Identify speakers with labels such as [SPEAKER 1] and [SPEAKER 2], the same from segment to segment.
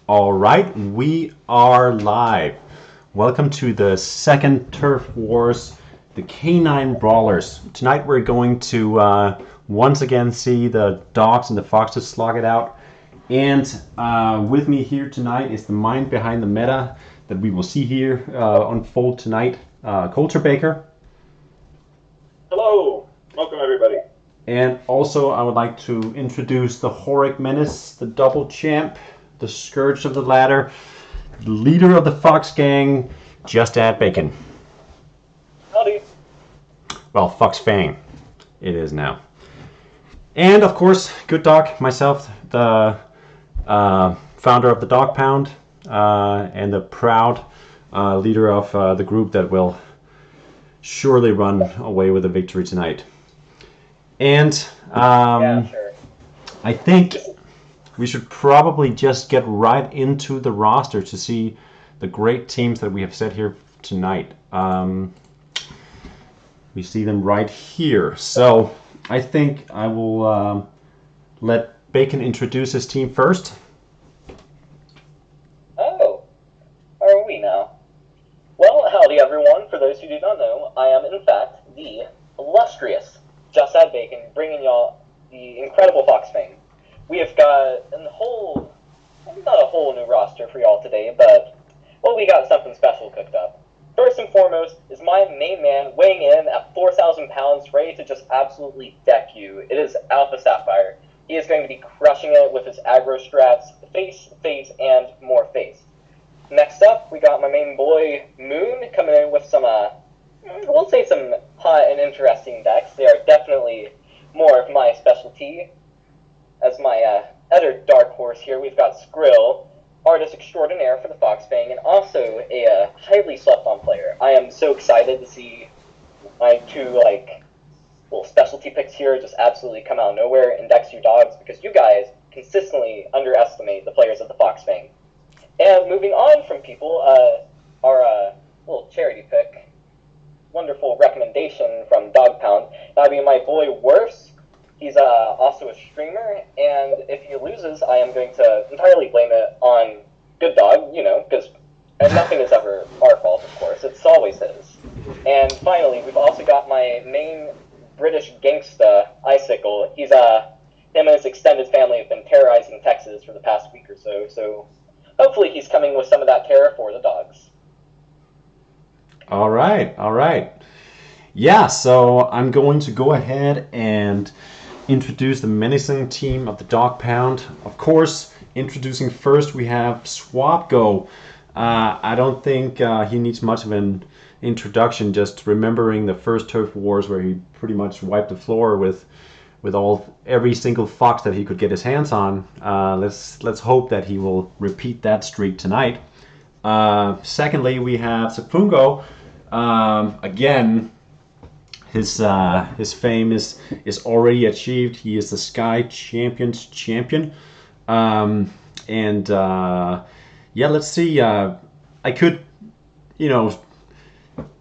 [SPEAKER 1] All right, we are live. Welcome to the second Turf Wars, the Canine Brawlers. Tonight we're going to once again see the dogs and the foxes slog it out. And with me here tonight is the mind behind the meta that we will see here unfold tonight, Coulter Baker.
[SPEAKER 2] Hello, welcome everybody.
[SPEAKER 1] And also I would like to introduce the Horic Menace, the double champ, the Scourge of the Ladder, the leader of the Fox Gang, Just Add Bacon.
[SPEAKER 2] Howdy.
[SPEAKER 1] Well, Fox Fang, it is now. And of course, GoodDog, myself, the founder of the Dog Pound, and the proud leader of the group that will surely run away with a victory tonight. And
[SPEAKER 2] Sure.
[SPEAKER 1] I think we should probably just get right into the roster to see the great teams that we have set here tonight. We see them right here. So I think I will let Bacon introduce his team first.
[SPEAKER 2] Oh, are we now? Well, howdy everyone. For those who do not know, I am in fact the illustrious Just Add Bacon, bringing y'all the incredible Fox Fang. We have got not a whole new roster for y'all today, but, well, we got something special cooked up. First and foremost is my main man weighing in at 4,000 pounds, ready to just absolutely deck you. It is AlphaSapphireX. He is going to be crushing it with his aggro strats, face, and more face. Next up, we got my main boy Moon coming in with some, we'll say some hot and interesting decks. They are definitely more of my specialty. As my other dark horse here, we've got Skrill, artist extraordinaire for the Fox Fang, and also a highly slept-on player. I am so excited to see my two, specialty picks here just absolutely come out of nowhere and dex you dogs, because you guys consistently underestimate the players of the Fox Fang. And moving on from people, our little charity pick, wonderful recommendation from Dog Pound, that'd be my boy Worse. He's also a streamer, and if he loses, I am going to entirely blame it on GoodDog, because nothing is ever our fault, of course. It's always his. And finally, we've also got my main British gangsta, Icicle. Him and his extended family have been terrorizing Texas for the past week or so hopefully he's coming with some of that terror for the dogs.
[SPEAKER 1] All right. Yeah, so I'm going to go ahead and introduce the menacing team of the Dog Pound. Of course, introducing first, we have Swapgo. I don't think he needs much of an introduction, just remembering the first Turf Wars where he pretty much wiped the floor with every single fox that he could get his hands on. Let's hope that he will repeat that streak tonight. Secondly, we have Safungo. Again, his fame is already achieved. He is the Sky Champions champion. Let's see. I could,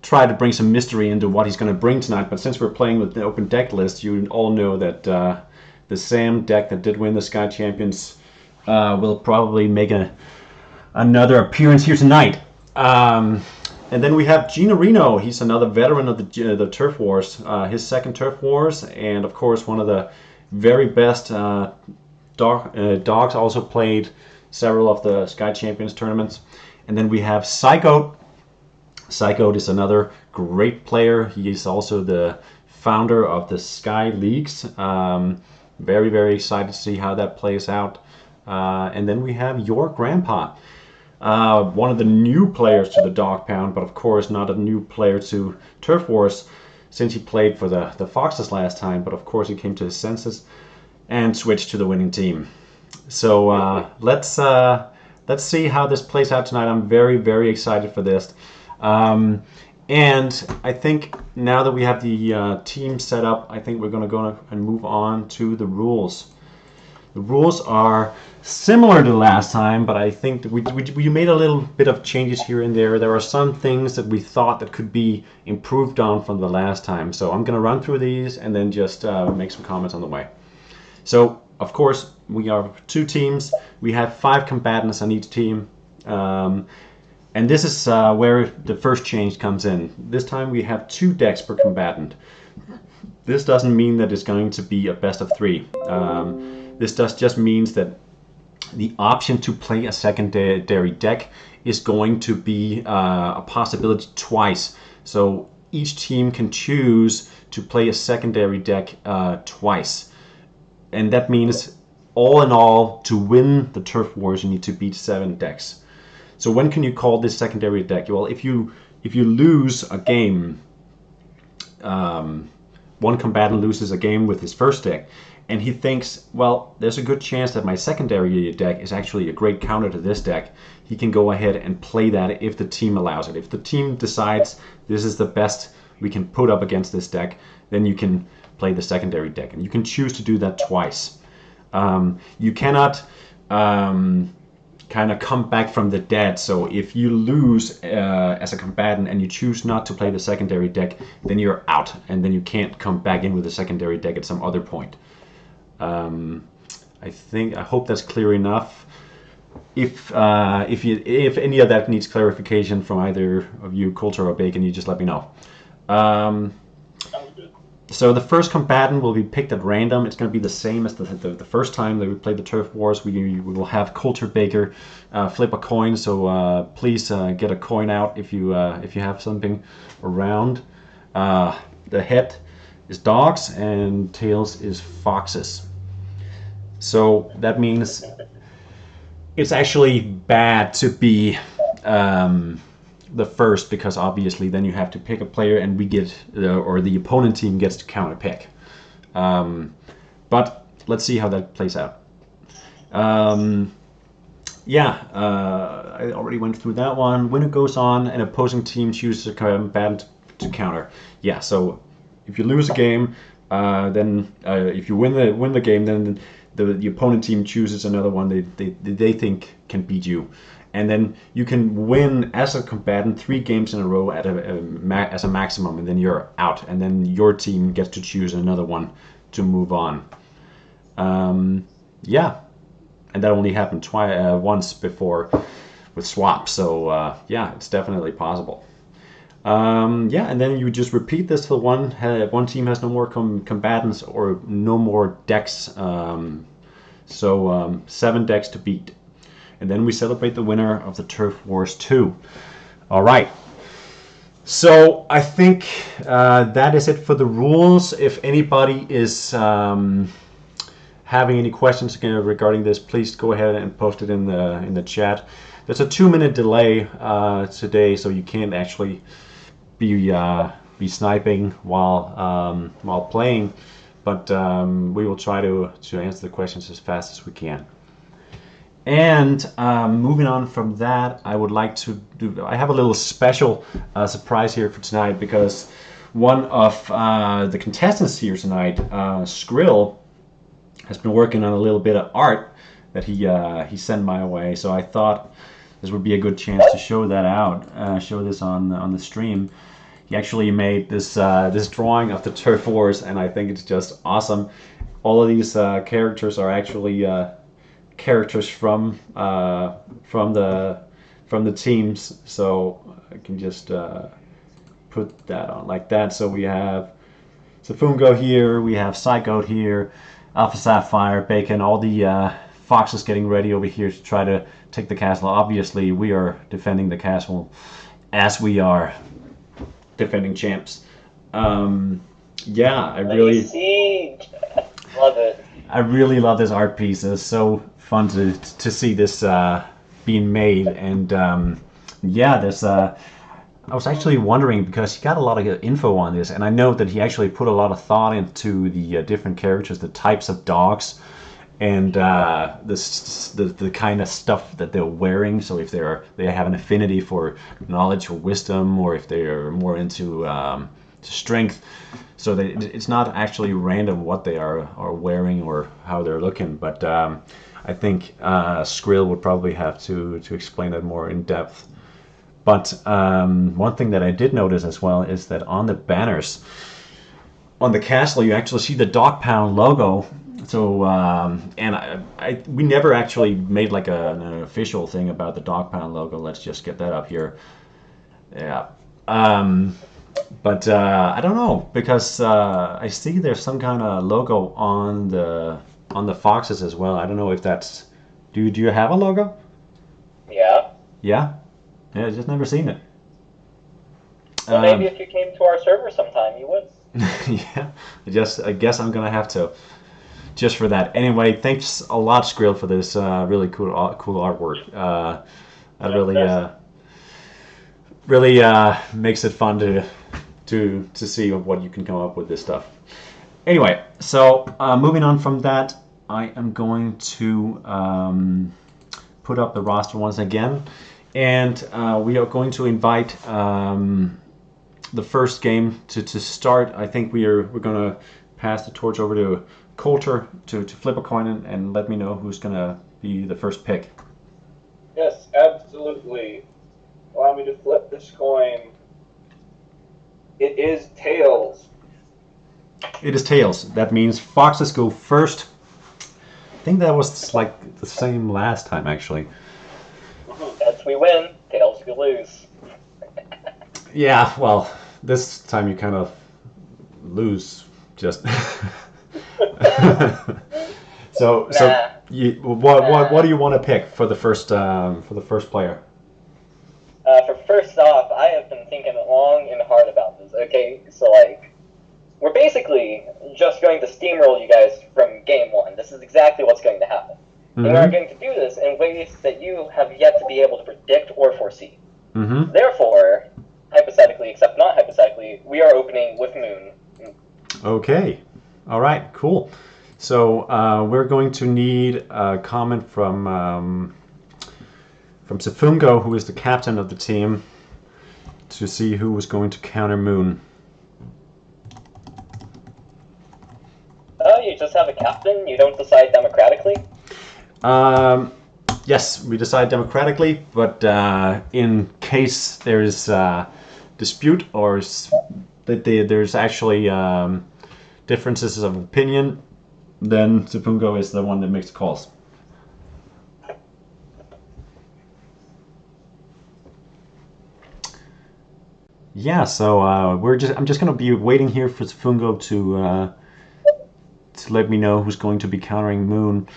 [SPEAKER 1] try to bring some mystery into what he's going to bring tonight, but since we're playing with the open deck list, you all know that the Sam deck that did win the Sky Champions will probably make another appearance here tonight. And then we have Gino Reno. He's another veteran of the Turf Wars, his second Turf Wars, and of course one of the very best dogs. Also played several of the Sky Champions tournaments. And then we have Psycho. Psycho is another great player. He is also the founder of the Sky Leagues. Very, very excited to see how that plays out. And then we have your grandpa. One of the new players to the Dog Pound, but of course not a new player to Turf Wars since he played for the Foxes last time, but of course he came to his senses and switched to the winning team. So let's see how this plays out tonight. I'm very, very excited for this. And I think now that we have the team set up, I think we're going to go and move on to the rules. The rules are similar to last time, but I think that we made a little bit of changes here and there. There are some things that we thought that could be improved on from the last time. So I'm going to run through these and then just make some comments on the way. So of course, we are 2 teams. We have 5 combatants on each team. And this is where the first change comes in. This time we have 2 decks per combatant. This doesn't mean that it's going to be a best of 3. This just means that the option to play a secondary deck is going to be a possibility twice. So each team can choose to play a secondary deck twice. And that means, all in all, to win the Turf Wars, you need to beat 7 decks. So when can you call this secondary deck? Well, if you lose a game, one combatant loses a game with his first deck, and he thinks, well, there's a good chance that my secondary deck is actually a great counter to this deck. He can go ahead and play that if the team allows it. If the team decides this is the best we can put up against this deck, then you can play the secondary deck, and you can choose to do that twice. You cannot kind of come back from the dead. So if you lose as a combatant and you choose not to play the secondary deck, then you're out, and then you can't come back in with the secondary deck at some other point. I hope that's clear enough. If any of that needs clarification from either of you, Coulter or Bacon, you just let me know. So the first combatant will be picked at random. It's going to be the same as the first time that we played the Turf Wars. We will have Coulter Baker flip a coin. So please get a coin out if you have something around. The head is dogs and tails is foxes. So that means it's actually bad to be the first, because obviously then you have to pick a player and we get, or the opponent team gets to counter pick. But let's see how that plays out. I already went through that one. Winner goes on, an opposing team chooses a combatant to counter. Yeah, so if you lose a game, then if you win the game, then the opponent team chooses another one they think can beat you. And then you can win as a combatant 3 games in a row at as a maximum, and then you're out. And then your team gets to choose another one to move on. And that only happened once before with swap. So it's definitely possible. And then you just repeat this till one team has no more combatants or no more decks. 7 decks to beat. And then we celebrate the winner of the Turf Wars 2. All right. So I think that is it for the rules. If anybody is having any questions regarding this, please go ahead and post it in the chat. There's a 2-minute delay today, so you can't actually be sniping while playing. But we will try to answer the questions as fast as we can. And moving on from that, I would like to I have a little special surprise here for tonight, because one of the contestants here tonight, Skrill, has been working on a little bit of art that he sent my way. So I thought this would be a good chance to show that out, show this on the stream. He actually made this drawing of the Turf Wars, and I think it's just awesome. All of these characters are actually characters from the teams, so I can just put that on like that. So we have Safungo here, we have Psygoat here, AlphaSapphireX, Bacon, all the foxes getting ready over here to try to take the castle. Obviously, we are defending the castle as we are defending champs. I really
[SPEAKER 2] love it.
[SPEAKER 1] I really love this art piece. It's so fun to see this being made, and there's I was actually wondering, because he got a lot of info on this, and I know that he actually put a lot of thought into the different characters, the types of dogs, and the kind of stuff that they're wearing. So if they have an affinity for knowledge or wisdom, or if they're more into strength. So it's not actually random what they are wearing or how they're looking, but I think Skrill would probably have to explain that more in depth. But one thing that I did notice as well is that on the banners on the castle, you actually see the Dog Pound logo, And we never actually made like an official thing about the dog pound logo. Let's just get that up here. Yeah. But I don't know because I see there's some kind of logo on the foxes as well. I don't know if that's. Do you have a logo?
[SPEAKER 2] Yeah.
[SPEAKER 1] Yeah. Yeah. I've just never seen it.
[SPEAKER 2] Well, maybe if you came to our server sometime, you would.
[SPEAKER 1] Yeah. I guess I'm gonna have to. Just for that. Anyway, thanks a lot, Skrill, for this really cool artwork. That really makes it fun to see what you can come up with this stuff. Anyway, so moving on from that, I am going to put up the roster once again, and we are going to invite the first game to start. I think we're going to pass the torch over to Coulter to flip a coin and let me know who's going to be the first pick.
[SPEAKER 3] Yes, absolutely. Allow me to flip this coin. It is tails.
[SPEAKER 1] It is tails. That means foxes go first. I think that was like the same last time, actually.
[SPEAKER 2] Heads we win, tails we lose.
[SPEAKER 1] Yeah, well, this time you kind of lose. Just so what do you want to pick for the first player?
[SPEAKER 2] For first off, I have been thinking long and hard about this. Okay, so we're basically just going to steamroll you guys from game one. This is exactly what's going to happen. Mm-hmm. And we're going to do this in ways that you have yet to be able to predict or foresee.
[SPEAKER 1] Mm-hmm.
[SPEAKER 2] Therefore, hypothetically, except not hypothetically, we are opening with Moon.
[SPEAKER 1] Okay. All right. Cool. So we're going to need a comment from Safungo, who is the captain of the team, to see who was going to counter Moon.
[SPEAKER 2] Oh, you just have a captain? You don't decide democratically?
[SPEAKER 1] Yes, we decide democratically, but in case there's dispute or that there's actually differences of opinion, then Safungo is the one that makes the calls. Yeah, so I'm just gonna be waiting here for Safungo to let me know who's going to be countering Moon.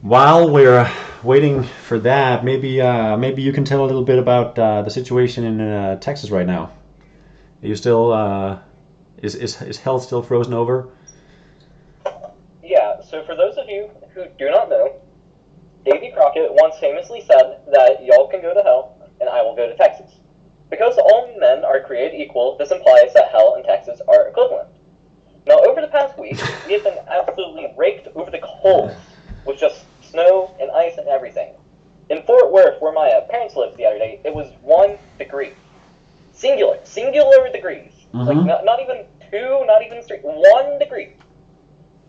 [SPEAKER 1] While we're waiting for that, maybe you can tell a little bit about the situation in Texas right now. Are you still is hell still frozen over?
[SPEAKER 2] Yeah. So for those of you who do not know, Davy Crockett once famously said that y'all can go to hell and I will go to Texas. Because all men are created equal, this implies that hell and Texas are equivalent. Now, over the past week, we have been absolutely raked over the coals with just snow and ice and everything. In Fort Worth, where my parents lived the other day, it was 1 degree. Singular degrees.
[SPEAKER 1] Mm-hmm.
[SPEAKER 2] Like, not even 2, not even 3, 1 degree.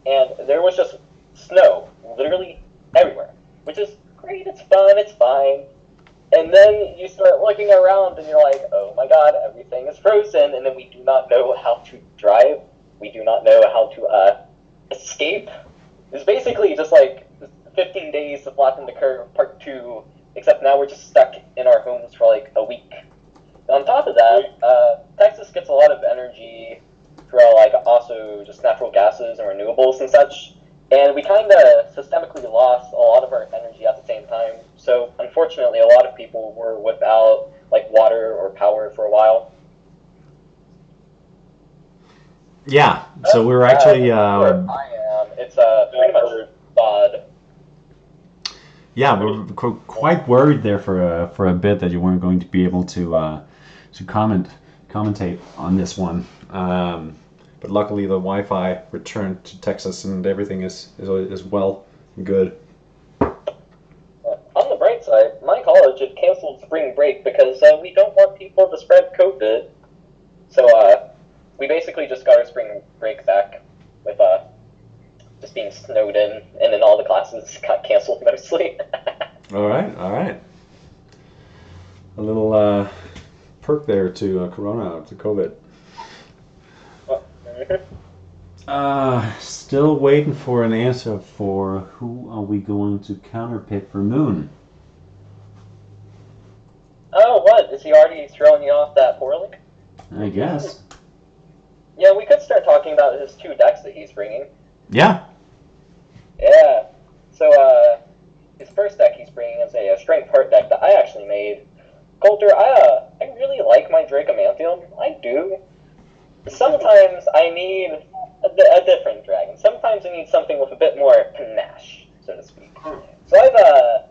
[SPEAKER 2] And there was just snow, literally everywhere. Which is great, it's fun, it's fine. And then you start looking around and you're like, oh my god, everything is frozen, and then we do not know how to drive. We do not know how to escape. It's basically just like 15 days to Flatten the Curve Part 2, except now we're just stuck in our homes for like a week. On top of that, Texas gets a lot of energy through also just natural gases and renewables and such. And we kind of systemically lost a lot of our energy at the same time. So, unfortunately, a lot of people were without, water or power for a while.
[SPEAKER 1] Yeah, so we were actually...
[SPEAKER 2] where I am, it's pretty much odd.
[SPEAKER 1] Yeah, we were quite worried there for a bit that you weren't going to be able to commentate on this one. But luckily, the Wi-Fi returned to Texas, and everything is well and good.
[SPEAKER 2] On the bright side, my college had canceled spring break because we don't want people to spread COVID. So we basically just got our spring break back with just being snowed in, and then all the classes got canceled mostly.
[SPEAKER 1] All right. A little perk there to Corona, to COVID. Still waiting for an answer for who are we going to counterpick for Moon.
[SPEAKER 2] Oh, what? Is he already throwing you off that poorly?
[SPEAKER 1] I guess.
[SPEAKER 2] Yeah, we could start talking about his 2 decks that he's bringing.
[SPEAKER 1] Yeah.
[SPEAKER 2] Yeah. So, his first deck he's bringing is a strength part deck that I actually made. Coulter, I really like my Dracomantheum. I do. Sometimes I need a different dragon. Sometimes I need something with a bit more panache, so to speak. So I've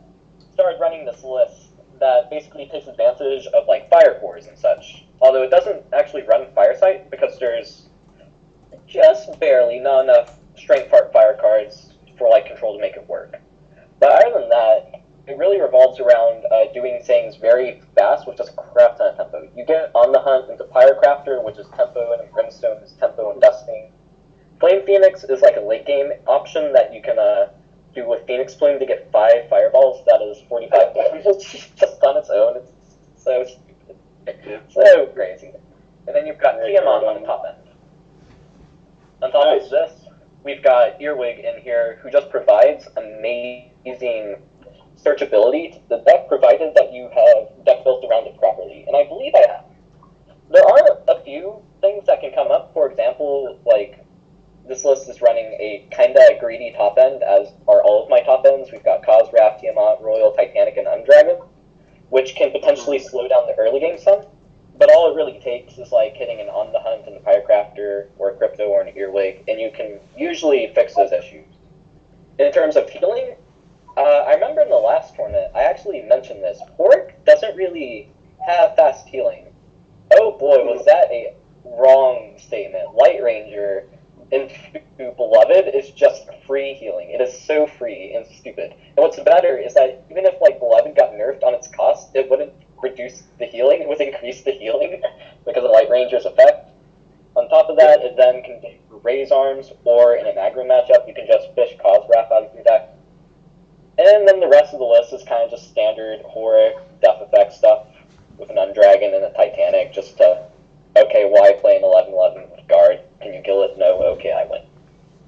[SPEAKER 2] started running this list that basically takes advantage of like fire cores and such. Although it doesn't actually run Firesight because there's just barely not enough strength part fire cards for like control to make it work. But other than that, it really revolves around doing things very fast with just a crap ton of tempo. You get On the Hunt into Pyrecrafter, which is tempo, and Brimstone is tempo and dusting. Flame Phoenix is like a late game option that you can do with Phoenix Plume to get 5 fireballs. That is 45 damage just on its own. It's so stupid. So crazy. And then you've got Tiamat on the top end. On top of this, we've got Earwig in here who just provides amazing searchability to the deck, provided that you have deck built around it properly. And I believe I have. There are a few things that can come up. For example, like, this list is running a kinda greedy top end, as are all of my top ends. We've got Cosraft, Tiamat, Royal, Titanic, and Undragon, which can potentially slow down the early game some. But all it really takes is like hitting an On the Hunt and a Pyrecrafter, or a Crypto, or an Earwig, and you can usually fix those issues. In terms of healing, I remember in the last tournament, I actually mentioned this. Pork doesn't really have fast healing. Oh boy, was that a wrong statement. Light Ranger into Beloved is just free healing. It is so free and stupid. And what's better is that even if like Beloved got nerfed on its cost, it wouldn't reduce the healing, it would increase the healing because of Light Ranger's effect. On top of that, it then can raise arms, or in an aggro matchup, you can just fish Cosrath out of your deck. And then the rest of the list is kind of just standard horror, death effect stuff with an Undragon and a Titanic, just to, okay, why play an 11/11 with guard? Can you kill it? No, okay, I win.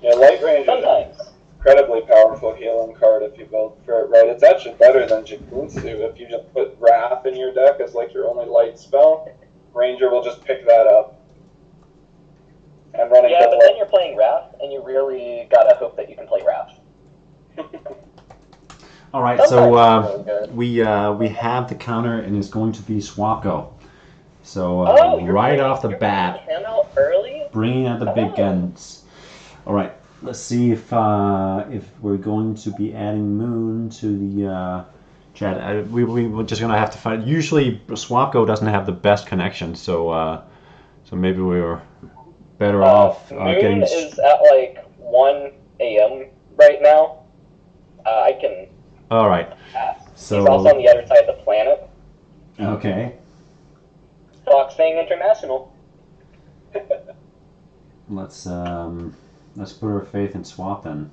[SPEAKER 3] Yeah, Light Ranger is an incredibly powerful healing card if you build for it right. It's actually better than Jakunsu. If you just put Wrath in your deck as like your only light spell, Ranger will just pick that up. And running
[SPEAKER 2] yeah, but then you're playing Wrath, and you really gotta hope that you can play Wrath.
[SPEAKER 1] All right, so we have the counter, and it's going to be Swapko. So right off the bat,
[SPEAKER 2] early?
[SPEAKER 1] Bringing out the big guns. All right, let's see if we're going to be adding Moon to the chat. We're just gonna have to find. Usually, Swapko doesn't have the best connection, so maybe we were better off getting.
[SPEAKER 2] Moon is at like 1 a.m. right now. I can.
[SPEAKER 1] All right. So
[SPEAKER 2] he's also on the other side of the planet.
[SPEAKER 1] Okay.
[SPEAKER 2] Foxfang International.
[SPEAKER 1] Let's put our faith in Swap then.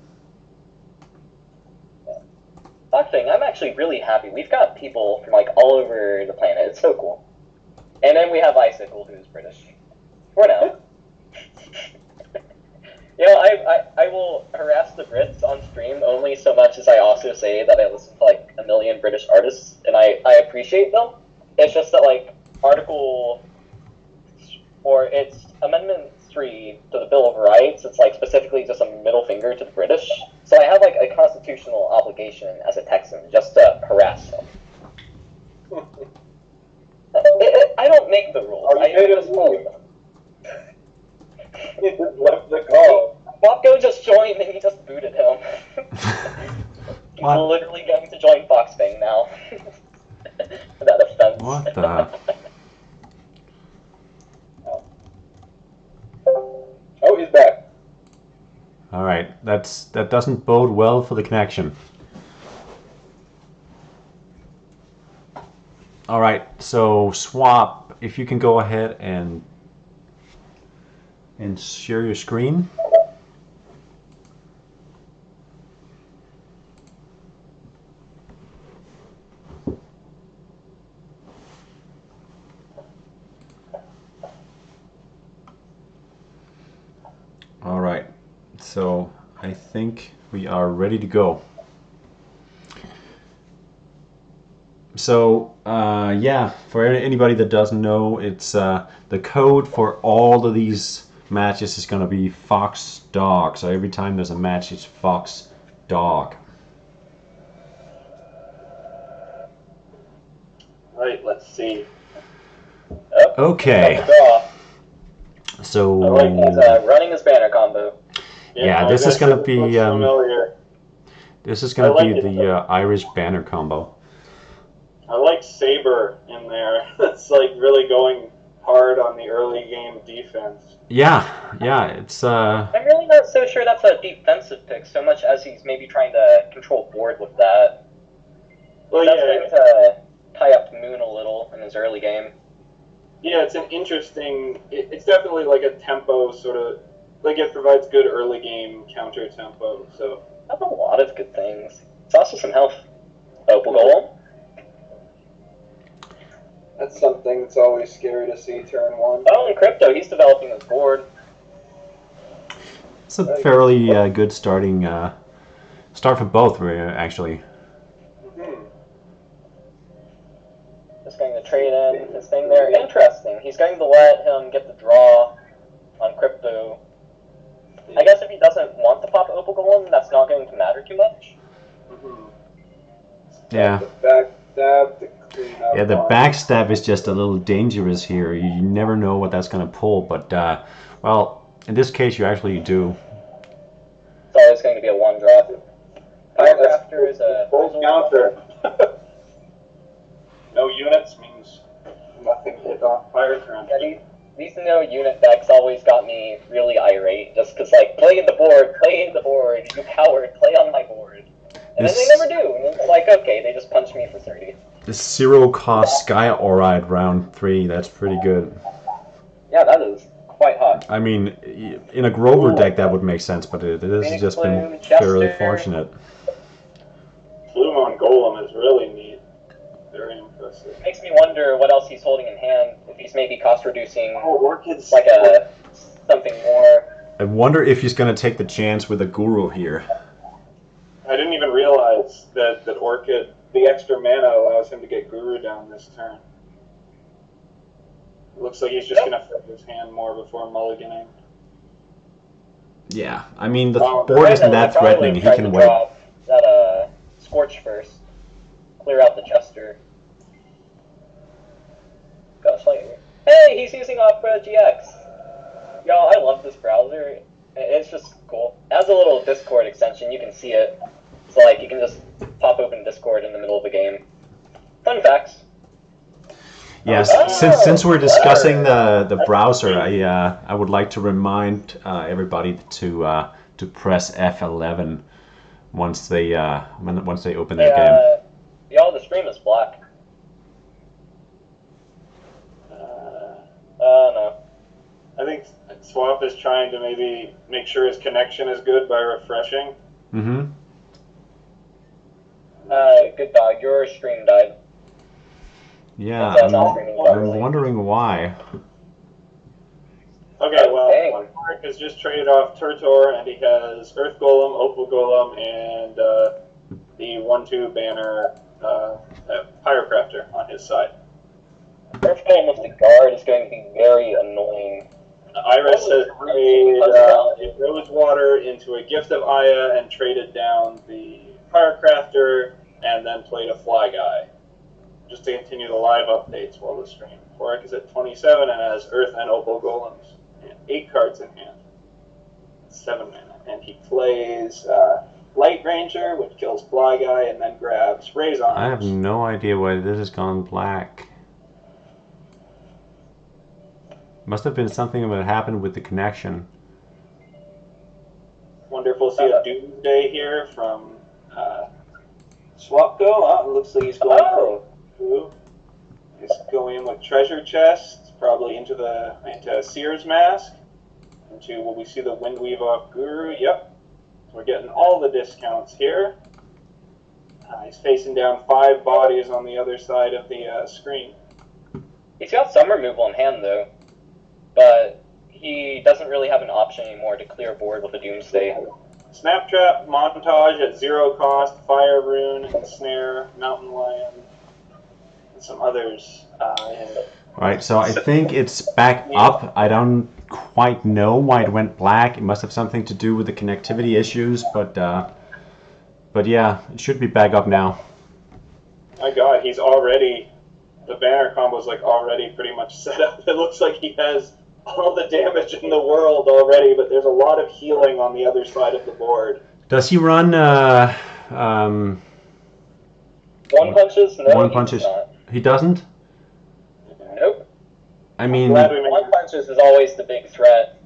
[SPEAKER 2] Foxfang, I'm actually really happy. We've got people from like all over the planet. It's so cool. And then we have Icicle, who's British. For now. You know, I will harass the Brits on stream only so much as I also say that I listen to like a million British artists, and I appreciate them. It's just that like Article, or it's Amendment 3 to the Bill of Rights, it's like specifically just a middle finger to the British. So I have like a constitutional obligation as a Texan just to harass them. I don't make the rules. I just follow them.
[SPEAKER 3] He just left the call.
[SPEAKER 2] Wapko just joined and he just booted him. He's literally going to join Foxfang now. Without offense.
[SPEAKER 1] What the?
[SPEAKER 3] Oh, he's back.
[SPEAKER 1] All right, that doesn't bode well for the connection. All right, so Swap, if you can go ahead and share your screen. All right. So I think we are ready to go. So yeah, for anybody that doesn't know, it's the code for all of these matches is going to be Fox Dog. So every time there's a match, it's Fox Dog.
[SPEAKER 3] Right, let's see.
[SPEAKER 1] Okay. So
[SPEAKER 2] I like his running his banner combo.
[SPEAKER 1] yeah, this is going to be
[SPEAKER 3] familiar.
[SPEAKER 1] this is going to
[SPEAKER 3] like
[SPEAKER 1] be
[SPEAKER 3] it,
[SPEAKER 1] the Irish banner combo.
[SPEAKER 3] I like Saber in there. It's like really going hard on the early game defense.
[SPEAKER 1] Yeah, it's
[SPEAKER 2] I'm really not so sure that's a defensive pick so much as he's maybe trying to control board with that.
[SPEAKER 3] Well,
[SPEAKER 2] That's
[SPEAKER 3] yeah,
[SPEAKER 2] going to tie up Moon a little in his early game.
[SPEAKER 3] yeah, it's an interesting. It's definitely like a tempo sort of. Like it provides good early game counter tempo. So
[SPEAKER 2] That's a lot of good things. It's also some health. Opal Golem.
[SPEAKER 3] that's something that's always scary to see turn one.
[SPEAKER 2] Oh, and Crypto, he's developing his board.
[SPEAKER 1] it's a fairly good starting start for both actually.
[SPEAKER 2] Just going to trade in his thing there. Interesting. He's going to let him get the draw on Crypto. I guess if he doesn't want to pop Opal Golem, that's not going to matter too much.
[SPEAKER 1] Yeah.
[SPEAKER 3] Backstab to clean up.
[SPEAKER 1] Yeah, the backstab is just a little dangerous here. You never know what that's going to pull, but well, in this case, you actually do.
[SPEAKER 2] It's always going to be a one drop. Firecrafter is a
[SPEAKER 3] full counter. No units means nothing hit on fire turn.
[SPEAKER 2] Yeah, these no unit decks always got me really irate, just because, like, play the board, you coward, play on my board. And then they never do, and it's like, okay, they just punched me for 30.
[SPEAKER 1] The zero cost Sky Oride round 3, that's pretty good.
[SPEAKER 2] Yeah, that is quite hot.
[SPEAKER 1] I mean, in a Grover deck that would make sense, but it has just been fairly fortunate.
[SPEAKER 3] Plume on Golem is really neat. Very impressive.
[SPEAKER 2] Makes me wonder what else he's holding in hand, if he's maybe cost reducing,
[SPEAKER 3] Orchid's
[SPEAKER 2] like something more.
[SPEAKER 1] I wonder if he's going to take the chance with a Guru here.
[SPEAKER 3] I didn't even realize that Orchid, the extra mana allows him to get Guru down this turn. It looks like he's just going to flip his hand more before mulliganing.
[SPEAKER 1] Yeah, I mean, the board isn't that threatening. He can wait.
[SPEAKER 2] That Scorch first. Clear out the Chester. Gosh, like, hey, he's using Opera GX. Y'all, I love this browser. It's just cool. It has a little Discord extension. You can see it. So, like, you can just pop open Discord in the middle of the game. Fun facts.
[SPEAKER 1] Yes, since we're discussing the browser, I would like to remind everybody to press F11 once they open their game.
[SPEAKER 2] Y'all, the stream is black. No.
[SPEAKER 3] I think Swap is trying to maybe make sure his connection is good by refreshing.
[SPEAKER 1] Mm-hmm.
[SPEAKER 2] Good dog, your stream died.
[SPEAKER 1] Yeah, I'm wondering why.
[SPEAKER 3] Okay, well, Mark has just traded off Turtor, and he has Earth Golem, Opal Golem, and the 1/2 banner Pyrocrafter on his side.
[SPEAKER 2] Earth Golem with the guard is going to be very annoying.
[SPEAKER 3] Iris has made a Rosewater into a Gift of Aya and traded down the Pyrocrafter, and then played a Fly Guy. Just to continue the live updates while the stream. Forik is at 27 and has Earth and Opal Golems. And 8 cards in hand. 7 mana. And he plays Light Ranger, which kills Fly Guy, and then grabs Raise Arms.
[SPEAKER 1] I have no idea why this has gone black. Must have been something that happened with the connection.
[SPEAKER 3] Wonder if we'll see a Doomsday here from Swapco. Oh, it looks like he's going for He's going with Treasure Chest, probably into Seer's Mask. Will we see the Windweave off Guru? Yep. So we're getting all the discounts here. He's facing down 5 bodies on the other side of the screen.
[SPEAKER 2] He's got some removal in hand, though. But he doesn't really have an option anymore to clear board with a Doomsday.
[SPEAKER 3] Snaptrap, Montage at 0 cost, Fire Rune, Ensnare, Mountain Lion, and some others.
[SPEAKER 1] Right, so I think it's back up. I don't quite know why it went black. It must have something to do with the connectivity issues, but yeah, it should be back up now.
[SPEAKER 3] My God, he's already, the banner combo's like already pretty much set up. It looks like he has all the damage in the world already, but there's a lot of healing on the other side of the board.
[SPEAKER 1] Does he run
[SPEAKER 2] One punches? No,
[SPEAKER 1] one punches? He doesn't?
[SPEAKER 2] Nope.
[SPEAKER 1] I mean,
[SPEAKER 2] one punches is always the big threat.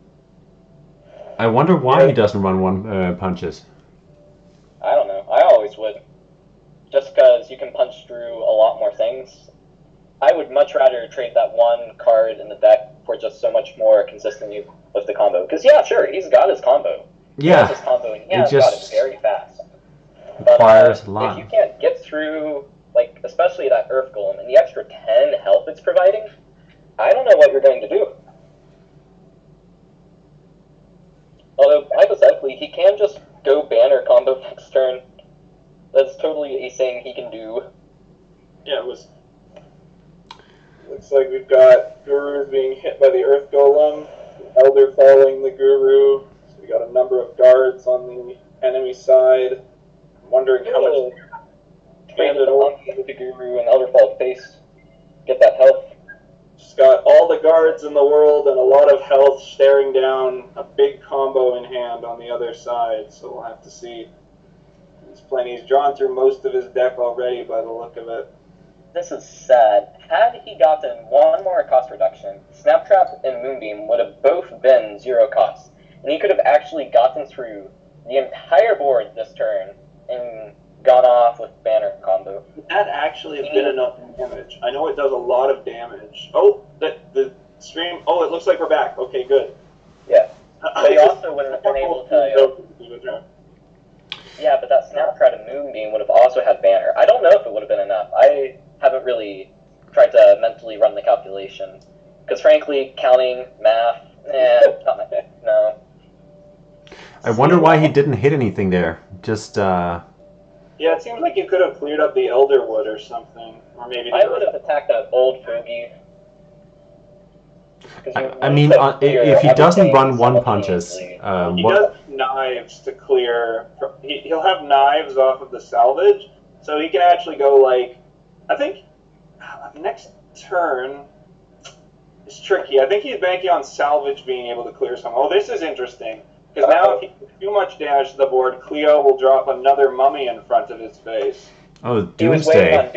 [SPEAKER 1] I wonder why he doesn't run one punches.
[SPEAKER 2] I don't know. I always would. Just because you can punch through a lot more things. I would much rather trade that one card in the deck for just so much more consistency with the combo. Because, yeah, sure, he's got his combo.
[SPEAKER 1] Yeah.
[SPEAKER 2] He has his combo, and he has got it very fast.
[SPEAKER 1] Requires a lot.
[SPEAKER 2] If you can't get through, like, especially that Earth Golem and the extra 10 health it's providing, I don't know what you're going to do. Although, hypothetically, he can just go banner combo next turn. That's totally a thing he can do.
[SPEAKER 3] Yeah, it was. Looks like we've got Gurus being hit by the Earth Golem, Elder following the Guru. So we got a number of guards on the enemy side. I'm wondering how much
[SPEAKER 2] Banded over with the Guru and Elder Fall face. Get that health.
[SPEAKER 3] Just got all the guards in the world and a lot of health staring down a big combo in hand on the other side. So we'll have to see. He's drawn through most of his deck already by the look of it.
[SPEAKER 2] This is sad. Had he gotten one more cost reduction, Snaptrap and Moonbeam would have both been 0 cost. And he could have actually gotten through the entire board this turn and gone off with banner combo.
[SPEAKER 3] Would that actually have been enough damage? I know it does a lot of damage. Oh, the stream. Oh, it looks like we're back. Okay, good.
[SPEAKER 2] Yeah. But he also wouldn't have been able to... Yeah, but that Snaptrap and Moonbeam would have also had banner. I don't know if it would have been enough. I haven't really tried to mentally run the calculation. Because frankly, counting, math, not my thing. No.
[SPEAKER 1] I wonder why he didn't hit anything there. Just,
[SPEAKER 3] Yeah, it seems like you could have cleared up the Elderwood or something. Or maybe...
[SPEAKER 2] I would have attacked that old fogey.
[SPEAKER 1] I mean, if he doesn't run one punches...
[SPEAKER 3] he does knives to clear... He'll have knives off of the salvage, so he can actually go, like... I think next turn is tricky. I think he's banking on salvage being able to clear some. Oh, this is interesting. Because now if he does too much damage to the board, Cleo will drop another mummy in front of his face.
[SPEAKER 1] Oh, Doomsday.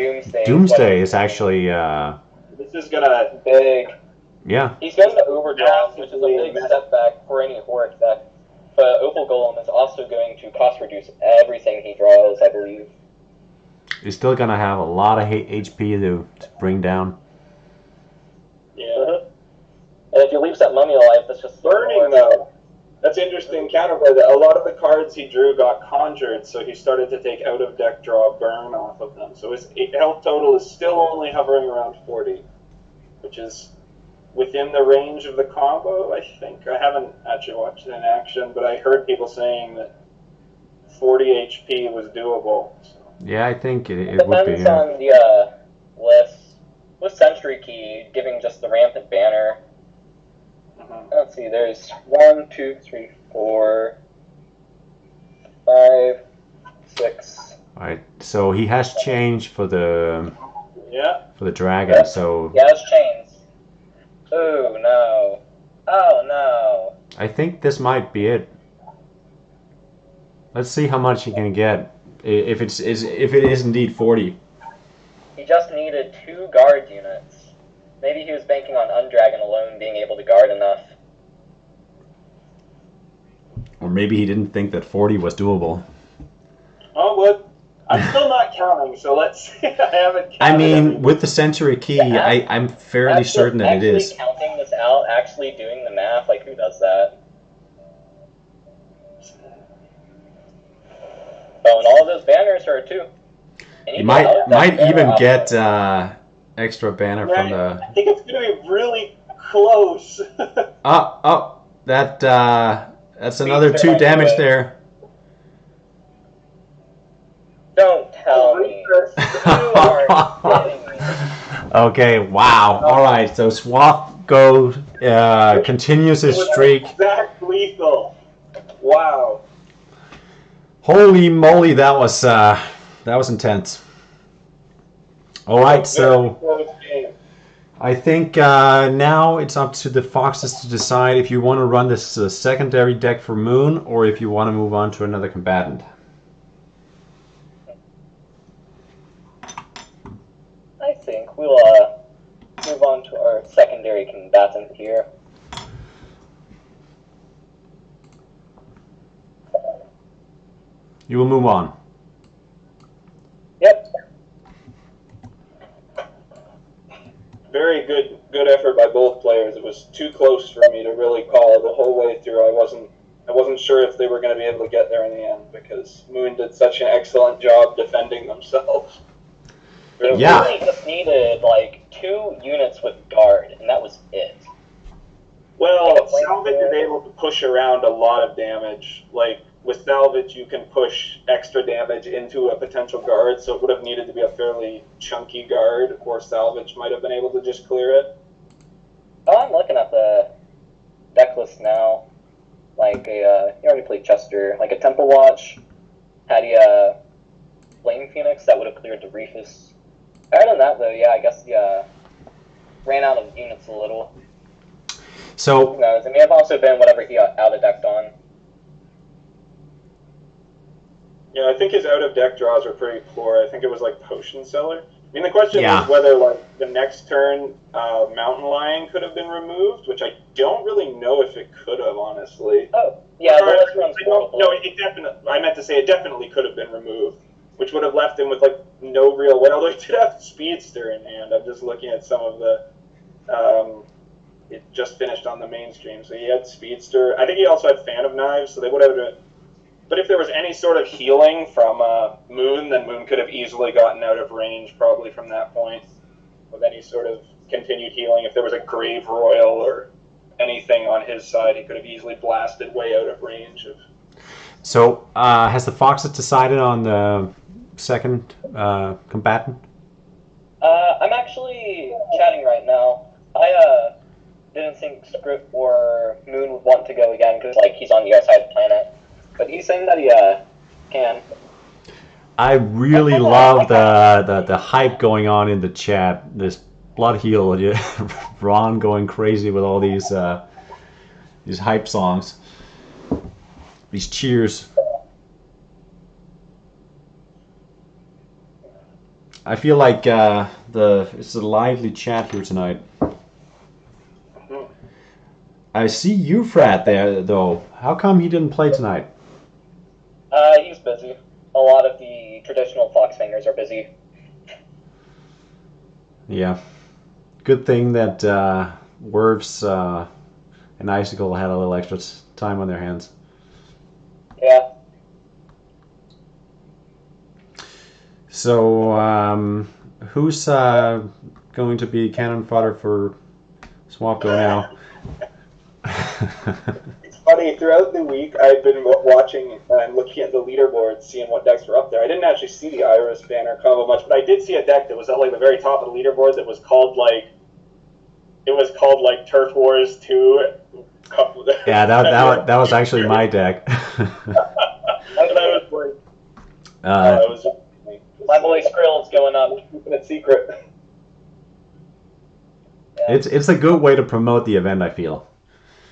[SPEAKER 1] Doomsday is actually...
[SPEAKER 3] This is gonna...
[SPEAKER 2] Big...
[SPEAKER 1] Yeah.
[SPEAKER 2] He's going to overdraft, which is a big setback for any Horric deck. But Opal Golem is also going to cost reduce everything he draws, I believe.
[SPEAKER 1] He's still going to have a lot of HP to bring down.
[SPEAKER 3] Yeah.
[SPEAKER 2] And if he leaves that mummy alive, that's just...
[SPEAKER 3] Burning, though. That's interesting counterplay. That a lot of the cards he drew got conjured, so he started to take out-of-deck draw burn off of them. So his health total is still only hovering around 40, which is... within the range of the combo, I think. I haven't actually watched it in action, but I heard people saying that 40 HP was doable. So.
[SPEAKER 1] Yeah, I think it would be.
[SPEAKER 2] Depends on the list. With Century Key, giving just the rampant banner. Let's see, there's 1, 2, 3, 4, 5, 6.
[SPEAKER 1] Alright, so he has changed for the dragon,
[SPEAKER 2] Yep.
[SPEAKER 1] so...
[SPEAKER 2] He has chains. Oh no. Oh no.
[SPEAKER 1] I think this might be it. Let's see how much he can get if it is indeed 40.
[SPEAKER 2] He just needed 2 guard units. Maybe he was banking on Undragon alone being able to guard enough.
[SPEAKER 1] Or maybe he didn't think that 40 was doable.
[SPEAKER 3] Oh, well, I'm still not counting, so let's see. I haven't counted.
[SPEAKER 1] I mean, with the Century Key, I'm fairly certain that it is.
[SPEAKER 2] Actually counting this out, actually doing the math, like who does that? Oh, and all of those banners are 2.
[SPEAKER 1] You might even get extra banner from the...
[SPEAKER 3] I think it's going to be really close.
[SPEAKER 1] That's another 2 damage there.
[SPEAKER 2] Don't tell me. You are kidding me.
[SPEAKER 1] Okay, wow. All right, so Swap continues his streak.
[SPEAKER 3] Exact lethal. Wow.
[SPEAKER 1] Holy moly, that was intense. All right, so I think now it's up to the Foxes to decide if you want to run this secondary deck for Moon or if you want to move on to another combatant.
[SPEAKER 2] I think we'll move on to our secondary combatant here.
[SPEAKER 1] You will move on.
[SPEAKER 2] Yep.
[SPEAKER 3] Very good effort by both players. It was too close for me to really call the whole way through. I wasn't sure if they were going to be able to get there in the end because Moon did such an excellent job defending themselves.
[SPEAKER 2] They really just needed like 2 units with guard, and that was it.
[SPEAKER 3] Well, Salvage is able to push around a lot of damage. Like, with Salvage, you can push extra damage into a potential guard, so it would have needed to be a fairly chunky guard, or Salvage might have been able to just clear it.
[SPEAKER 2] Oh, I'm looking at the deck list now. Like, he already played Chester. Like, a Temple Watch, had a Flame Phoenix, that would have cleared the Reefus. Other than that, though, yeah, I guess he ran out of units a little.
[SPEAKER 1] So,
[SPEAKER 2] Who knows? It may have also been whatever he out-of-decked on.
[SPEAKER 3] Yeah, I think his out-of-deck draws were pretty poor. I think it was like Potion Seller. I mean, the question is whether, like, the next turn Mountain Lion could have been removed, which I don't really know if it could have, honestly.
[SPEAKER 2] Oh, yeah, the list runs horrible.
[SPEAKER 3] No, I meant to say it definitely could have been removed, which would have left him with, like, no real way. Although he did have Speedster in hand. I'm just looking at some of the... it just finished on the mainstream, so he had Speedster. I think he also had Fan of Knives, so they would have been... But if there was any sort of healing from Moon, then Moon could have easily gotten out of range probably from that point. With any sort of continued healing. If there was a Grave Royal or anything on his side, he could have easily blasted way out of range.
[SPEAKER 1] So, has the Foxes decided on the second combatant?
[SPEAKER 2] I'm actually chatting right now. I didn't think Script or Moon would want to go again because, like, he's on the other side of the planet. But he's saying that he can.
[SPEAKER 1] I really love the hype going on in the chat. This Blood Heal, Ron going crazy with all these hype songs, these cheers. I feel like it's a lively chat here tonight. I see Euphrat there though. How come he didn't play tonight?
[SPEAKER 2] He's busy. A lot of the traditional Fox fingers are busy.
[SPEAKER 1] Yeah. Good thing that Werves and Icicle had a little extra time on their hands.
[SPEAKER 2] Yeah.
[SPEAKER 1] So, who's going to be cannon fodder for Swapco now?
[SPEAKER 3] It's funny, throughout the week I've been watching and looking at the leaderboards, seeing what decks were up there. I didn't actually see the Iris banner combo much, but I did see a deck that was at like the very top of the leaderboard that was called like Turf Wars 2.
[SPEAKER 1] Yeah, that was actually my deck.
[SPEAKER 2] My boy Skrill's going up, keeping it secret.
[SPEAKER 1] Yeah. It's a good way to promote the event, I feel.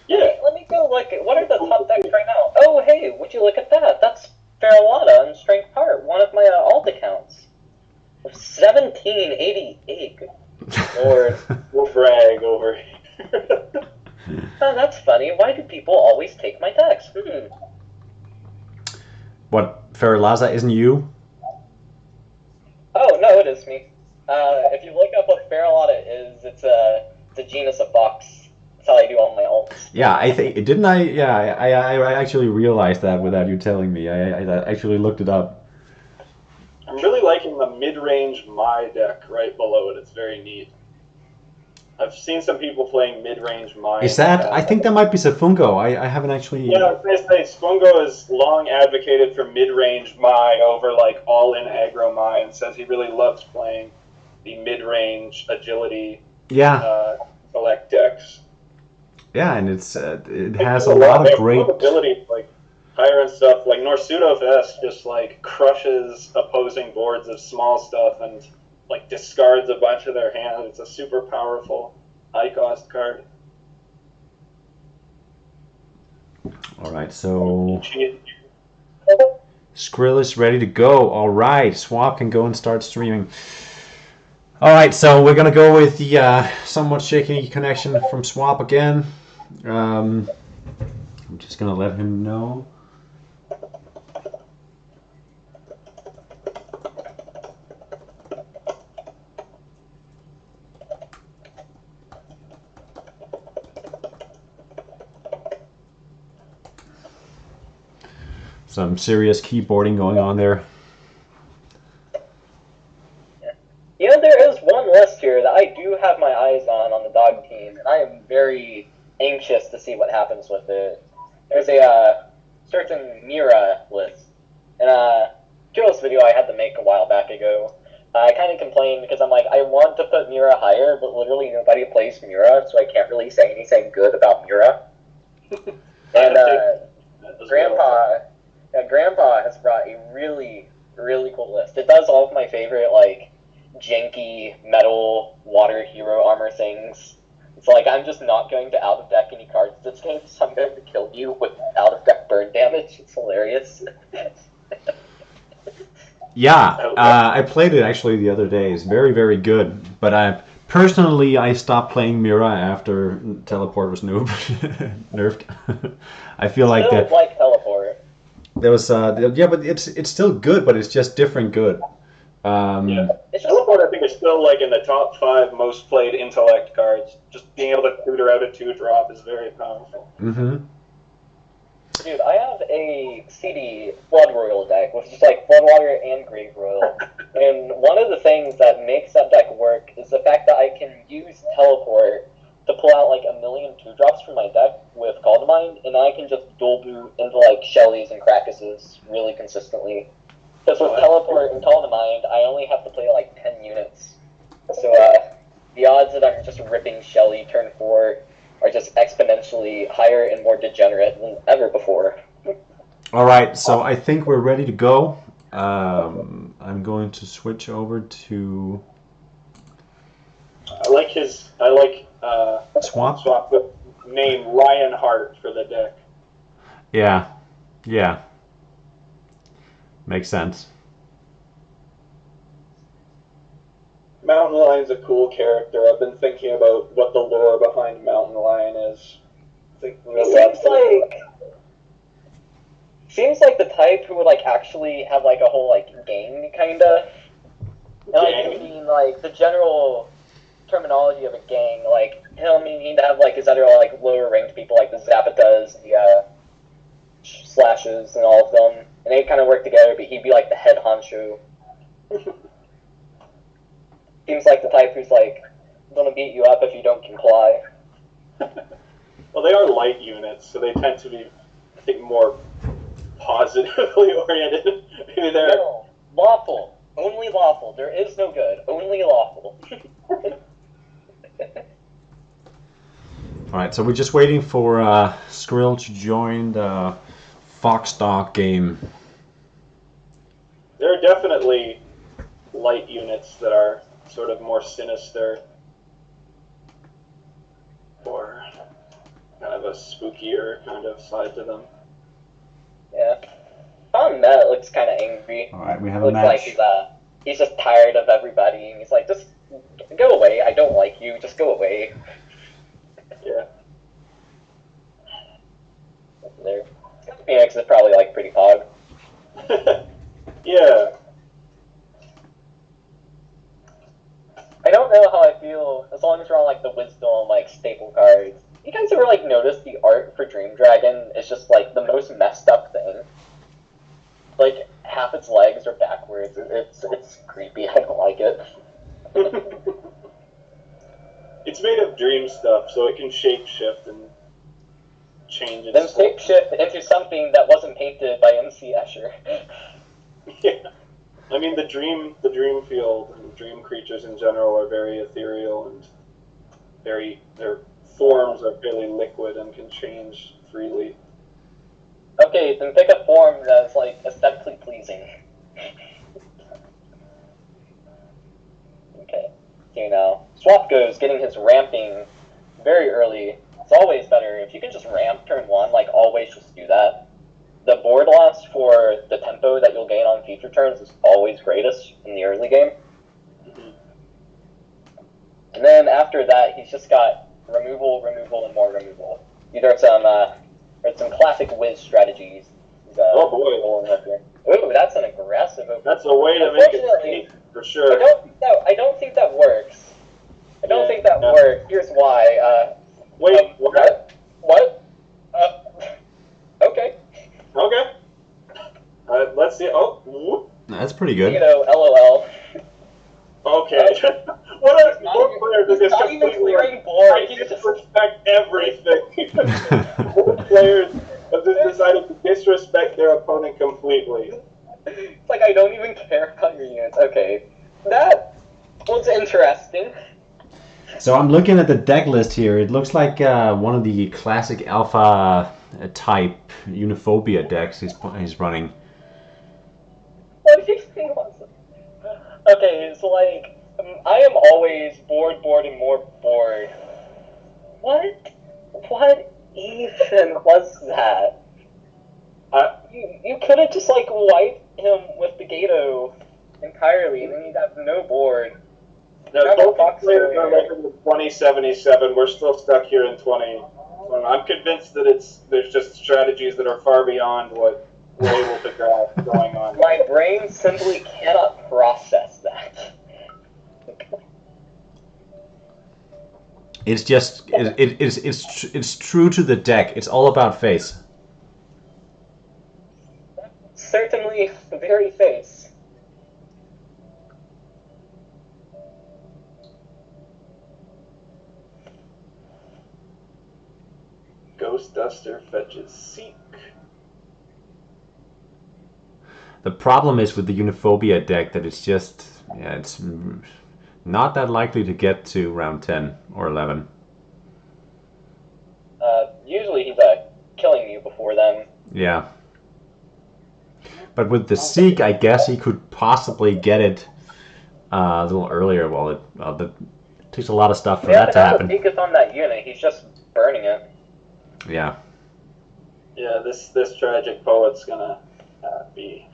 [SPEAKER 2] Yeah, let me go look at what are the top decks right now. Oh, hey, would you look at that? That's Faralata and Strength Heart, one of my alt accounts. 1788.
[SPEAKER 3] Lord, we'll brag over here.
[SPEAKER 2] Oh, that's funny. Why do people always take my decks?
[SPEAKER 1] What, Faralaza isn't you?
[SPEAKER 2] Oh, no, it is me. If you look up what Faralata is, it's a genus of fox. That's how I do all my alts.
[SPEAKER 1] Yeah, I actually realized that without you telling me. I actually looked it up.
[SPEAKER 3] I'm really liking the mid-range My deck right below it. It's very neat. I've seen some people playing mid-range mine.
[SPEAKER 1] Is that? I think that might be Safungo. I haven't actually.
[SPEAKER 3] Yeah, I was gonna say Spungo has long advocated for mid-range Mai over like all-in aggro Mai, and says he really loves playing the mid-range agility select decks.
[SPEAKER 1] Yeah, and it has a lot of great
[SPEAKER 3] ability, like higher end stuff. Like Norsudo S just like crushes opposing boards of small stuff and like discards a bunch of their hand. It's a super powerful high cost card.
[SPEAKER 1] Alright, so Skrill is ready to go. Alright, Swap can go and start streaming. Alright, so we're gonna go with the somewhat shaky connection from Swap again. I'm just gonna let him know. Some serious keyboarding going on there.
[SPEAKER 2] You know, there is one list here that I do have my eyes on the dog team, and I am very anxious to see what happens with it. There's a certain Mira list. And Joe's video I had to make a while back ago. I kind of complained because I'm like, I want to put Mira higher, but literally nobody plays Mira, so I can't really say anything good about Mira. And Grandpa has brought a really, really cool list. It does all of my favorite, like, janky metal water hero armor things. It's like, I'm just not going to out-of-deck any cards this game, so I'm going to kill you with out-of-deck burn damage. It's hilarious.
[SPEAKER 1] Yeah, I played it actually the other day. It's very, very good. But I stopped playing Mira after Teleport was nerfed. I feel like that.
[SPEAKER 2] Like Teleport.
[SPEAKER 1] There was yeah, but it's still good, but it's just different good.
[SPEAKER 3] Teleport I think is still like in the top 5 most played intellect cards. Just being able to tutor out a 2-drop is very powerful.
[SPEAKER 1] Mm-hmm.
[SPEAKER 2] Dude, I have a CD Flood Royal deck, which is like Floodwater and Grave Royal. And one of the things that makes that deck work is the fact that I can use Teleport to pull out like a million 2-drops from my deck with Call to Mind, and I can just dual boot into like Shellys and Krakuses really consistently. Because with Teleport and Call to Mind, I only have to play like 10 units. So the odds that I'm just ripping Shelly turn 4 are just exponentially higher and more degenerate than ever before.
[SPEAKER 1] Alright, so I think we're ready to go. I'm going to switch over to...
[SPEAKER 3] I like
[SPEAKER 1] Swap
[SPEAKER 3] the name Lionheart for the deck.
[SPEAKER 1] Yeah. Makes sense.
[SPEAKER 3] Mountain Lion's a cool character. I've been thinking about what the lore behind Mountain Lion is.
[SPEAKER 2] Seems like the type who would like actually have like a whole like gang kinda. And I mean like the general terminology of a gang, like he'll need to have like his other like lower ranked people like the Zapatas, the Slashes and all of them. And they'd kind of work together, but he'd be like the head honcho. Seems like the type who's like gonna beat you up if you don't comply.
[SPEAKER 3] Well, they are light units, so they tend to be, I think, more positively oriented. Maybe they're
[SPEAKER 2] no, lawful. Only lawful. There is no good. Only lawful.
[SPEAKER 1] Alright, so we're just waiting for Skrill to join the Fox Dog game.
[SPEAKER 3] There are definitely light units that are sort of more sinister or kind of a spookier kind of side to them.
[SPEAKER 2] Yeah. Tom Met looks kind of angry.
[SPEAKER 1] Alright, we have a
[SPEAKER 2] looks
[SPEAKER 1] match.
[SPEAKER 2] like he's just tired of everybody, and he's like, just go away. I don't like you. Just go away.
[SPEAKER 3] Yeah.
[SPEAKER 2] There. Phoenix is probably like pretty hog.
[SPEAKER 3] Yeah.
[SPEAKER 2] I don't know how I feel as long as we're on like the wisdom like staple cards. You guys ever like notice the art for Dream Dragon is just like the most messed up thing? Like half its legs are backwards. It's creepy. I don't like it.
[SPEAKER 3] It's made of so it can shape-shift and change its...
[SPEAKER 2] Then shape-shift into something that wasn't painted by MC Escher.
[SPEAKER 3] Yeah. I mean, the dream field and dream creatures in general are very ethereal and their forms are fairly liquid and can change freely.
[SPEAKER 2] Okay, then pick a form that's like aesthetically pleasing. Okay, here now. Swap goes getting his ramping very early. It's always better if you can just ramp turn 1. Like always, just do that. The board loss for the tempo that you'll gain on future turns is always greatest in the early game.
[SPEAKER 3] Mm-hmm.
[SPEAKER 2] And then after that, he's just got removal, removal, and more removal. These are some classic whiz strategies.
[SPEAKER 3] Oh boy!
[SPEAKER 2] Ooh, that's an aggressive opening.
[SPEAKER 3] That's a way to make it safe, for sure.
[SPEAKER 2] I don't think that works. I don't think that works. Here's why.
[SPEAKER 3] Wait, what?
[SPEAKER 2] What? Okay.
[SPEAKER 3] Okay. Let's see. Oh, whoop.
[SPEAKER 1] That's pretty good.
[SPEAKER 2] You know, LOL.
[SPEAKER 3] Okay. What are more players that just
[SPEAKER 2] not even
[SPEAKER 3] completely
[SPEAKER 2] clearing board. He just
[SPEAKER 3] disrespect everything? More players have just decided to disrespect their opponent completely.
[SPEAKER 2] It's like I don't even care about your units. Okay, that was interesting.
[SPEAKER 1] So I'm looking at the deck list here. It looks like one of the classic alpha type Uniphobia decks he's running.
[SPEAKER 2] What do you think was it? Okay, it's like I am always bored, and more bored. What even was that? You could have just like wiped him with the Gato entirely, and then you'd have no board.
[SPEAKER 3] Now, both players are like in the 2077. We're still stuck here in 20. I'm convinced that there's just strategies that are far beyond what we're able to grasp going on.
[SPEAKER 2] My brain simply cannot process that.
[SPEAKER 1] It's just it's true to the deck. It's all about face.
[SPEAKER 2] Certainly, very face.
[SPEAKER 3] Ghost Duster fetches Seek.
[SPEAKER 1] The problem is with the Uniphobia deck that it's just it's not that likely to get to round 10 or 11.
[SPEAKER 2] Usually he's killing you before then.
[SPEAKER 1] Yeah. But with the Seek, I guess he could possibly get it a little earlier. Well, it takes a lot of stuff for that to happen.
[SPEAKER 2] The Seek is on that unit. He's just burning it.
[SPEAKER 1] Yeah.
[SPEAKER 3] Yeah, this tragic poet's gonna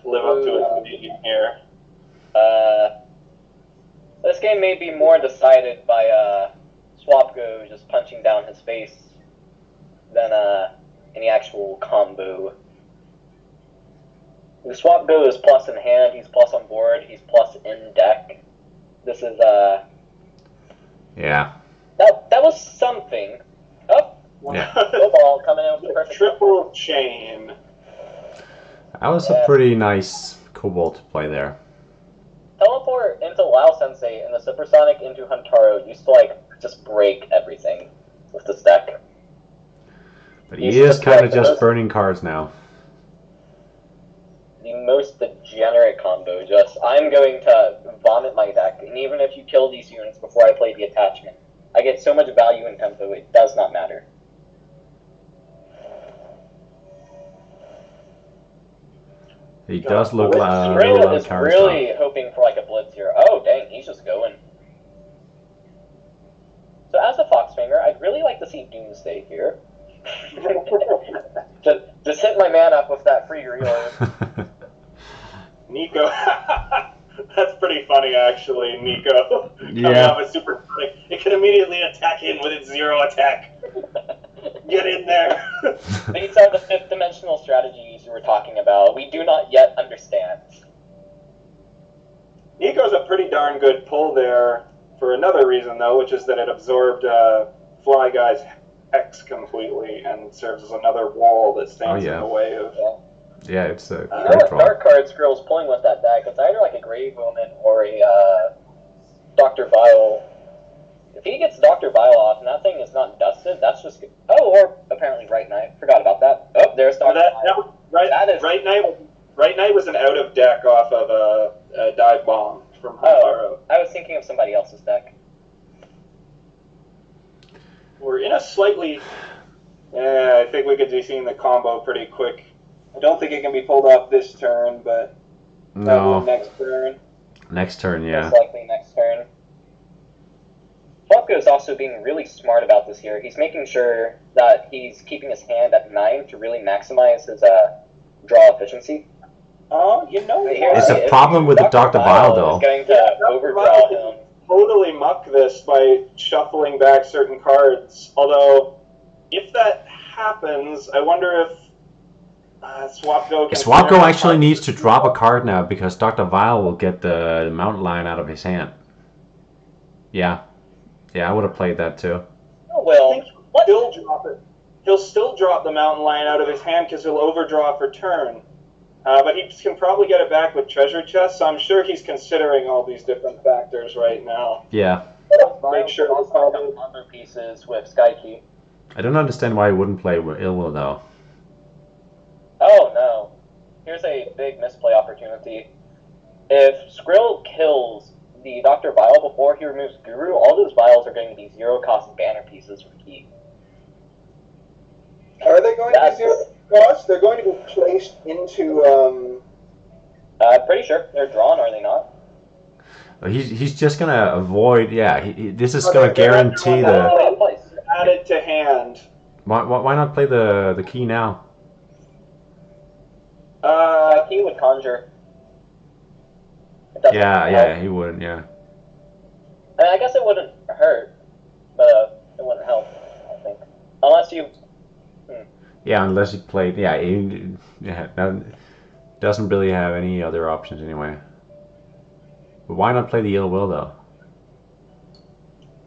[SPEAKER 3] live up to his name here.
[SPEAKER 2] This game may be more decided by Swapgo just punching down his face than any actual combo. The Swapgo is plus in hand, he's plus on board, he's plus in deck. This is
[SPEAKER 1] Yeah.
[SPEAKER 2] That was something. Oh,
[SPEAKER 1] Yeah.
[SPEAKER 2] Snowball coming in with the perfect
[SPEAKER 3] Triple chain.
[SPEAKER 1] That was a pretty nice Cobalt play there.
[SPEAKER 2] Teleport into Lao Sensei and the Supersonic into Huntaro used to like just break everything with this deck.
[SPEAKER 1] But he is kind of just burning cards now.
[SPEAKER 2] The most degenerate combo, just I'm going to vomit my deck, and even if you kill these units before I play the attachment, I get so much value in tempo, it does not matter.
[SPEAKER 1] He does look like
[SPEAKER 2] Real is really hoping for like a blitz here. Oh dang, he's just going. So as a Foxfinger, I'd really like to see Doomsday here. just hit my man up with that free reload.
[SPEAKER 3] Nico. That's pretty funny, actually, Nico.
[SPEAKER 1] Yeah.
[SPEAKER 3] Coming off a super sonic. It can immediately attack in with its 0 attack. Get in there.
[SPEAKER 2] These are the fifth dimensional strategies you were talking about. We do not yet understand.
[SPEAKER 3] Nico's a pretty darn good pull there for another reason, though, which is that it absorbed Fly Guy's Hex completely and serves as another wall that stands in the way of...
[SPEAKER 1] Yeah, it's a
[SPEAKER 2] you know what dark card Skrill's pulling with that deck? It's either like a Grave Omen or a Dr. Vile. If he gets Dr. Vile off and that thing is not dusted, that's just good. Oh, or apparently Right Knight. Forgot about that. Oh, there's Dr. Vile.
[SPEAKER 3] Right Knight was an out of deck off of a dive bomb from Hydro.
[SPEAKER 2] I was thinking of somebody else's deck.
[SPEAKER 3] We're in a slightly... I think we could be seeing the combo pretty quick. I don't think it can be pulled off this turn, but
[SPEAKER 1] No.
[SPEAKER 3] Next turn.
[SPEAKER 1] Next turn, yeah.
[SPEAKER 2] Most likely next turn. Flopko is also being really smart about this here. He's making sure that he's keeping his hand at 9 to really maximize his draw efficiency.
[SPEAKER 3] Oh, you know,
[SPEAKER 1] It's a problem with the Dr. Vile, though.
[SPEAKER 2] Is going to overdraw him.
[SPEAKER 3] Totally muck this by shuffling back certain cards. Although, if that happens, I wonder if Swapko can...
[SPEAKER 1] Swapko actually needs to drop a card now because Dr. Vile will get the mountain lion out of his hand. Yeah. Yeah, I would have played that too.
[SPEAKER 2] Oh, well,
[SPEAKER 3] He'll drop it. He'll still drop the mountain lion out of his hand because he'll overdraw for turn. But he can probably get it back with treasure chests, so I'm sure he's considering all these different factors right now.
[SPEAKER 1] Yeah.
[SPEAKER 3] Make sure
[SPEAKER 2] the combo pieces with Sky Key.
[SPEAKER 1] I don't understand why he wouldn't play Ill Will, though.
[SPEAKER 2] Oh, no. Here's a big misplay opportunity. If Skrill kills the Dr. Vile before he removes Guru, all those vials are going to be zero-cost banner pieces with Key.
[SPEAKER 3] Are they going to be zero cost? They're going to be placed into...
[SPEAKER 2] Pretty sure. They're drawn, are they not?
[SPEAKER 1] He's just going to avoid... Yeah, this is going to guarantee the...
[SPEAKER 3] Add it to hand.
[SPEAKER 1] Why not play the key now?
[SPEAKER 2] Key would conjure.
[SPEAKER 1] Yeah, he would, yeah.
[SPEAKER 2] I mean, I guess it wouldn't hurt, but it wouldn't help, I think. Unless you...
[SPEAKER 1] Yeah, unless he played... Yeah, he doesn't really have any other options anyway. But why not play the Ill Will, though?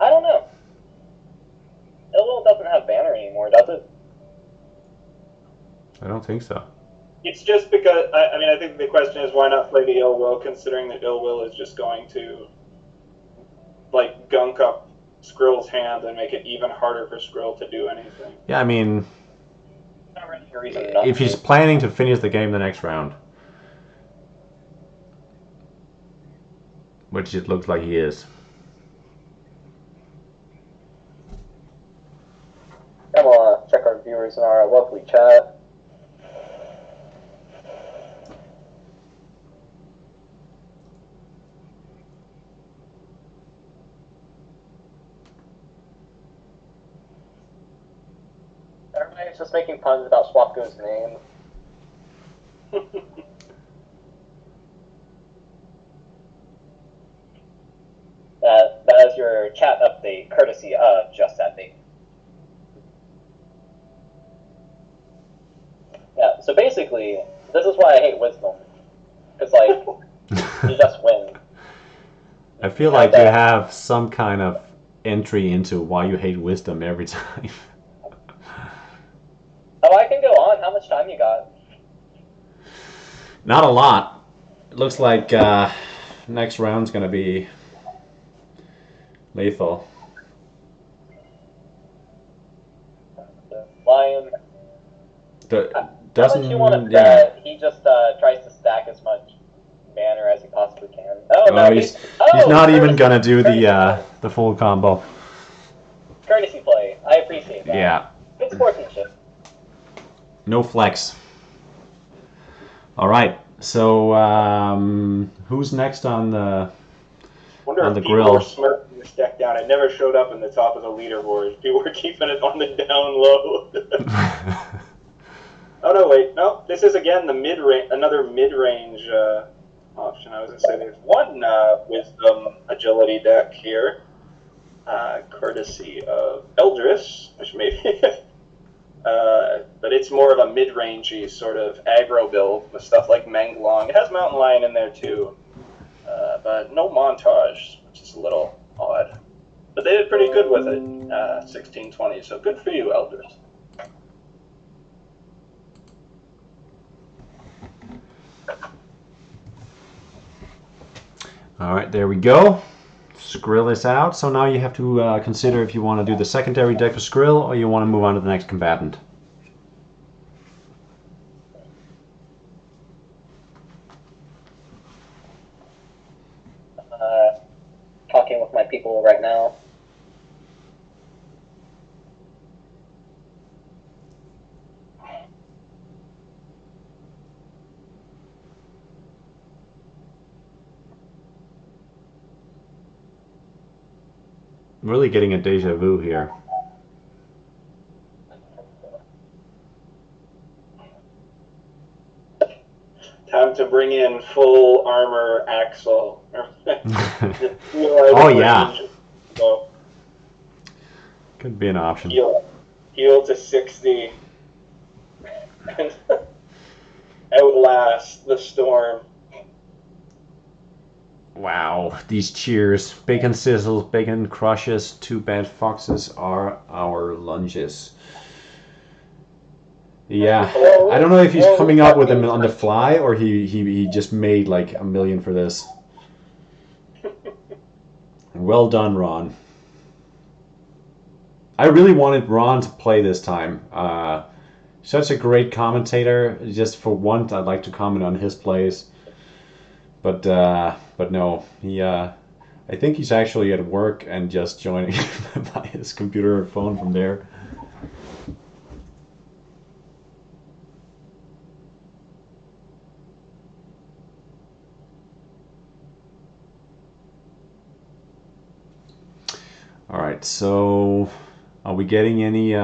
[SPEAKER 2] I don't know. Ill Will doesn't have banner anymore, does it?
[SPEAKER 1] I don't think so.
[SPEAKER 3] It's just because, I mean, I think the question is why not play the Ill Will, considering that Ill Will is just going to, like, gunk up Skrill's hand and make it even harder for Skrill to do anything.
[SPEAKER 1] Yeah, I mean,
[SPEAKER 2] Not really a reason not
[SPEAKER 1] if he's planning to finish the game the next round, which it looks like he is.
[SPEAKER 2] I'm gonna check our viewers in our lovely chat. Everybody's just making puns about Swapko's name. That is your chat update, courtesy of Just That Bait. Yeah, so basically, this is why I hate Wisdom. Because, like, you just win.
[SPEAKER 1] I feel like you have some kind of entry into why you hate Wisdom every time.
[SPEAKER 2] Oh, I can go on. How much time you got?
[SPEAKER 1] Not a lot. It looks like next round's gonna be lethal.
[SPEAKER 2] Lion.
[SPEAKER 1] Doesn't
[SPEAKER 2] How much you want to bet he just tries to stack as much banner as he possibly can? Oh, no,
[SPEAKER 1] he's not even gonna do the full combo.
[SPEAKER 2] Courtesy play. I appreciate that.
[SPEAKER 1] Yeah.
[SPEAKER 2] Good sportsmanship.
[SPEAKER 1] No flex. All right. So who's next on the grill?
[SPEAKER 3] Were smirking this deck down. It never showed up in the top of the leaderboard. People were keeping it on the down low. Oh no, wait, no. This is again the another mid-range option. I was gonna say there's one Wisdom agility deck here, courtesy of Eldris, which maybe, but it's more of a mid-rangey sort of aggro build with stuff like Manglong. It has Mountain Lion in there too, but no montage, which is a little odd. But they did pretty good with it, 1620. So good for you, Eldris.
[SPEAKER 1] All right, there we go. Skrill is out, so now you have to consider if you want to do the secondary deck for Skrill or you want to move on to the next combatant.
[SPEAKER 2] Talking with my people right now.
[SPEAKER 1] I'm really getting a deja vu here.
[SPEAKER 3] Time to bring in full armor Axel.
[SPEAKER 1] Oh yeah. Could be an option.
[SPEAKER 3] Heal to 60 and outlast the storm.
[SPEAKER 1] Wow, these cheers. Bacon sizzles, bacon crushes, 2 bad foxes are our lunges. Yeah, I don't know if he's coming up with them on the fly or he just made like a million for this. Well done, Ron. I really wanted Ron to play this time. Such a great commentator. Just for once, I'd like to comment on his plays. But no, I think he's actually at work and just joining by his computer or phone from there. All right, so are we getting any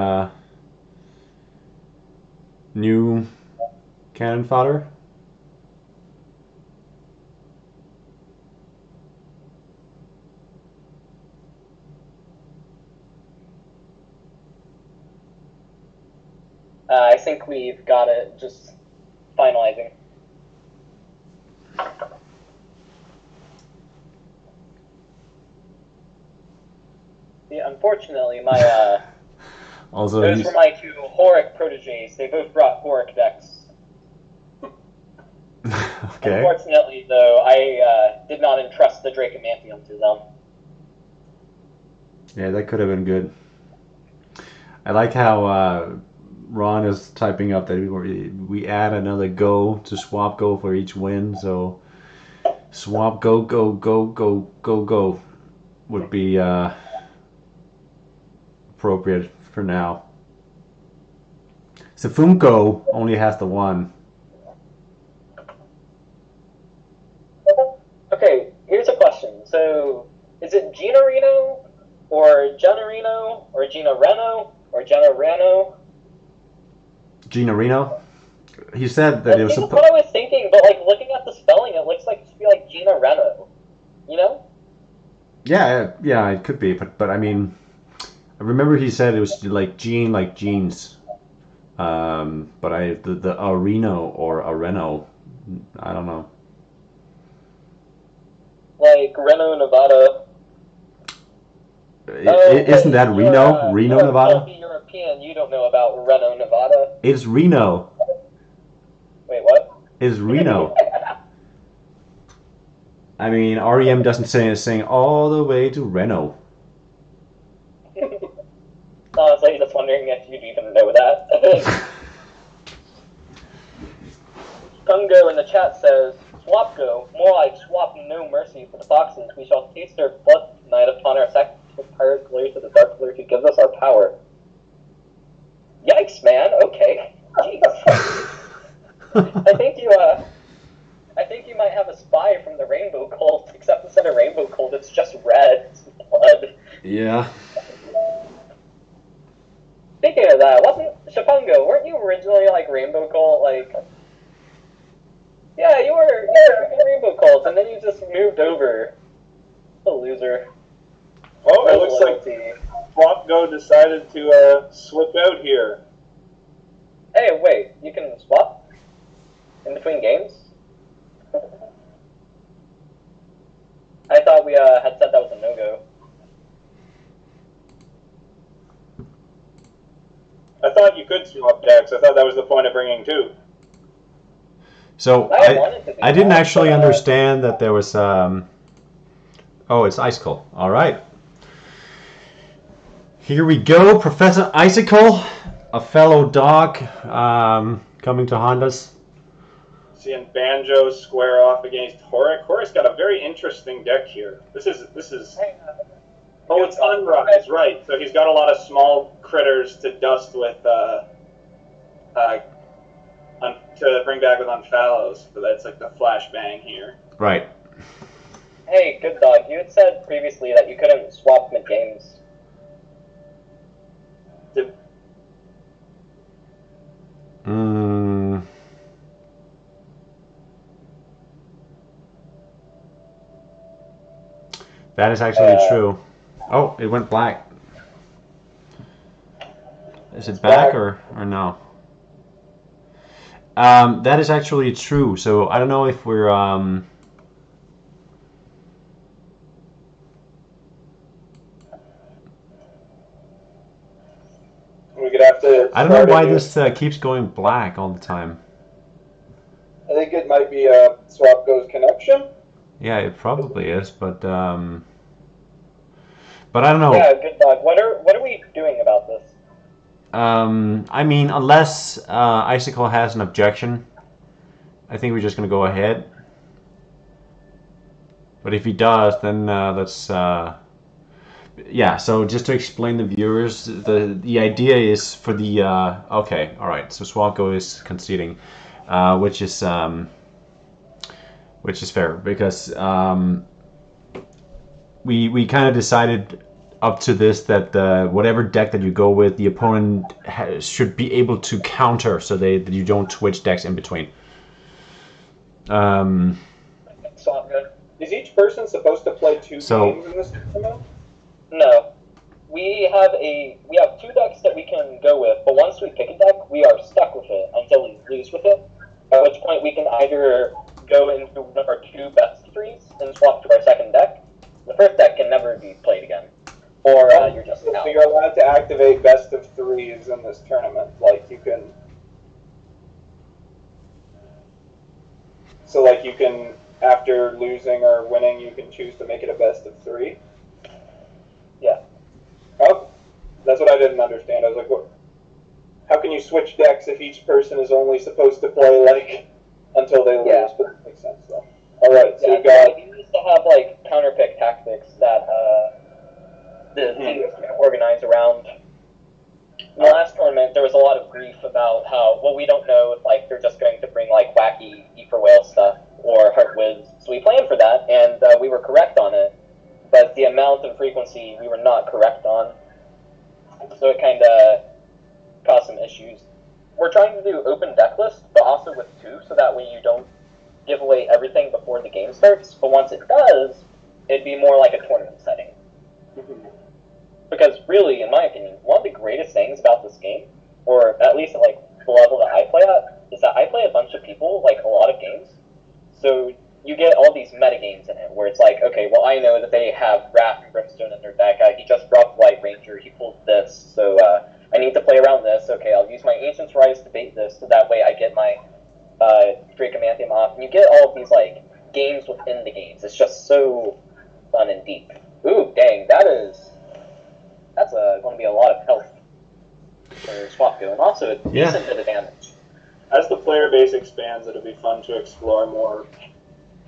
[SPEAKER 1] new cannon fodder?
[SPEAKER 2] I think we've got it, just finalizing. Yeah, unfortunately, my
[SPEAKER 1] Also,
[SPEAKER 2] those were my 2 Horic proteges. They both brought Horic decks.
[SPEAKER 1] Okay.
[SPEAKER 2] Unfortunately, though, I did not entrust the Dracomantium to them.
[SPEAKER 1] Yeah, that could have been good. I like how Ron is typing up that we add another go to swap go for each win. So swap go go go go go go would be appropriate for now. Safunko only has the 1.
[SPEAKER 2] Okay, here's a question. So, is it Gina Reno, or Jenna Reno, or Gina Reno, or Jenna Reno?
[SPEAKER 1] Gina Reno? He said that it was
[SPEAKER 2] That's what I was thinking, but like looking at the spelling, it looks like it should be like Gina Reno. You know?
[SPEAKER 1] Yeah, it could be, but I mean, I remember he said it was like Jean, like jeans. But the Areno or Areno, I don't know.
[SPEAKER 2] Like Reno, Nevada.
[SPEAKER 1] Isn't that Reno? Reno, Nevada?
[SPEAKER 2] You're European, you don't know about Reno, Nevada.
[SPEAKER 1] It's Reno.
[SPEAKER 2] Wait, what?
[SPEAKER 1] It's Reno. I mean, REM doesn't sing all the way to Reno.
[SPEAKER 2] Honestly, just wondering if you'd even know that. Fungo in the chat says, Swap go, more like swap no mercy for the foxes. We shall taste their blood tonight upon our sacrifice of pirate glare to the dark lord who gives us our power. Yikes, man, okay. Jeez. I think you might have a spy from the Rainbow Cult, except instead of Rainbow Cult, it's just red. It's blood.
[SPEAKER 1] Yeah.
[SPEAKER 2] Speaking of that, Shapungo, weren't you originally like Rainbow Cult? Like, yeah, you were freaking Rainbow Cult, and then you just moved over. A loser.
[SPEAKER 3] Oh, it looks like Swapgo decided to slip out here.
[SPEAKER 2] Hey, wait, you can swap in between games? I thought we had said that was a no-go.
[SPEAKER 3] I thought you could swap decks. I thought that was the point of bringing 2.
[SPEAKER 1] So I didn't actually understand that there was Oh, it's Icicle. All right. Here we go, Professor Icicle, a fellow dog, coming to haunt us.
[SPEAKER 3] Seeing Banjo square off against Horic. Horic's got a very interesting deck here. This is. Oh, it's Unrise, right? So he's got a lot of small critters to dust with, to bring back with Unfallows. So that's like the flashbang here.
[SPEAKER 1] Right.
[SPEAKER 2] Hey, GoodDog, you had said previously that you couldn't swap mid-games.
[SPEAKER 1] That is actually true. Oh, it went black. Is it back or no? That is actually true. So I don't know if we're
[SPEAKER 3] we could have to.
[SPEAKER 1] I don't know why this keeps going black all the time.
[SPEAKER 3] I think it might be a swap goes connection.
[SPEAKER 1] Yeah, it probably is, but I don't know.
[SPEAKER 2] Yeah, GoodDog. What are we doing about this?
[SPEAKER 1] I mean, unless Icicle has an objection, I think we're just gonna go ahead. But if he does, then let's. Yeah. So just to explain the viewers, the idea is for the. Okay. All right. So Swapgo is conceding, which is fair because we kind of decided up to this that whatever deck that you go with, the opponent should be able to counter so that you don't switch decks in between.
[SPEAKER 3] Is each person supposed to play two games in this tournament?
[SPEAKER 2] No. We have two decks that we can go with, but once we pick a deck, we are stuck with it until we lose with it. At which point we can either go into one of our two best threes and swap to our second deck. The first deck can never be played again. Or you're just out.
[SPEAKER 3] So you're allowed to activate best of threes in this tournament. Like you can. So like you can, after losing or winning, you can choose to make it a best of three.
[SPEAKER 2] Yeah.
[SPEAKER 3] Oh, that's what I didn't understand. I was like, what? How can you switch decks if each person is only supposed to play like until they lose?
[SPEAKER 2] Yeah.
[SPEAKER 3] But that makes sense though. All right, so you
[SPEAKER 2] got.
[SPEAKER 3] got.
[SPEAKER 2] You used to have like counterpick tactics that the teams can organize around. In the last tournament, there was a lot of grief about how, well, we don't know if like they're just going to bring like wacky Ether Whale stuff or Heart Whiz. So we planned for that, and we were correct on it. But the amount and frequency we were not correct on. So it kind of caused some issues. We're trying to do open deck list, but also with two, so that way you don't give away everything before the game starts. But once it does, it'd be more like a tournament setting. Because really, in my opinion, one of the greatest things about this game, or at least at like the level that I play at, is that I play a bunch of people, like a lot of games. So you get all these meta games in it, where it's like, okay, well, I know that they have Wrath and Brimstone in their deck. He just dropped White Ranger, he pulled this, so I need to play around this. Okay, I'll use my Ancient's Rise to bait this, so that way I get my Dracomanthium off. And you get all of these like games within the games. It's just so fun and deep. Ooh, dang, that's going to be a lot of health for Swapgo, and also a decent bit of damage.
[SPEAKER 3] As the player base expands, it'll be fun to explore more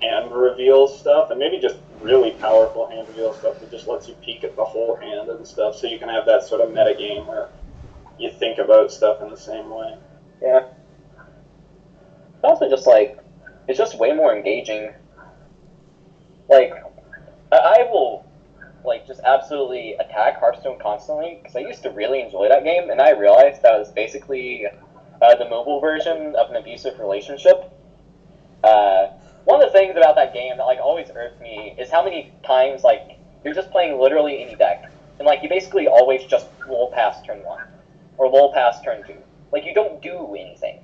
[SPEAKER 3] hand reveal stuff, and maybe just really powerful hand reveal stuff that just lets you peek at the whole hand and stuff, so you can have that sort of meta game where you think about stuff in the same way.
[SPEAKER 2] Yeah. It's also just like, it's just way more engaging. Like, I will like just absolutely attack Hearthstone constantly, because I used to really enjoy that game, and I realized that was basically the mobile version of an abusive relationship. One of the things about that game that like always irked me is how many times like you're just playing literally any deck, and like you basically always just roll past turn 1 or roll past turn 2. Like you don't do anything,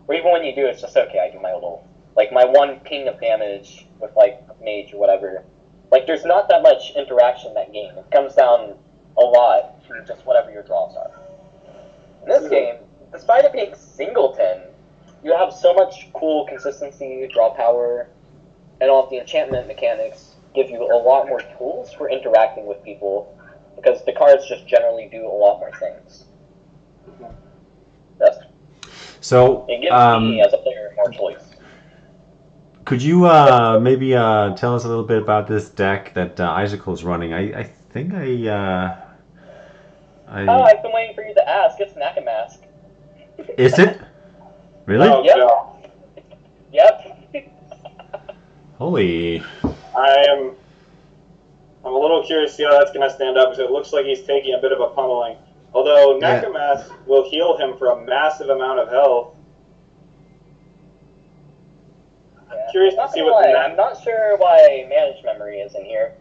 [SPEAKER 2] or even when you do, it's just okay. I do my little like my one ping of damage with like mage or whatever. Like, there's not that much interaction in that game. It comes down a lot to just whatever your draws are. In this game, despite it being singleton, you have so much cool consistency, draw power, and all of the enchantment mechanics. give you a lot more tools for interacting with people, because the cards just generally do a lot more things. Yes.
[SPEAKER 1] So
[SPEAKER 2] it gives me, as a player, more choice.
[SPEAKER 1] Could you maybe tell us a little bit about this deck that Icicle is running? I think
[SPEAKER 2] I've been waiting for you to ask. It's Nakamask.
[SPEAKER 1] Is it? Really?
[SPEAKER 3] Oh,
[SPEAKER 2] Yep.
[SPEAKER 3] yeah.
[SPEAKER 2] Yep.
[SPEAKER 1] Holy.
[SPEAKER 3] I'm a little curious to see how that's going to stand up, because it looks like he's taking a bit of a pummeling. Although Nakamask will heal him for a massive amount of health.
[SPEAKER 2] Yeah.
[SPEAKER 3] Curious to see what
[SPEAKER 2] I'm not sure why Manage Memory is in here.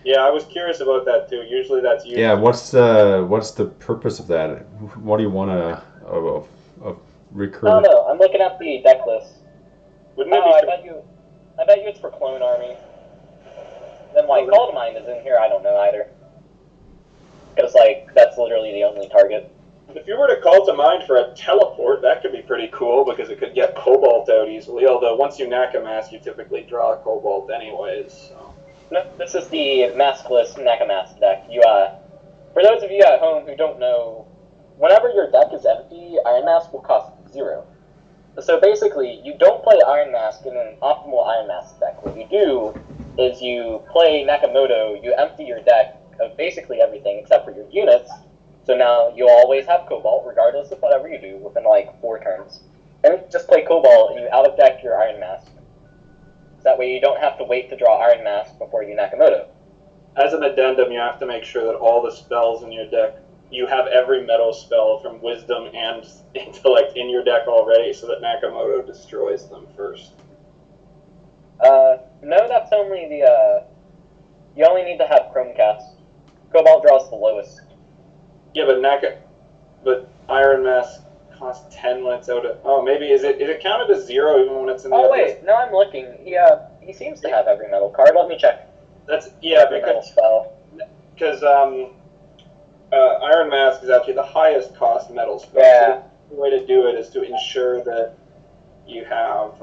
[SPEAKER 3] Yeah, I was curious about that too. Usually that's used.
[SPEAKER 1] Yeah, what's the purpose of that? What do you want to recur?
[SPEAKER 2] I don't know. I'm looking at the deck list.
[SPEAKER 3] Wouldn't it
[SPEAKER 2] I
[SPEAKER 3] be
[SPEAKER 2] bet you it's for Clone Army. Then why Call to Mind is in here, I don't know either. Because that's literally the only target.
[SPEAKER 3] If you were to call to mind for a teleport, that could be pretty cool, because it could get Cobalt out easily. Although once you Nakamask, you typically draw a Cobalt anyways. So.
[SPEAKER 2] No, this is the maskless Nakamask deck. For those of you at home who don't know, whenever your deck is empty, Iron Mask will cost 0. So basically, you don't play Iron Mask in an optimal Iron Mask deck. What you do is you play Nakamoto, you empty your deck of basically everything except for your units. So now you'll always have Cobalt, regardless of whatever you do, within 4 turns. And just play Cobalt, and you out-of-deck your Iron Mask. So that way you don't have to wait to draw Iron Mask before you Nakamoto.
[SPEAKER 3] As an addendum, you have to make sure that all the spells in your deck, you have every metal spell from Wisdom and Intellect in your deck already, so that Nakamoto destroys them first.
[SPEAKER 2] No, that's only the, you only need to have Chromecast. Cobalt draws the lowest.
[SPEAKER 3] Yeah, but Iron Mask costs 10 when it's out of... Oh, maybe, is it counted as 0 even when it's in the...
[SPEAKER 2] Oh, wait, no, I'm looking. He seems to have every metal card. Let me check.
[SPEAKER 3] That's, yeah,
[SPEAKER 2] every metal spell.
[SPEAKER 3] Because, Iron Mask is actually the highest cost metal spell.
[SPEAKER 2] Yeah.
[SPEAKER 3] So the way to do it is to ensure that you have,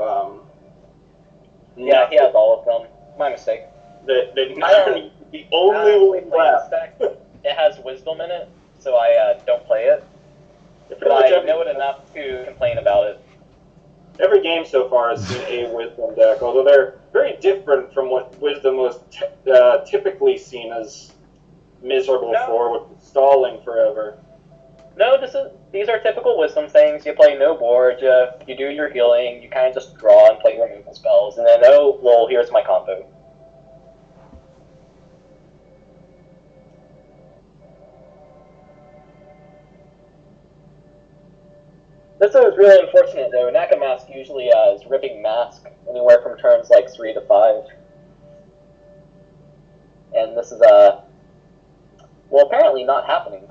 [SPEAKER 2] yeah, he has all of them. My mistake.
[SPEAKER 3] The only one left.
[SPEAKER 2] It has Wisdom in it, so I don't play it. But I know it enough to complain about it.
[SPEAKER 3] Every game so far has seen a Wisdom deck, although they're very different from what Wisdom was typically seen as miserable for, with stalling forever.
[SPEAKER 2] No, these are typical Wisdom things. You play no board, you do your healing, you kind of just draw and play removal spells, and then, oh, well, here's my combo. This is really unfortunate, though. Nakamask usually is ripping Mask anywhere from turns 3 to 5. And this is, well, apparently not happening.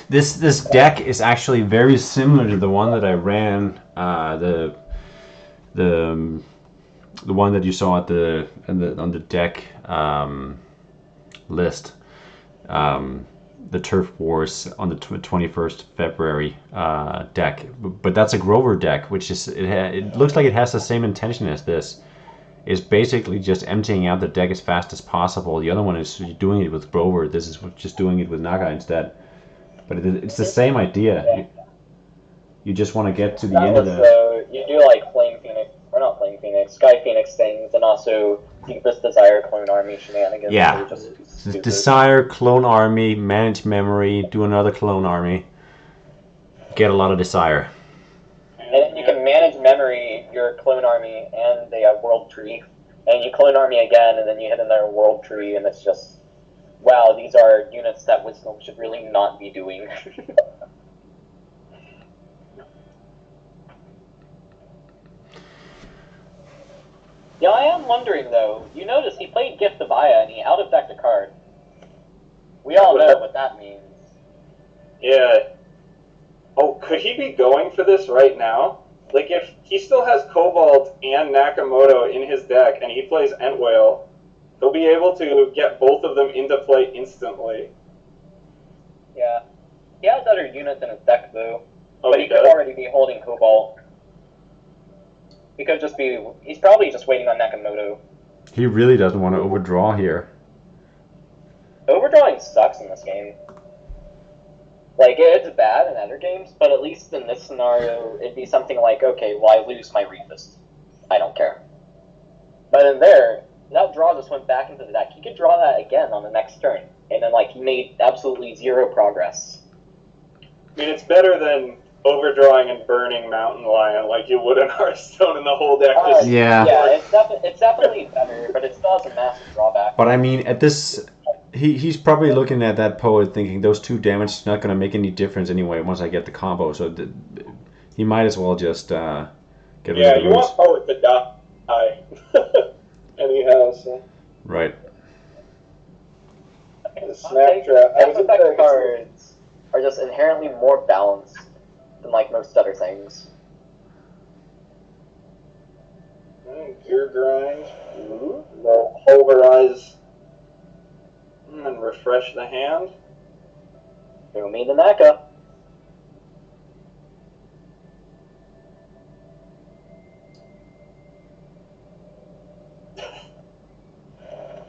[SPEAKER 1] This deck is actually very similar to the one that I ran, the one that you saw at on the deck list, the Turf Wars on the 21st February deck. But that's a Grover deck, which is it looks like it has the same intention as this. It's basically just emptying out the deck as fast as possible. The other one is doing it with Grover. This is just doing it with Naga instead. But it's the same idea. You just want to get to the end of the...
[SPEAKER 2] So you do Flame Phoenix, or not Flame Phoenix, Sky Phoenix things, and also Deepest Desire Clone Army shenanigans.
[SPEAKER 1] Yeah. Desire, Clone Army, Manage Memory, do another Clone Army. Get a lot of Desire.
[SPEAKER 2] And you can Manage Memory your Clone Army and they have World Tree. And you Clone Army again, and then you hit another World Tree, and it's just... Wow, these are units that Wisdom should really not be doing. Yeah, I am wondering, though. You notice he played Gift of Aya, and he out-of-decked a card. We all know what that means.
[SPEAKER 3] Yeah. Oh, could he be going for this right now? If he still has Cobalt and Nakamoto in his deck, and he plays Entwhale, he'll be able to get both of them into play instantly.
[SPEAKER 2] Yeah. He has other units in his deck, though.
[SPEAKER 3] Oh,
[SPEAKER 2] but he could already be holding Cobalt. He could just be... He's probably just waiting on Nakamoto.
[SPEAKER 1] He really doesn't want to overdraw here.
[SPEAKER 2] Overdrawing sucks in this game. Like, it's bad in other games, but at least in this scenario, it'd be something like, okay, well, I lose my Reapist. I don't care. But in there, that draw just went back into the deck. He could draw that again on the next turn, and then, like, he made absolutely zero progress.
[SPEAKER 3] I mean, it's better than overdrawing and burning Mountain Lion like you would in Hearthstone, and the whole deck just...
[SPEAKER 1] Yeah.
[SPEAKER 2] Yeah, it's definitely better, but it still has a massive drawback.
[SPEAKER 1] But I mean, at this... He's probably looking at that poet thinking those 2 damage is not going to make any difference anyway once I get the combo, so he might as well just get rid of the
[SPEAKER 3] Yeah, you
[SPEAKER 1] roots.
[SPEAKER 3] want poet to die. And he has.
[SPEAKER 1] Right.
[SPEAKER 3] The snap trap.
[SPEAKER 2] Effect cards are just inherently more balanced than, like, most other things.
[SPEAKER 3] Gear grind. They'll pulverize and refresh the hand.
[SPEAKER 2] Throw me the Naka.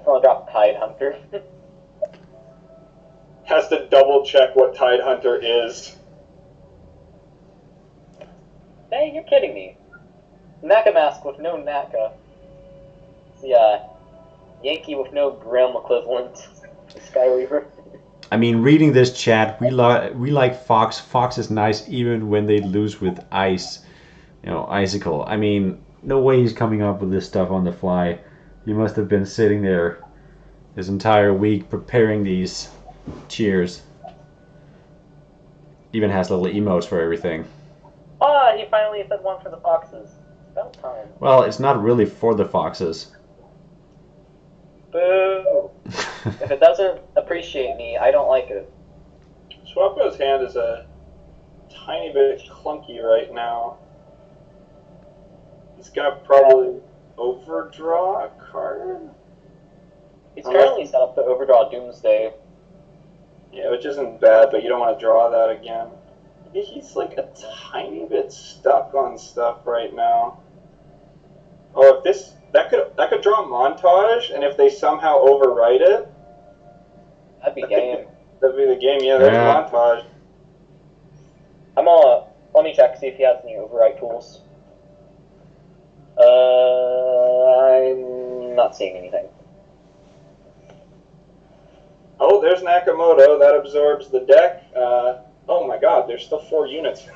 [SPEAKER 2] I'll drop Tide Hunter.
[SPEAKER 3] Has to double check what Tide Hunter is.
[SPEAKER 2] Hey, you're kidding me. Naka Mask with no Naka. Yeah, Yankee with no Grim equivalent. Skyweaver.
[SPEAKER 1] I mean, reading this chat, we like Fox. Fox is nice even when they lose with Ice. You know, Icicle. I mean, no way he's coming up with this stuff on the fly. He must have been sitting there his entire week preparing these cheers. Even has little emotes for everything.
[SPEAKER 2] Ah, he finally said one for the Foxes. About time.
[SPEAKER 1] Well, it's not really for the Foxes.
[SPEAKER 2] Boo! If it doesn't appreciate me, I don't like it.
[SPEAKER 3] Swappo's hand is a tiny bit clunky right now. He's got probably overdraw a card.
[SPEAKER 2] He's currently set up to overdraw Doomsday.
[SPEAKER 3] Yeah, which isn't bad, but you don't want to draw that again. He's like a tiny bit stuck on stuff right now. Oh, if this that could draw montage, and if they somehow overwrite it,
[SPEAKER 2] That'd be game.
[SPEAKER 3] that'd be the game. Yeah, there's montage.
[SPEAKER 2] I'm let me check, see if he has any override tools. I'm not seeing anything.
[SPEAKER 3] Oh, there's Nakamoto. That absorbs the deck. Oh my god, there's still 4 units.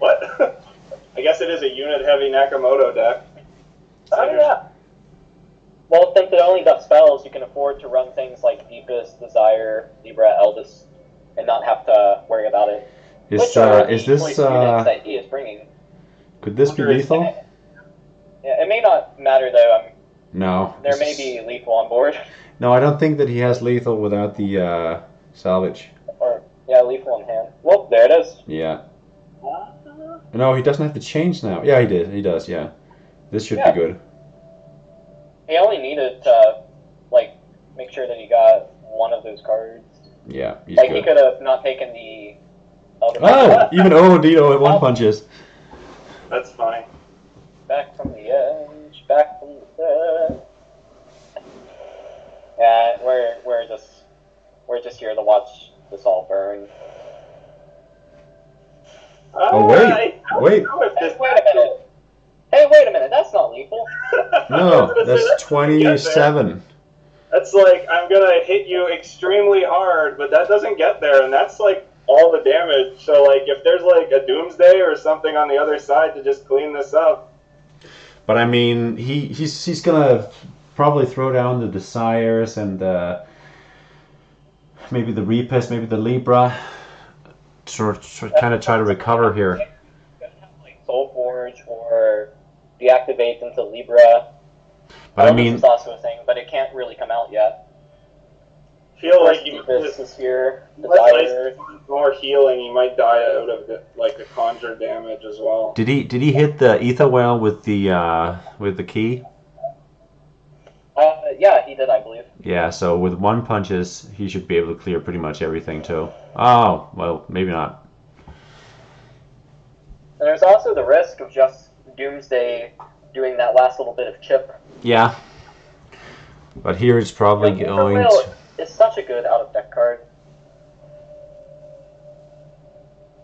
[SPEAKER 3] What? I guess it is a unit-heavy Nakamoto deck.
[SPEAKER 2] Oh, yeah. Well, since it only does spells, you can afford to run things like Deepest, Desire, Libra, Eldest, and not have to worry about it.
[SPEAKER 1] Is
[SPEAKER 2] Which are
[SPEAKER 1] this
[SPEAKER 2] the choice units that he is bringing.
[SPEAKER 1] could this be lethal?
[SPEAKER 2] Yeah, it may not matter though.
[SPEAKER 1] No.
[SPEAKER 2] There may be lethal on board.
[SPEAKER 1] No, I don't think that he has lethal without the salvage.
[SPEAKER 2] Or yeah, lethal in hand. Well, there it is.
[SPEAKER 1] Yeah. No, he doesn't have to change now. Yeah, he did. He does. Yeah. This should be good.
[SPEAKER 2] He only needed to make sure that he got one of those cards.
[SPEAKER 1] Yeah, he's
[SPEAKER 2] Like
[SPEAKER 1] good.
[SPEAKER 2] he could have not taken the other.
[SPEAKER 1] Oh, even Dino at 1 punches.
[SPEAKER 3] That's funny.
[SPEAKER 2] Back from the edge, back from the edge. Yeah, we're just here to watch this all burn.
[SPEAKER 1] Oh, wait. Wait.
[SPEAKER 2] Hey, wait a minute. Hey, wait a minute. That's not lethal.
[SPEAKER 1] No, that's 27.
[SPEAKER 3] That's like, I'm gonna hit you extremely hard, but that doesn't get there, and that's like all the damage. So like, if there's like a Doomsday or something on the other side to just clean this up.
[SPEAKER 1] But I mean, he's gonna probably throw down the Desires and maybe the Reapist, maybe the Libra, to kind of try to recover here.
[SPEAKER 2] Soulforge or deactivate into Libra.
[SPEAKER 1] But I mean,
[SPEAKER 2] this is also a thing, but it can't really come out yet.
[SPEAKER 3] Feel like you
[SPEAKER 2] this is here. Desire.
[SPEAKER 3] More healing, you might die out of like a conjure damage as well.
[SPEAKER 1] did he hit the Ether Whale with the key?
[SPEAKER 2] Yeah, he did, I believe.
[SPEAKER 1] Yeah, so with 1 punches, he should be able to clear pretty much everything too. Oh, well, maybe not.
[SPEAKER 2] And there's also the risk of just Doomsday doing that last little bit of chip.
[SPEAKER 1] Yeah. But here it's probably going to...
[SPEAKER 2] It's such a good out-of-deck card.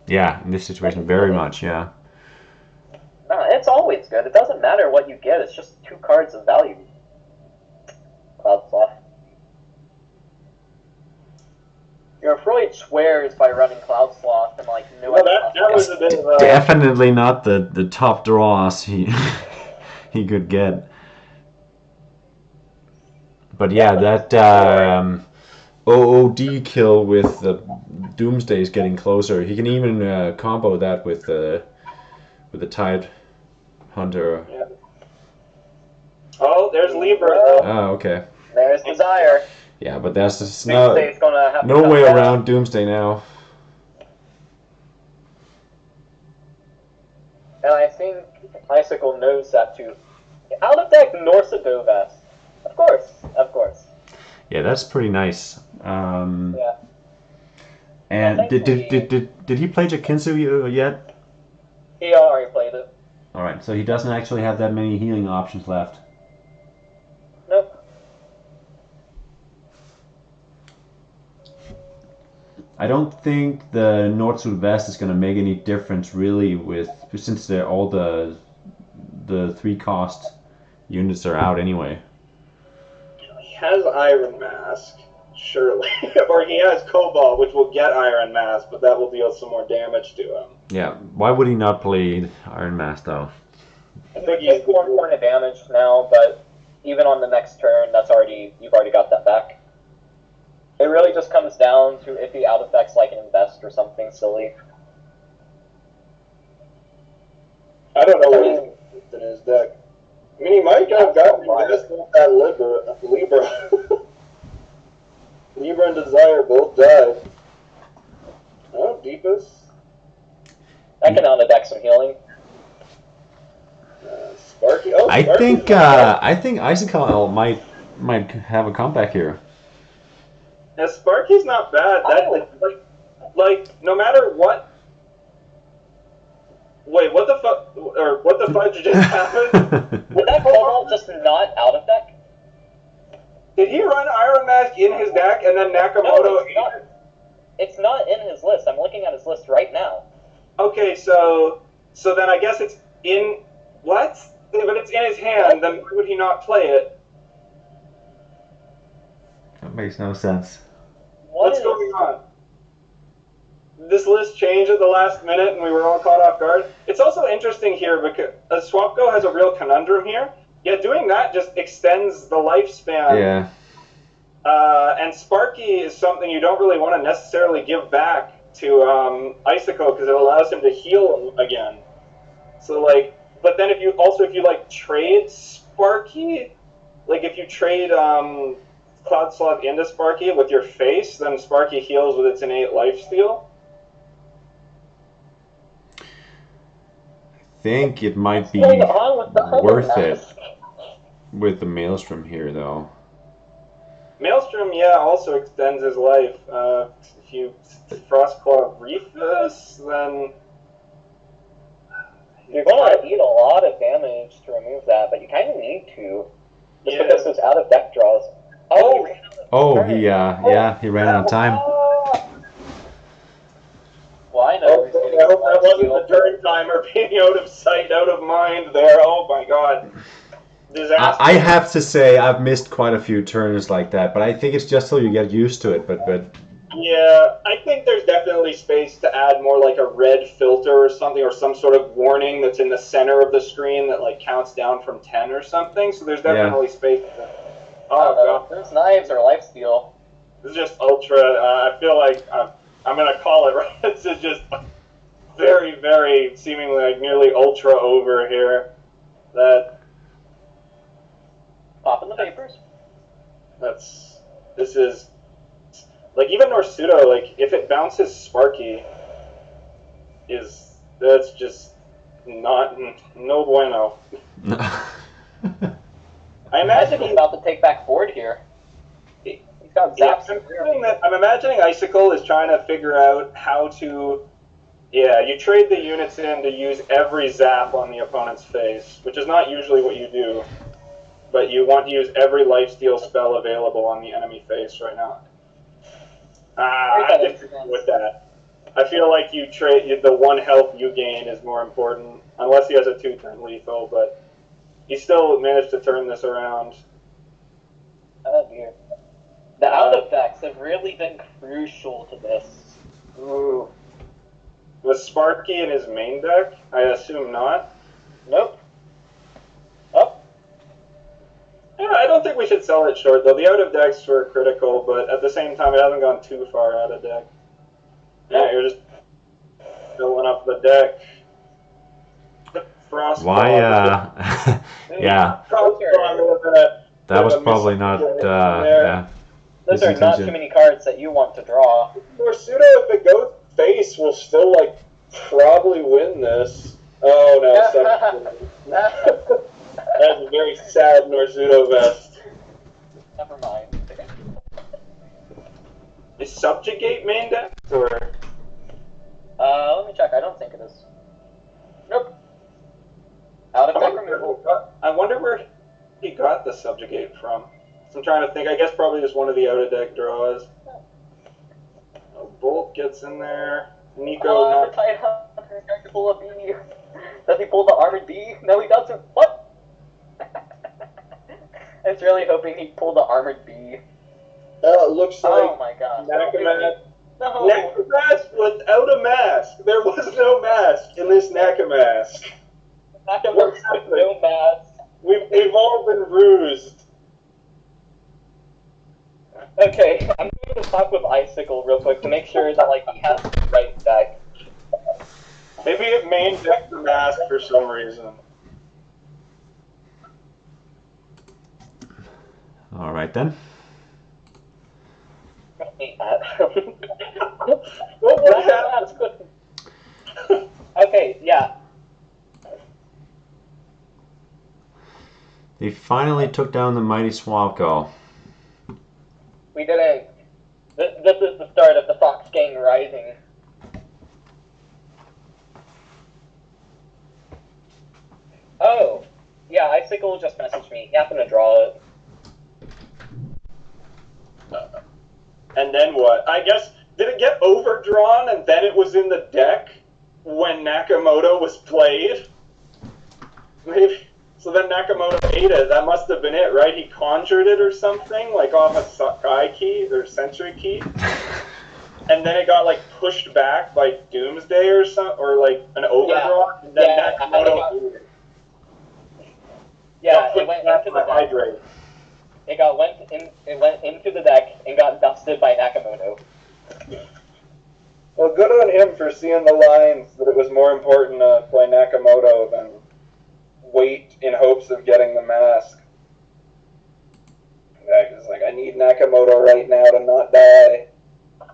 [SPEAKER 1] Yeah, in this situation, very much, yeah.
[SPEAKER 2] No, it's always good. It doesn't matter what you get. It's just 2 cards of value. Cloud Sloth. Your Freud swears by running Cloud Sloth and like no.
[SPEAKER 3] Well, that was a bit of a...
[SPEAKER 1] Definitely not the top draws he he could get. But yeah, that OOD kill with the Doomsday is getting closer. He can even combo that with the Tide Hunter.
[SPEAKER 3] Yeah. Oh, there's Libra.
[SPEAKER 1] Oh, okay.
[SPEAKER 2] There's Desire.
[SPEAKER 1] Yeah, but that's just
[SPEAKER 2] no
[SPEAKER 1] way around Doomsday now.
[SPEAKER 2] And I think Icicle knows that too. Out of deck Norsa Dovas. Of course.
[SPEAKER 1] Yeah, that's pretty nice.
[SPEAKER 2] Yeah.
[SPEAKER 1] And did he play Jakinsu yet?
[SPEAKER 2] He already played it.
[SPEAKER 1] Alright, so he doesn't actually have that many healing options left.
[SPEAKER 2] Nope.
[SPEAKER 1] I don't think the Nord-Sud Vest is going to make any difference really since all the 3-cost units are out anyway.
[SPEAKER 3] He has Iron Mask, surely. Or he has Cobalt, which will get Iron Mask, but that will deal some more damage to him.
[SPEAKER 1] Yeah, why would he not play Iron Mask though?
[SPEAKER 2] I think he's 1 point of damage now, but even on the next turn, you've already got that back. It really just comes down to if he out-effects like an Invest or something silly.
[SPEAKER 3] I don't know what he's in his deck. I mean, he might have gotten Invest with that Libra. Libra and Desire both died. Oh, Deepest.
[SPEAKER 2] I can out-deck some healing.
[SPEAKER 3] Sparky. Oh,
[SPEAKER 1] I think Icicle might have a comeback here.
[SPEAKER 3] Yeah, Sparky's not bad. Like no matter what. Wait, what the fuck? Or what the fudge just happened?
[SPEAKER 2] Would that Cobalt just not out of deck?
[SPEAKER 3] Did he run Iron Mask in his deck and then Nakamoto?
[SPEAKER 2] No, it's not in his list. I'm looking at his list right now.
[SPEAKER 3] Okay, so then I guess it's in what? But it's in his hand. Then why would he not play it?
[SPEAKER 1] That makes no sense.
[SPEAKER 3] What's going on? This list changed at the last minute and we were all caught off guard. It's also interesting here because Swapco has a real conundrum here. Yeah, doing that just extends the lifespan.
[SPEAKER 1] Yeah.
[SPEAKER 3] And Sparky is something you don't really want to necessarily give back to Icicle because it allows him to heal him again. So but then if you trade Sparky, if you trade Cloud Sloth into Sparky with your face, then Sparky heals with its innate lifesteal.
[SPEAKER 1] I think it might be worth it with the Maelstrom here, though.
[SPEAKER 3] Maelstrom, yeah, also extends his life. If you Frostclaw Reefus, then...
[SPEAKER 2] You're going to eat a lot of damage to remove that, but you kind of need to. Just because those out-of-deck draws.
[SPEAKER 1] He ran out of time.
[SPEAKER 2] Well, I know.
[SPEAKER 3] I hope that wasn't the turn timer being out of sight, out of mind there. Oh my god. Disaster.
[SPEAKER 1] I have to say I've missed quite a few turns like that, but I think it's just so you get used to it. But
[SPEAKER 3] yeah, I think there's definitely space to add more like a red filter or something, or some sort of warning that's in the center of the screen that counts down from 10 or something. So there's definitely space to... Oh god.
[SPEAKER 2] Those knives are lifesteal.
[SPEAKER 3] This is just ultra. I feel like I'm gonna call it right. This is just very, very seemingly nearly ultra over here.
[SPEAKER 2] Popping the papers.
[SPEAKER 3] This is even Norsudo. If it bounces Sparky, that's just not no bueno.
[SPEAKER 2] I imagine he's about to take back board here. He's got zaps.
[SPEAKER 3] I'm imagining Icicle is trying to figure out how to... Yeah, you trade the units in to use every zap on the opponent's face, which is not usually what you do. but you want to use every lifesteal spell available on the enemy face right now. I disagree with that. I feel like you trade the 1 health you gain is more important, unless he has a 2-turn lethal, but he still managed to turn this around.
[SPEAKER 2] Oh dear. The out effects have really been crucial to this.
[SPEAKER 3] Ooh. Was Sparky in his main deck? I assume not.
[SPEAKER 2] Nope. Oh.
[SPEAKER 3] Yeah, I don't think we should sell it short, though. The out of decks were critical, but at the same time, it hasn't gone too far out of deck. Yeah, you're just filling up the deck. Frost.
[SPEAKER 1] Why? Yeah. That was probably not. Yeah.
[SPEAKER 2] Those are not too many cards that you want to draw.
[SPEAKER 3] Or pseudo, if it goes face, will still like probably win this. Oh no! That's a very sad Norsudo vest.
[SPEAKER 2] Never mind.
[SPEAKER 3] Is Subjugate main deck or?
[SPEAKER 2] Let me check. I don't think it is. Nope. Out of deck removal.
[SPEAKER 3] I wonder where he got the Subjugate from. So I'm trying to think. I guess probably just one of the out of deck draws. Oh, Bolt gets in there. Nico.
[SPEAKER 2] The Tide Hunter is going to pull a B. Does he pull the Armored B? No, he doesn't. What? I was really hoping he'd pull the Armored B.
[SPEAKER 3] Oh, it looks like.
[SPEAKER 2] Oh my god.
[SPEAKER 3] Nakamat.
[SPEAKER 2] No.
[SPEAKER 3] Nakamat without a mask. There was no mask in this Nakamask.
[SPEAKER 2] Nakamat with no mask.
[SPEAKER 3] We've all been rused.
[SPEAKER 2] Okay, I'm going to talk with Icicle real quick to make sure that like he has the right deck.
[SPEAKER 3] Maybe it main decked the mask for some reason.
[SPEAKER 1] All right then.
[SPEAKER 3] What happened?
[SPEAKER 2] Okay, yeah.
[SPEAKER 1] They finally took down the mighty Swalco.
[SPEAKER 2] We didn't. This is the start of the Fox Gang rising. Oh, yeah, Icicle just messaged me. He happened to draw it.
[SPEAKER 3] And then what? I guess, did it get overdrawn and then it was in the deck when Nakamoto was played? Maybe. So then Nakamoto ate it. That must have been it, right? He conjured it or something, like off a Sky key or Sentry key. And then it got like pushed back by Doomsday or something, or like an overdraw. And then Nakamoto ate it.
[SPEAKER 2] Yeah, it went into the
[SPEAKER 3] hydrate.
[SPEAKER 2] It went into the deck and got dusted by Nakamoto.
[SPEAKER 3] Well, good on him for seeing the lines that it was more important to play Nakamoto than wait in hopes of getting the mask. Yeah, 'cause like I need Nakamoto right now to not die.
[SPEAKER 2] Oh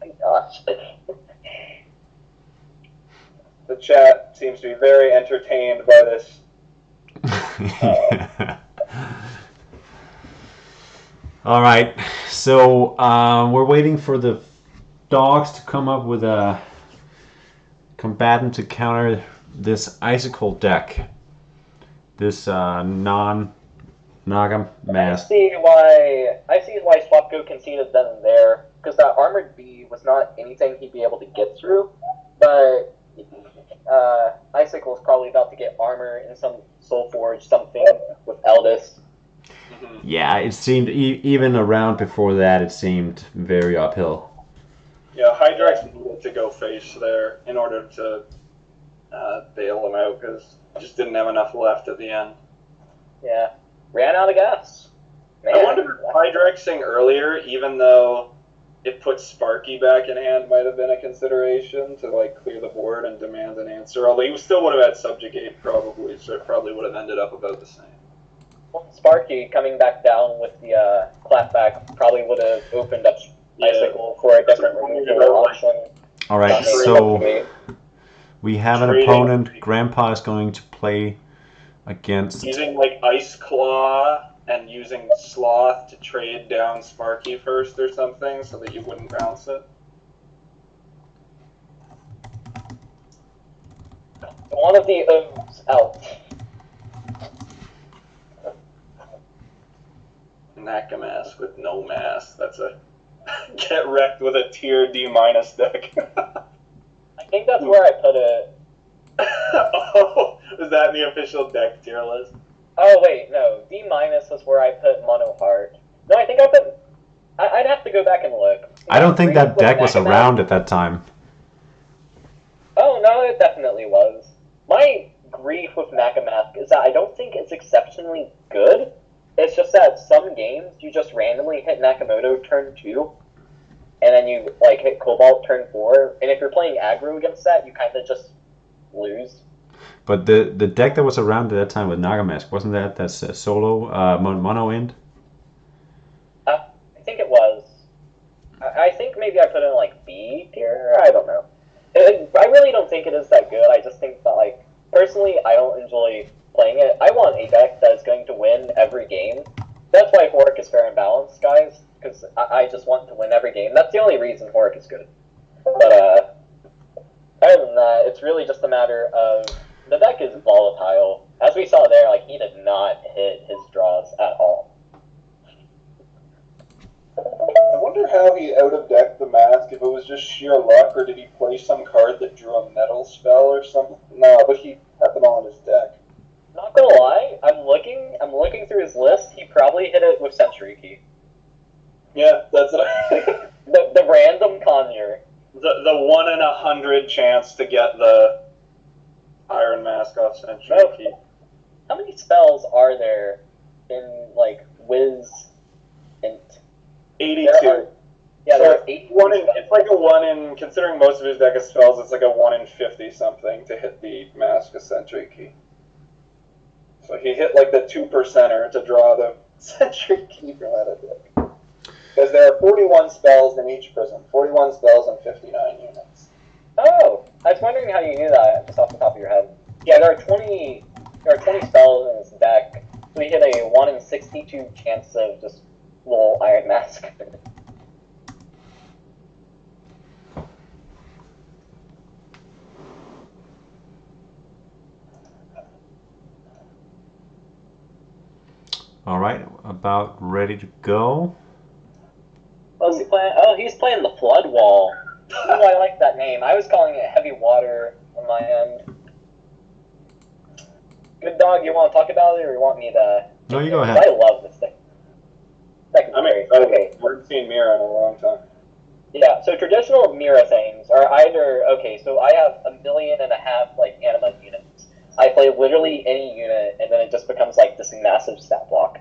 [SPEAKER 2] my gosh.
[SPEAKER 3] The chat seems to be very entertained by this.
[SPEAKER 1] All right, so we're waiting for the dogs to come up with a combatant to counter this Icicle deck, this non-Naga mask.
[SPEAKER 2] I see why Swapco conceded then and there, because that Armored B was not anything he'd be able to get through, but Icicle is probably about to get armor in some Soulforge something with Eldest.
[SPEAKER 1] Yeah, it seemed, even a round before that, it seemed very uphill.
[SPEAKER 3] Yeah, Hydrex needed to go face there in order to bail him out, because just didn't have enough left at the end.
[SPEAKER 2] Yeah, ran out of gas. Man.
[SPEAKER 3] I wonder if Hydrexing earlier, even though it put Sparky back in hand, might have been a consideration to like clear the board and demand an answer. Although he still would have had Subjugate probably, so it probably would have ended up about the same.
[SPEAKER 2] Well, Sparky coming back down with the clapback probably would have opened up Icicle for a different removal option.
[SPEAKER 1] All right, so we have an opponent. Grandpa is going to play against
[SPEAKER 3] using like Ice Claw and using Sloth to trade down Sparky first or something so that you wouldn't bounce it.
[SPEAKER 2] One of the O's out.
[SPEAKER 3] Nakamask with no mask. That's a get wrecked with a tier D- deck.
[SPEAKER 2] I think that's where I put it.
[SPEAKER 3] Oh, is that in the official deck tier list?
[SPEAKER 2] Oh wait, no. D- was where I put Mono Heart. No, I think I put. I'd have to go back and look.
[SPEAKER 1] I don't think that deck was
[SPEAKER 2] Nakamask
[SPEAKER 1] around at that time.
[SPEAKER 2] Oh no, it definitely was. My grief with Nakamask is that I don't think it's exceptionally good. It's just that some games you just randomly hit Nakamoto turn 2, and then you like hit Cobalt turn 4, and if you're playing aggro against that, you kind of just lose.
[SPEAKER 1] But the deck that was around at that time with Nagamask, wasn't that solo mono end?
[SPEAKER 2] I think it was. I think maybe I put it in like B tier. I don't know. I really don't think it is that good. I just think that, like, personally, I don't enjoy playing it. I want a deck that is going to win every game. That's why Horic is fair and balanced, guys, because I just want to win every game. That's the only reason Horic is good. But other than that, it's really just a matter of the deck is volatile. As we saw there, like, he did not hit his draws at all.
[SPEAKER 3] I wonder how he out-of-decked the mask, if it was just sheer luck, or did he play some card that drew a metal spell or something? No, but he had them all in his deck.
[SPEAKER 2] Not gonna lie, I'm looking through his list, he probably hit it with Century Key.
[SPEAKER 3] Yeah, that's what I think.
[SPEAKER 2] The random conjure.
[SPEAKER 3] The 1 in 100 chance to get the Iron Mask off Century Key.
[SPEAKER 2] How many spells are there in, like, Wiz Int?
[SPEAKER 3] 82.
[SPEAKER 2] There are 81.
[SPEAKER 3] It's like a 1 in, considering most of his deck of spells, it's like a 1 in 50 something to hit the Mask of Century Key. So he hit like the 2%er to draw the Century Key from that deck. Because there are 41 spells in each prism. 41 spells and 59 units.
[SPEAKER 2] Oh, I was wondering how you knew that just off the top of your head. Yeah, there are 20 spells in this deck. So we hit a 1 in 62 chance of just little Iron Mask.
[SPEAKER 1] All right, about ready to go.
[SPEAKER 2] What's he playing? Oh, he's playing the Flood Wall. Oh, I like that name. I was calling it Heavy Water on my end. Good Dog, you want to talk about it, or you want me to?
[SPEAKER 1] No, you go ahead.
[SPEAKER 2] I love this thing.
[SPEAKER 3] I'm excited. Okay. We've seen Mira in a long time.
[SPEAKER 2] Yeah, so traditional Mira things are either, okay, so I have 1.5 million like anima units. I play literally any unit, and then it just becomes like this massive stat block.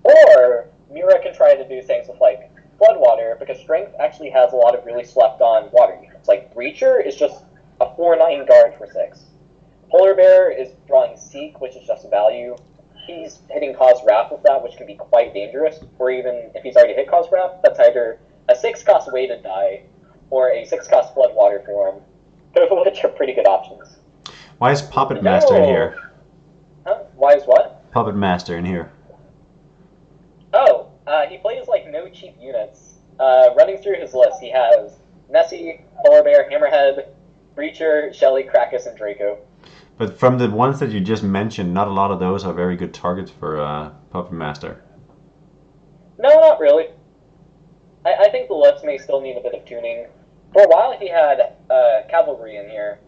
[SPEAKER 2] Or Mira can try to do things with like Floodwater, because Strength actually has a lot of really slept on water units. Like Breacher is just a 4/9 guard for 6. Polar Bear is drawing Seek, which is just a value. He's hitting Cause Wrath with that, which can be quite dangerous. Or even if he's already hit Cause Wrath, that's either a 6-cost weighted die or a 6-cost Floodwater form, both of which are pretty good options.
[SPEAKER 1] Why is Puppet Master in here?
[SPEAKER 2] Huh? Why is what?
[SPEAKER 1] Puppet Master in here.
[SPEAKER 2] Oh, he plays like no cheap units. Running through his list, he has Nessie, Polar Bear, Hammerhead, Breacher, Shelly, Krakus, and Draco.
[SPEAKER 1] But from the ones that you just mentioned, not a lot of those are very good targets for Puppet Master.
[SPEAKER 2] No, not really. I think the list may still need a bit of tuning. For a while, he had Cavalry in here,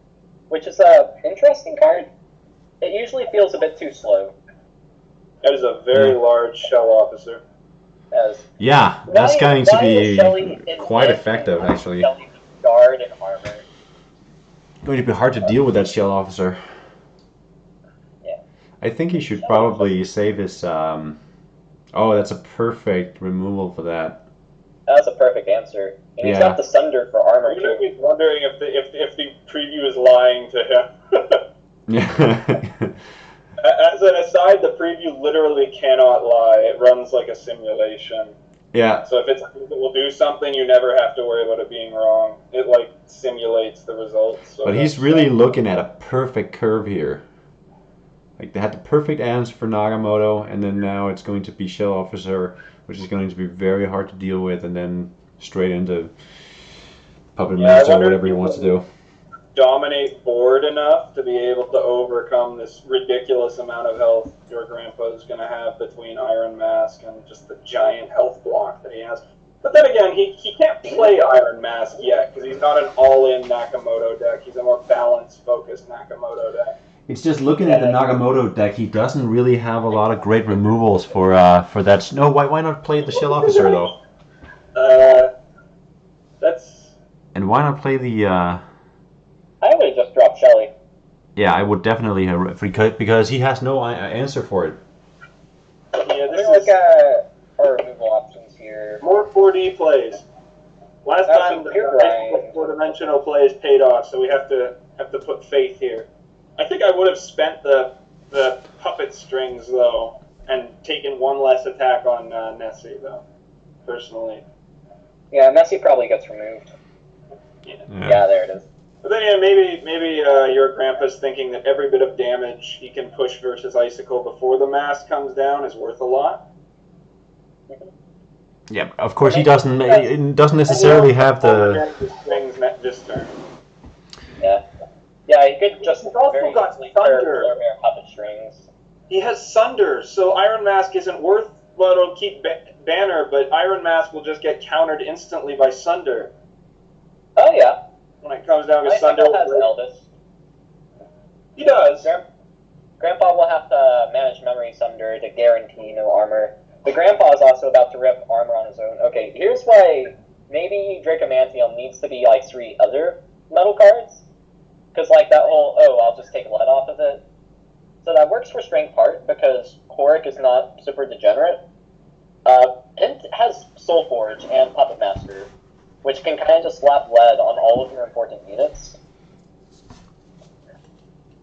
[SPEAKER 2] which is an interesting card. It usually feels a bit too slow.
[SPEAKER 3] That is a very large shell officer.
[SPEAKER 1] Yeah, that's going to be quite effective, actually.
[SPEAKER 2] Guard and armor.
[SPEAKER 1] Going to be hard to deal with that shell officer.
[SPEAKER 2] Yeah.
[SPEAKER 1] I think he should probably save his. Oh, that's a perfect removal for that.
[SPEAKER 2] That's a perfect answer. And he's got the Sunder for armor too.
[SPEAKER 3] I'm wondering if the preview is lying to him.
[SPEAKER 1] Yeah.
[SPEAKER 3] As an aside, the preview literally cannot lie. It runs like a simulation.
[SPEAKER 1] Yeah.
[SPEAKER 3] So if it will do something, you never have to worry about it being wrong. It like simulates the results. So
[SPEAKER 1] but he's really looking at a perfect curve here. Like they had the perfect answer for Nagamoto, and then now it's going to be Shell Officer, which is going to be very hard to deal with, and then straight into Puppet Master or whatever he wants to do.
[SPEAKER 3] dominate board enough to be able to overcome this ridiculous amount of health your grandpa is going to have between Iron Mask and just the giant health block that he has. But then again, he can't play Iron Mask yet because he's not an all-in Nakamoto deck. He's a more balance-focused Nakamoto deck.
[SPEAKER 1] It's just looking at the Nagamoto deck, he doesn't really have a lot of great removals for that. No, why not play the Shell Officer though?
[SPEAKER 3] That's...
[SPEAKER 1] And why not play the...
[SPEAKER 2] I would have just dropped Shelly.
[SPEAKER 1] Yeah, I would definitely have, because he has no answer for it.
[SPEAKER 2] Yeah, this look at our removal options here.
[SPEAKER 3] More 4D plays. Last time the 4-dimensional plays paid off, so we have to put faith here. I think I would have spent the puppet strings though, and taken one less attack on Nessie though, personally.
[SPEAKER 2] Yeah, Nessie probably gets removed. Yeah, there it is.
[SPEAKER 3] But then yeah, maybe your grandpa's thinking that every bit of damage he can push versus Icicle before the mask comes down is worth a lot.
[SPEAKER 1] Yeah, of course he doesn't necessarily have the
[SPEAKER 3] strings this turn.
[SPEAKER 2] Yeah. Yeah, he could just
[SPEAKER 3] also got Thunder.
[SPEAKER 2] Puppet strings.
[SPEAKER 3] He has Sunder, so Iron Mask isn't worth what it'll keep Banner, but Iron Mask will just get countered instantly by Sunder.
[SPEAKER 2] Oh yeah.
[SPEAKER 3] When it comes down to Sunder.
[SPEAKER 2] Has Eldest.
[SPEAKER 3] He does.
[SPEAKER 2] Grandpa will have to manage Memory Sunder to guarantee no armor. The Grandpa is also about to rip armor on his own. Okay, here's why maybe Dracomantium needs to be like 3 other metal cards. Because, like, that whole, I'll just take lead off of it. So that works for Strength Heart, because Horic is not super degenerate. Pint has Soulforge and Puppet Master, which can kind of just slap lead on all of your important units.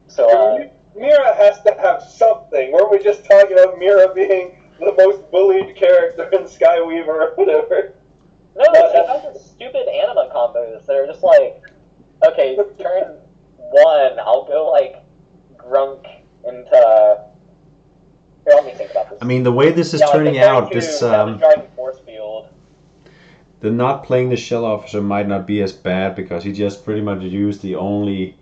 [SPEAKER 2] So,
[SPEAKER 3] Mira has to have something. Weren't we just talking about Mira being the most bullied character in Skyweaver or whatever?
[SPEAKER 2] No, she has these stupid anima combos that are just like, okay, turn 1, I'll go, like, Grunk into... Here, let me think about this.
[SPEAKER 1] I mean, the way this is turning out, this...
[SPEAKER 2] Force field.
[SPEAKER 1] The not playing the Shell Officer might not be as bad, because he just pretty much used the only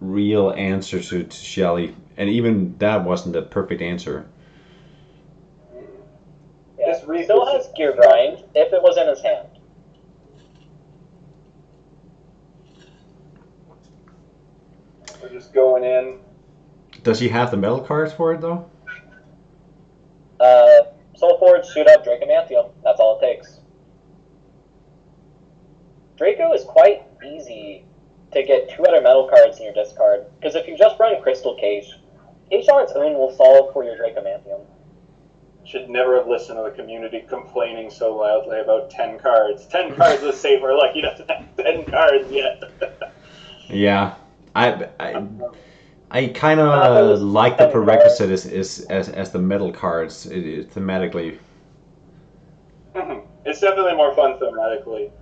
[SPEAKER 1] real answer to Shelly. And even that wasn't a perfect answer.
[SPEAKER 2] Yeah, he still has Gear Grind, if it was in his hand.
[SPEAKER 3] We're just going in.
[SPEAKER 1] Does he have the metal cards for it, though?
[SPEAKER 2] Soulforge, shoot up, Dracomantium. That's all it takes. Draco is quite easy to get 2 other metal cards in your discard, because if you just run Crystal Cage, Cage on its own will solve for your Dracomantium.
[SPEAKER 3] Should never have listened to the community complaining so loudly about 10 cards. 10 cards is safer, like he doesn't have 10 cards yet.
[SPEAKER 1] Yeah. I kind of like the prerequisite as the metal cards thematically.
[SPEAKER 3] It's definitely more fun thematically.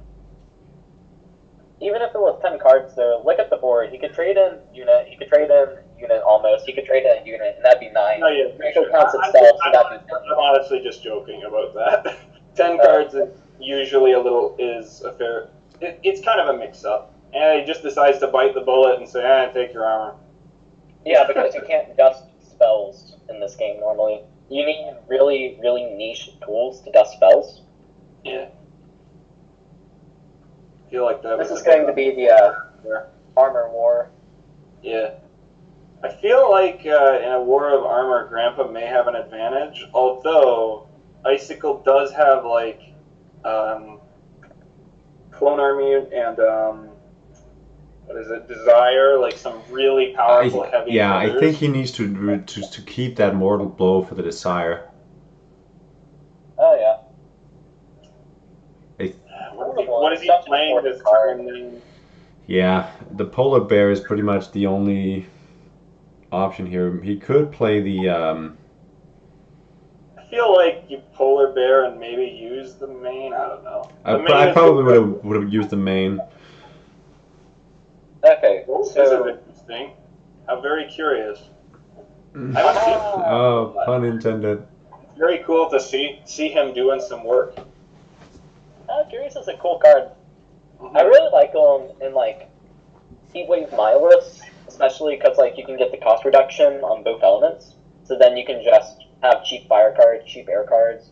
[SPEAKER 2] Even if it was 10 cards, though, look at the board. He could trade in unit, he could trade in unit almost, he could trade in a unit, and that'd be 9.
[SPEAKER 3] Oh, yeah,
[SPEAKER 2] Draco counts itself, so that'd be 10.
[SPEAKER 3] I'm honestly just joking about that. 10 cards is usually is a fair... It's kind of a mix-up. And he just decides to bite the bullet and say, take your armor.
[SPEAKER 2] Yeah, because you can't dust spells in this game normally. You need really, really niche tools to dust spells.
[SPEAKER 3] Yeah. I feel like that
[SPEAKER 2] this is going to be the armor war.
[SPEAKER 3] Yeah. I feel like in a war of armor, Grandpa may have an advantage, although Icicle does have, like, Clone Army and, Desire, like some really powerful, heavy
[SPEAKER 1] Yeah,
[SPEAKER 3] hitters.
[SPEAKER 1] I think he needs to keep that Mortal Blow for the Desire.
[SPEAKER 2] Oh, yeah.
[SPEAKER 3] What is he playing this turn?
[SPEAKER 1] Yeah, the Polar Bear is pretty much the only option here. He could play the...
[SPEAKER 3] I feel like you Polar Bear and maybe use the main. I don't know.
[SPEAKER 1] I probably would have used the main.
[SPEAKER 2] Okay,
[SPEAKER 3] this is interesting. I'm very curious. I haven't seen
[SPEAKER 1] Oh, pun intended.
[SPEAKER 3] It's very cool to see him doing some work.
[SPEAKER 2] Curious is a cool card. I really like him in, like, Heatwave Milus, especially because like you can get the cost reduction on both elements. So then you can just have cheap fire cards, cheap air cards.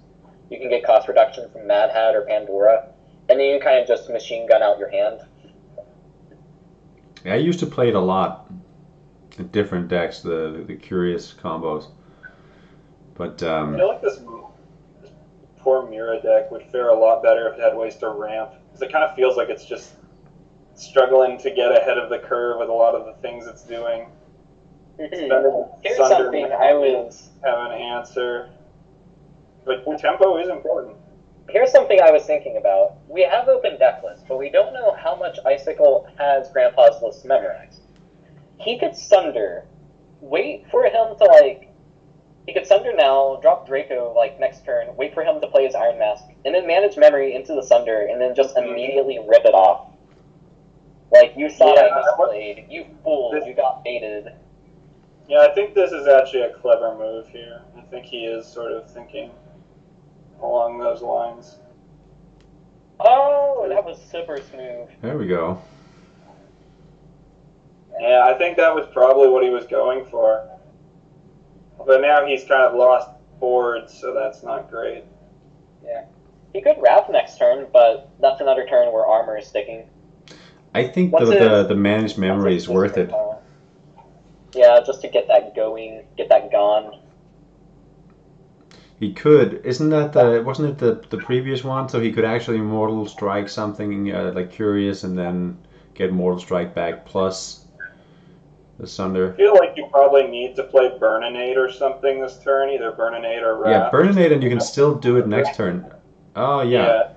[SPEAKER 2] You can get cost reduction from Mad Hat or Pandora, and then you kind of just machine gun out your hand.
[SPEAKER 1] Yeah, I used to play it a lot in different decks, the curious combos. But
[SPEAKER 3] I feel like this poor Mira deck would fare a lot better if it had ways to ramp, because it kind of feels like it's just struggling to get ahead of the curve with a lot of the things it's doing.
[SPEAKER 2] Here's something I was
[SPEAKER 3] have an answer, but tempo is important.
[SPEAKER 2] Here's something I was thinking about. We have open deck lists, but we don't know how much Icicle has Grandpa's list memorized. He could Sunder, wait for him to like. He could Sunder now, drop Draco like next turn, wait for him to play his Iron Mask, and then manage memory into the Sunder, and then just immediately rip it off. Like, you thought I misplayed. You fool. You got baited.
[SPEAKER 3] Yeah, I think this is actually a clever move here. I think he is sort of thinking along those lines.
[SPEAKER 2] Oh, that was super smooth.
[SPEAKER 1] there we go.
[SPEAKER 3] Yeah, I think that was probably what he was going for. But now he's kind of lost boards, so that's not great.
[SPEAKER 2] Yeah. He could Wrath next turn, but that's another turn where armor is sticking.
[SPEAKER 1] I think the managed memory is worth it.
[SPEAKER 2] Yeah, just to get that going, get that gone.
[SPEAKER 1] He could. Wasn't it the previous one? So he could actually Mortal Strike something like Curious and then get Mortal Strike back plus the Sunder.
[SPEAKER 3] I feel like you probably need to play Burninate or something this turn, either Burninate or Wrath.
[SPEAKER 1] Yeah, Burninate, and you can still do it next turn. Oh, yeah.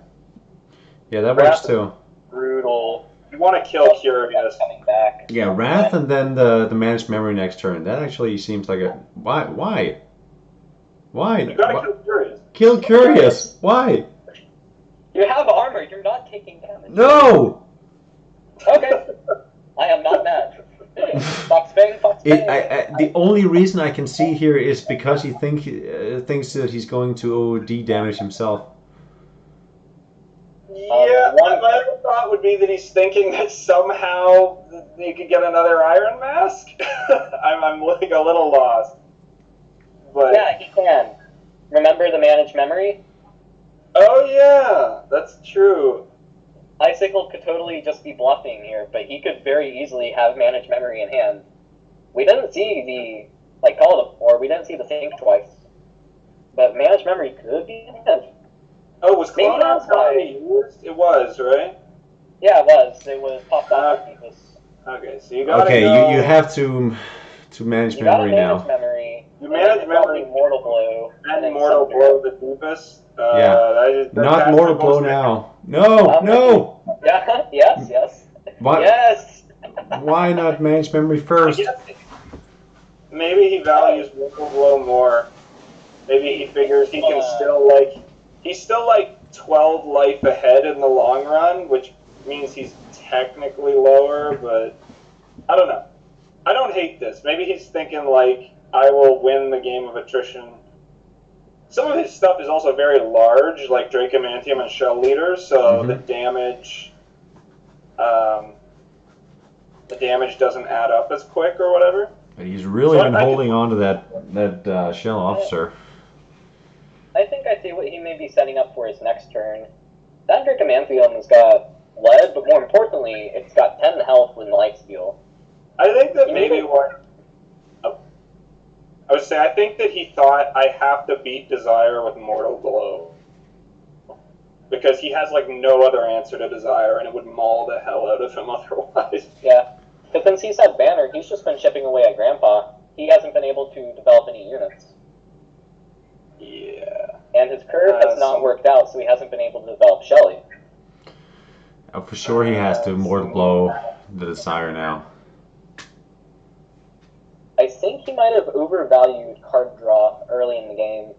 [SPEAKER 1] Yeah, that works too.
[SPEAKER 2] Brutal.
[SPEAKER 3] You want to kill Curious.
[SPEAKER 2] Coming back.
[SPEAKER 1] Yeah, Wrath and then the managed memory next turn. That actually seems like a... Why?
[SPEAKER 3] You gotta kill Curious.
[SPEAKER 1] Kill Curious! Why?
[SPEAKER 2] You have armor, you're not taking damage.
[SPEAKER 1] No!
[SPEAKER 2] Okay. I am not mad. Fox Bang, Fox Bang.
[SPEAKER 1] The only reason I can see here is because he thinks that he's going to OD damage himself.
[SPEAKER 3] Yeah, my other thought would be that he's thinking that somehow he could get another Iron Mask. I'm looking a little lost. But
[SPEAKER 2] yeah, he can. Remember the managed memory?
[SPEAKER 3] Oh yeah, that's true.
[SPEAKER 2] Icicle could totally just be bluffing here, but he could very easily have managed memory in hand. We didn't see we didn't see the sync twice. But managed memory could be in hand.
[SPEAKER 3] Oh, was Clonox already used? It was, right?
[SPEAKER 2] Yeah, it was. It was popped off.
[SPEAKER 3] Okay, so you gotta
[SPEAKER 1] go. You have to manage memory now.
[SPEAKER 3] You manage memory.
[SPEAKER 2] Mortal Blow.
[SPEAKER 3] And Mortal Blow the deepest.
[SPEAKER 1] Not Mortal Blow now. No!
[SPEAKER 2] Yeah, yes.
[SPEAKER 1] Why?
[SPEAKER 2] Yes!
[SPEAKER 1] Why not manage memory first?
[SPEAKER 3] Maybe he values Mortal Blow more. Maybe he figures he can he's still like 12 life ahead in the long run, which means he's technically lower, but I don't know. I don't hate this. Maybe he's thinking like, I will win the game of attrition. Some of his stuff is also very large, like Dracomantium and Shell Leader, so the damage doesn't add up as quick or whatever.
[SPEAKER 1] But he's really been holding on to that Shell Officer.
[SPEAKER 2] I think I see what he may be setting up for his next turn. That Dracomantium has got lead, but more importantly, it's got 10 health with lifesteal.
[SPEAKER 3] I think that I think that he thought I have to beat Desire with Mortal Blow. Because he has like no other answer to Desire and it would maul the hell out of him otherwise.
[SPEAKER 2] Yeah. But since he's had Banner, he's just been chipping away at Grandpa. He hasn't been able to develop any units.
[SPEAKER 3] Yeah.
[SPEAKER 2] And his curve has not worked out, so he hasn't been able to develop Shelly.
[SPEAKER 1] Oh, for sure he has to Mortal Blow the Desire now.
[SPEAKER 2] I think he might have overvalued card draw early in the game.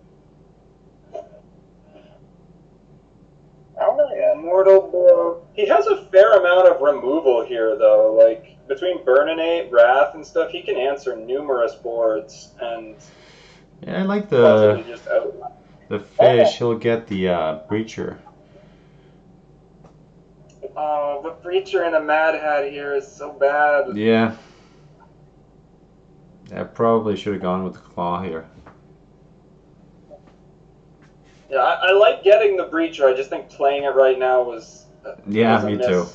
[SPEAKER 2] I don't know yet.
[SPEAKER 3] Mortal Blow. He has a fair amount of removal here, though. Like, between Burninate, Wrath, and stuff, he can answer numerous boards, and...
[SPEAKER 1] Yeah, I like the fish. He'll get the Breacher.
[SPEAKER 3] Oh, but Breacher and a Mad Hat here is so bad.
[SPEAKER 1] Yeah. I probably should have gone with the Claw here.
[SPEAKER 3] Yeah, I like getting the Breacher. I just think playing it right now was
[SPEAKER 1] Yeah,
[SPEAKER 3] a
[SPEAKER 1] me
[SPEAKER 3] miss.
[SPEAKER 1] too.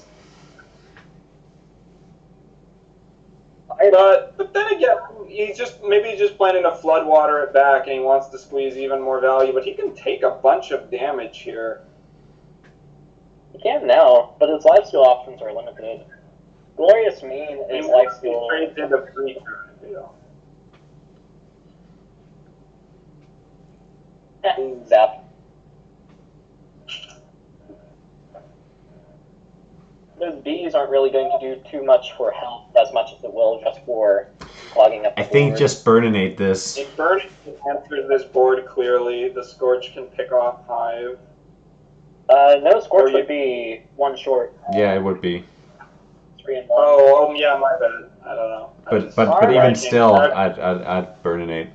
[SPEAKER 3] But then again, he's just planning to floodwater it back, and he wants to squeeze even more value. But he can take a bunch of damage here.
[SPEAKER 2] He can now, but his lifesteal options are limited. Glorious Mane is lifesteal.
[SPEAKER 3] Trades into Breacher.
[SPEAKER 2] Zap. Those bees aren't really going to do too much for health as much as it will just for clogging up the
[SPEAKER 1] I think
[SPEAKER 2] board.
[SPEAKER 1] just Burninate this.
[SPEAKER 3] If Burning answers this board clearly, the Scorch can pick off Hive.
[SPEAKER 2] No, Scorch would be one short.
[SPEAKER 1] Yeah, it would be.
[SPEAKER 2] 3 and 1.
[SPEAKER 3] Oh, yeah, my bad. I don't know.
[SPEAKER 1] But even still, I'd Burninate.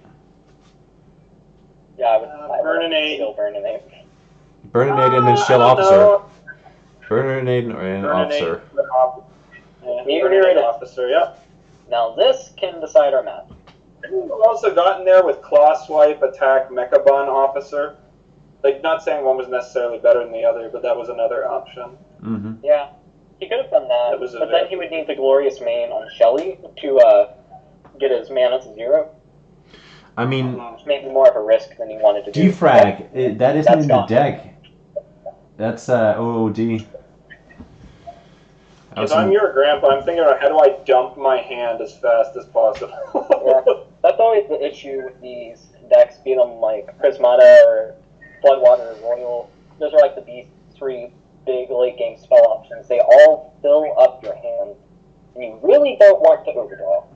[SPEAKER 2] Yeah, I would
[SPEAKER 3] Burninate.
[SPEAKER 2] still Burninate.
[SPEAKER 1] Burninate and then Shell Officer. Burninate and Officer.
[SPEAKER 3] Burninate Officer, yep.
[SPEAKER 2] Now this can decide our map.
[SPEAKER 3] We've also gotten there with Claw Swipe, Attack, Mechabun Officer. Like, not saying one was necessarily better than the other, but that was another option.
[SPEAKER 1] Mm-hmm.
[SPEAKER 2] Yeah, he could have done that, but then he would need the Glorious Mane on Shelly to get his mana to 0.
[SPEAKER 1] I mean,
[SPEAKER 2] maybe more of a risk than he wanted to do.
[SPEAKER 1] Defrag, that isn't in the deck. That's OOD.
[SPEAKER 3] If I'm your grandpa, I'm thinking about how do I dump my hand as fast as possible.
[SPEAKER 2] Yeah, that's always the issue with these decks, be them like Prismata or Floodwater or Royal. Those are like the three big late game spell options. They all fill up your hand, and you really don't want to overdraw.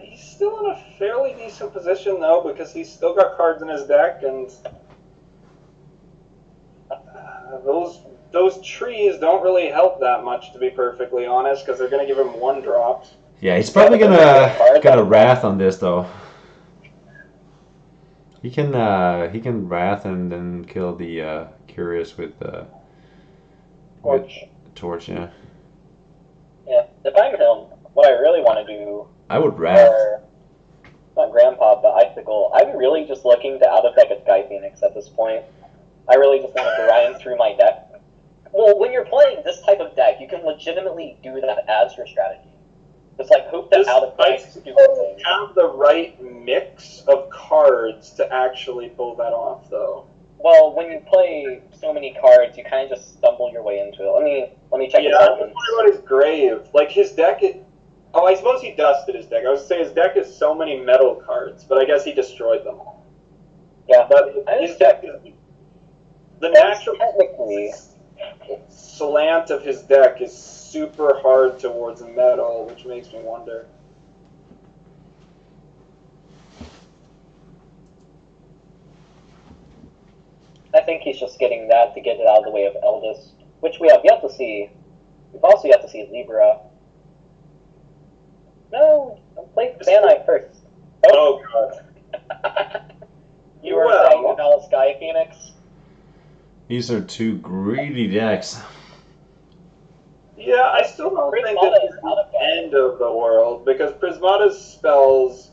[SPEAKER 3] He's still in a fairly decent position though, because he's still got cards in his deck, and those trees don't really help that much, to be perfectly honest, because they're going to give him 1-drops.
[SPEAKER 1] Yeah, he's probably gonna Wrath on this though. He can Wrath and then kill the Curious with Torch. Yeah.
[SPEAKER 2] Yeah, if I'm him, what I really want to do.
[SPEAKER 1] I would Wrath.
[SPEAKER 2] Not Grandpa, but Icicle. I'm really just looking to out of deck a Sky Phoenix at this point. I really just want to grind through my deck. Well, when you're playing this type of deck, you can legitimately do that as your strategy. Just like hope that out of deck stupid thing.
[SPEAKER 3] Have the right mix of cards to actually pull that off, though.
[SPEAKER 2] Well, when you play so many cards, you kind of just stumble your way into it. Let me check his elements.
[SPEAKER 3] Yeah, about his grave. Like his deck. Oh, I suppose he dusted his deck. I was saying his deck is so many metal cards, but I guess he destroyed them all.
[SPEAKER 2] Yeah,
[SPEAKER 3] but his deck is the natural
[SPEAKER 2] technically
[SPEAKER 3] slant of his deck is super hard towards metal, which makes me wonder.
[SPEAKER 2] I think he's just getting that to get it out of the way of Eldest, which we have yet to see. We've also yet to see Libra. No, play Thanite first.
[SPEAKER 3] Oh god.
[SPEAKER 2] You were saying about Sky Phoenix?
[SPEAKER 1] These are two greedy decks.
[SPEAKER 3] Yeah, I still don't think this is the end of the world, because Prismata's spells...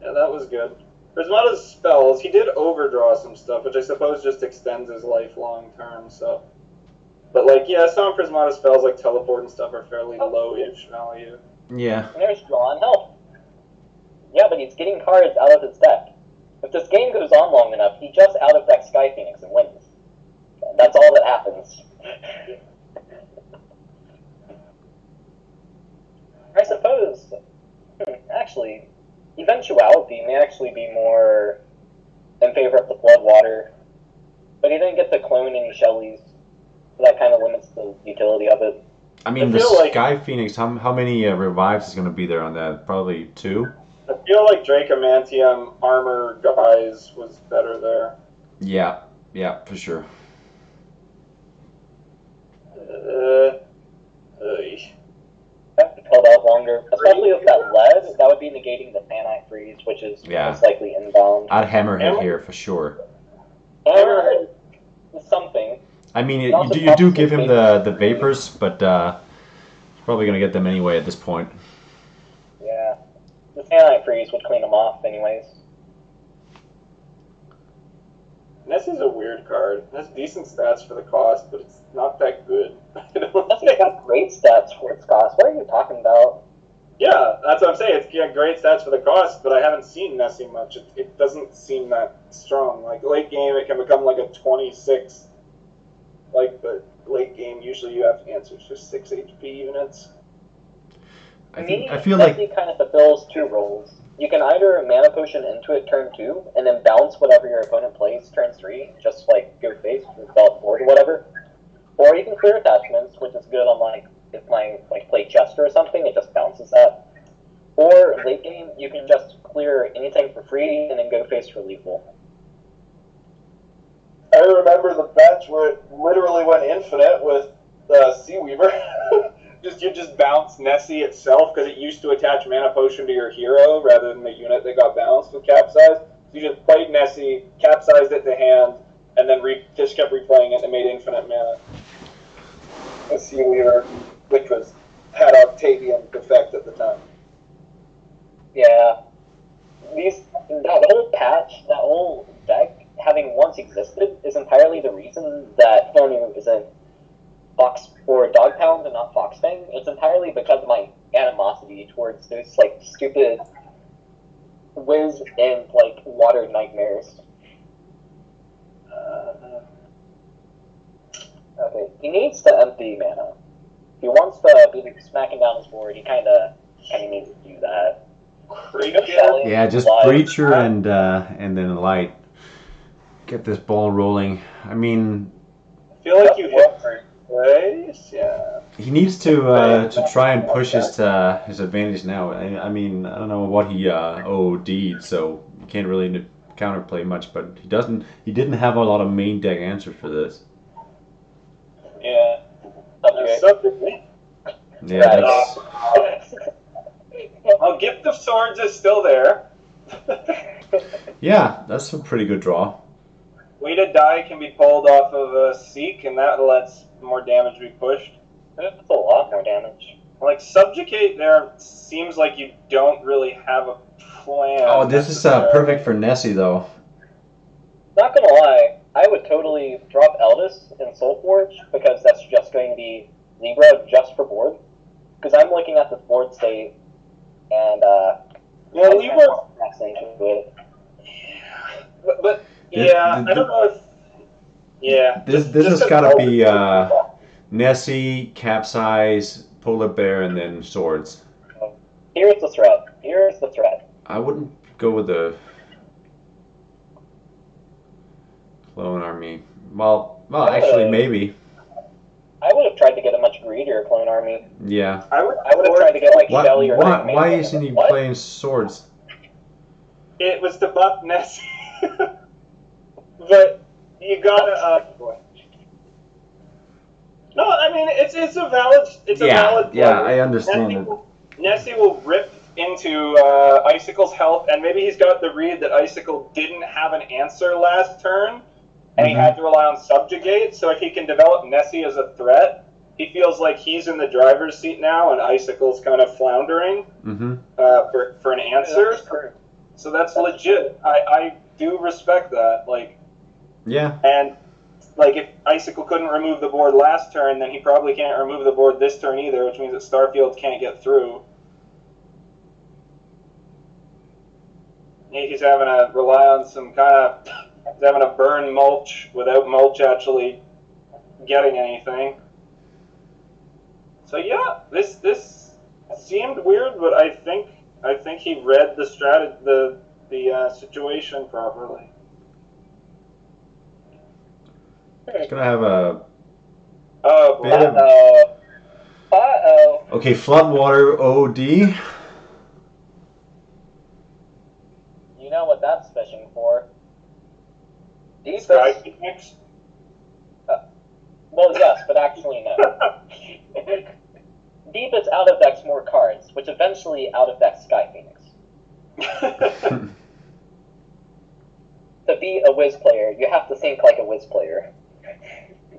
[SPEAKER 3] Yeah, that was good. Prismata's spells, he did overdraw some stuff, which I suppose just extends his life long term, so... But, like, yeah, some Prismata spells, like Teleport and stuff, are fairly low-ish value.
[SPEAKER 1] Yeah.
[SPEAKER 2] And there's Draw and Help. Yeah, but he's getting cards out of his deck. If this game goes on long enough, he just out-of-deck Sky Phoenix and wins. That's all that happens. I suppose, actually, Eventuality may actually be more in favor of the Floodwater, but he didn't get to clone any Shellys, so that kind of limits the utility of it.
[SPEAKER 1] I mean, the Sky Phoenix, how many revives is going to be there on that? Probably 2?
[SPEAKER 3] I feel like Dracomantium Armor Guys was better there.
[SPEAKER 1] Yeah, for sure.
[SPEAKER 2] Held out longer, especially with that lead. That would be negating the Thanite freeze, which is most likely inbound.
[SPEAKER 1] I'd Hammerhead here for sure.
[SPEAKER 2] Hammerhead is
[SPEAKER 1] I mean,
[SPEAKER 2] It also
[SPEAKER 1] you do
[SPEAKER 2] pops
[SPEAKER 1] give
[SPEAKER 2] the
[SPEAKER 1] him the vapors, but he's probably going to get them anyway at this point.
[SPEAKER 2] Yeah. The anti-freeze would clean them off anyways.
[SPEAKER 3] Nessie's a weird card. It has decent stats for the cost, but it's not that good.
[SPEAKER 2] Nessie's got great stats for its cost. What are you talking about?
[SPEAKER 3] Yeah, that's what I'm saying. It's got great stats for the cost, but I haven't seen Nessie much. It doesn't seem that strong. Like, late game, it can become like a 26. Like, but late game, usually you have answers for 6 HP units.
[SPEAKER 1] I feel like
[SPEAKER 2] Nessie kind of fulfills two roles. You can either mana potion into it turn 2, and then bounce whatever your opponent plays turn 3, just like go face, develop board or whatever. Or you can clear attachments, which is good on like if my play Chester or something, it just bounces that. Or late game, you can just clear anything for free and then go face for lethal.
[SPEAKER 3] I remember the bench where it literally went infinite with Seaweaver. You just bounce Nessie itself because it used to attach mana potion to your hero rather than the unit that got bounced with capsize. So you just played Nessie, capsized it to hand, and then just kept replaying it and made infinite mana. A Seaweaver, which had Octavian effect at the time.
[SPEAKER 2] Yeah. That whole patch, that whole deck, having once existed, is entirely the reason that Hanoo is in Fox or Dog Pound and not Foxfang. It's entirely because of my animosity towards those stupid whiz and water nightmares. Okay, he needs to empty mana. If he wants to be smacking down his board, he kind of needs to do that.
[SPEAKER 1] Yeah, just Breacher and then Light. Get this ball rolling. I mean,
[SPEAKER 3] I feel like you hit first place. Yeah.
[SPEAKER 1] He needs to try and push his advantage now. I mean, I don't know what he OD'd, so you can't really counterplay much. But he didn't have a lot of main deck answers for this.
[SPEAKER 3] Yeah.
[SPEAKER 1] Yeah, that's.
[SPEAKER 3] Well, Gift of Swords is still there.
[SPEAKER 1] Yeah, that's a pretty good draw.
[SPEAKER 3] Weighted die can be pulled off of a Seek, and that lets more damage be pushed.
[SPEAKER 2] That's a lot more damage.
[SPEAKER 3] Like, Subjugate there seems like you don't really have a plan.
[SPEAKER 1] Oh, this is perfect for Nessie, though.
[SPEAKER 2] Not gonna lie, I would totally drop Eldis in Soulforge, because that's just going to be Libra just for board. Because I'm looking at the board state, and
[SPEAKER 3] yeah, Libra
[SPEAKER 2] into it.
[SPEAKER 3] But yeah, I don't know if. Yeah.
[SPEAKER 1] This has got to be Nessie, Capsize, Polar Bear, and then Swords.
[SPEAKER 2] Here's the threat.
[SPEAKER 1] I wouldn't go with the Clone Army. Well, actually, maybe.
[SPEAKER 2] I would have tried to get a much greedier Clone Army.
[SPEAKER 1] Yeah.
[SPEAKER 2] I would have tried to get Shelly or
[SPEAKER 1] why isn't he playing Swords?
[SPEAKER 3] It was to buff Nessie. But you gotta. No, I mean it's a valid. It's a valid.
[SPEAKER 1] Yeah, I understand it.
[SPEAKER 3] Nessie will rip into Icicle's health, and maybe he's got the read that Icicle didn't have an answer last turn, and he had to rely on Subjugate. So if he can develop Nessie as a threat, he feels like he's in the driver's seat now, and Icicle's kind of floundering for an answer. So that's legit. I do respect that.
[SPEAKER 1] Yeah.
[SPEAKER 3] And if Icicle couldn't remove the board last turn, then he probably can't remove the board this turn either, which means that Starfield can't get through. He's having to rely on some he's having to burn mulch without mulch actually getting anything. So yeah, this seemed weird, but I think he read the situation properly.
[SPEAKER 1] It's gonna have a.
[SPEAKER 3] Oh,
[SPEAKER 1] bit of... Okay, Floodwater OD.
[SPEAKER 2] You know what that's fishing for?
[SPEAKER 3] SkyStreamers?
[SPEAKER 2] Well, yes, but actually no. Deepest out of decks more cards, which eventually out of decks Sky Phoenix. To be a Wiz player, you have to think like a Wiz player.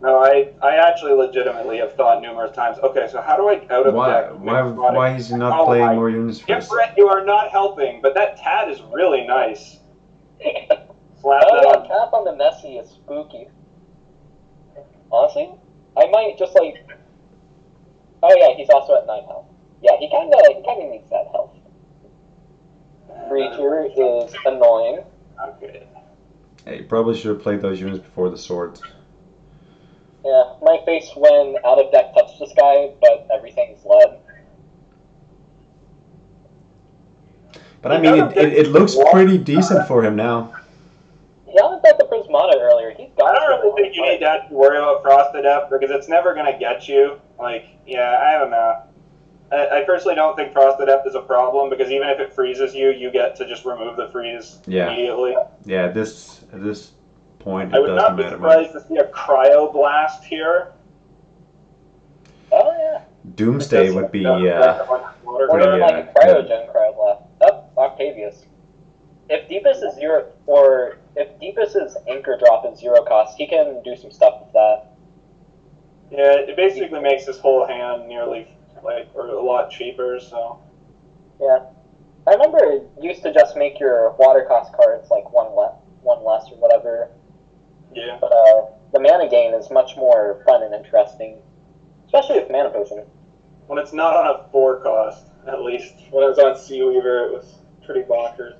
[SPEAKER 3] No, I actually legitimately have thought numerous times, okay, so how do I out of deck?
[SPEAKER 1] Why is he not
[SPEAKER 3] Oh
[SPEAKER 1] playing
[SPEAKER 3] my-
[SPEAKER 1] more units first?
[SPEAKER 3] Different, you are not helping, but that Tad is really nice. Slap
[SPEAKER 2] Oh,
[SPEAKER 3] that
[SPEAKER 2] yeah,
[SPEAKER 3] on.
[SPEAKER 2] cap on the messy is spooky. Honestly, I might just like. Oh yeah, he's also at 9 health. Yeah, he kinda needs that health. Breacher is annoying.
[SPEAKER 3] Okay.
[SPEAKER 1] Yeah, you probably should have played those units before the swords.
[SPEAKER 2] Yeah, my face when out of deck touched this guy, but everything's lead.
[SPEAKER 1] But I mean, it looks pretty decent for him now.
[SPEAKER 2] He out of deck the Prismata earlier. He's got.
[SPEAKER 3] I don't really think you need to worry about Frost Adept because it's never going to get you. Like, yeah, I don't know. I personally don't think Frost Adept is a problem because even if it freezes you, you get to just remove the freeze immediately.
[SPEAKER 1] Yeah, at this point,
[SPEAKER 3] I
[SPEAKER 1] it
[SPEAKER 3] would not
[SPEAKER 1] doesn't
[SPEAKER 3] be
[SPEAKER 1] matter
[SPEAKER 3] surprised
[SPEAKER 1] much.
[SPEAKER 3] to see a Cryo Blast here.
[SPEAKER 2] Oh yeah.
[SPEAKER 1] Doomsday would be
[SPEAKER 2] Or
[SPEAKER 1] pretty,
[SPEAKER 2] like a cryogen cryoblast. Oh, Octavius. If Deepest is zero, or if Deepest's anchor drop is 0 cost, he can do some stuff with that.
[SPEAKER 3] Yeah, it basically makes his whole hand nearly or a lot cheaper. So
[SPEAKER 2] yeah, I remember it used to just make your water cost cards like one less or whatever.
[SPEAKER 3] Yeah.
[SPEAKER 2] But the mana gain is much more fun and interesting, especially with mana potion.
[SPEAKER 3] When it's not on a 4 cost, at least. When it was on Seaweaver, it was pretty bonkers.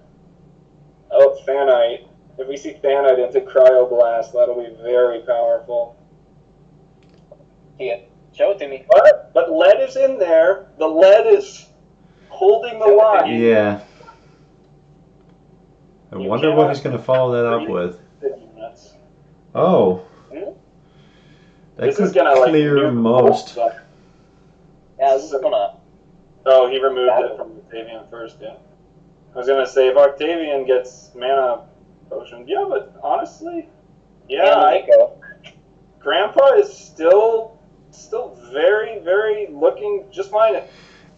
[SPEAKER 3] Oh, Thanite. If we see Thanite into Cryoblast, that'll be very powerful.
[SPEAKER 2] Yeah, show it to me.
[SPEAKER 3] What? But lead is in there. The lead is holding the line.
[SPEAKER 1] Yeah. I wonder what he's going to follow that up with. Oh. That
[SPEAKER 3] This
[SPEAKER 1] could
[SPEAKER 3] is gonna
[SPEAKER 1] clear most.
[SPEAKER 2] Yeah, this is gonna.
[SPEAKER 3] Oh, he removed it from Octavian first, yeah. I was gonna say, if Octavian gets mana potion, yeah, but honestly, yeah, Grandpa is still very, very looking just fine.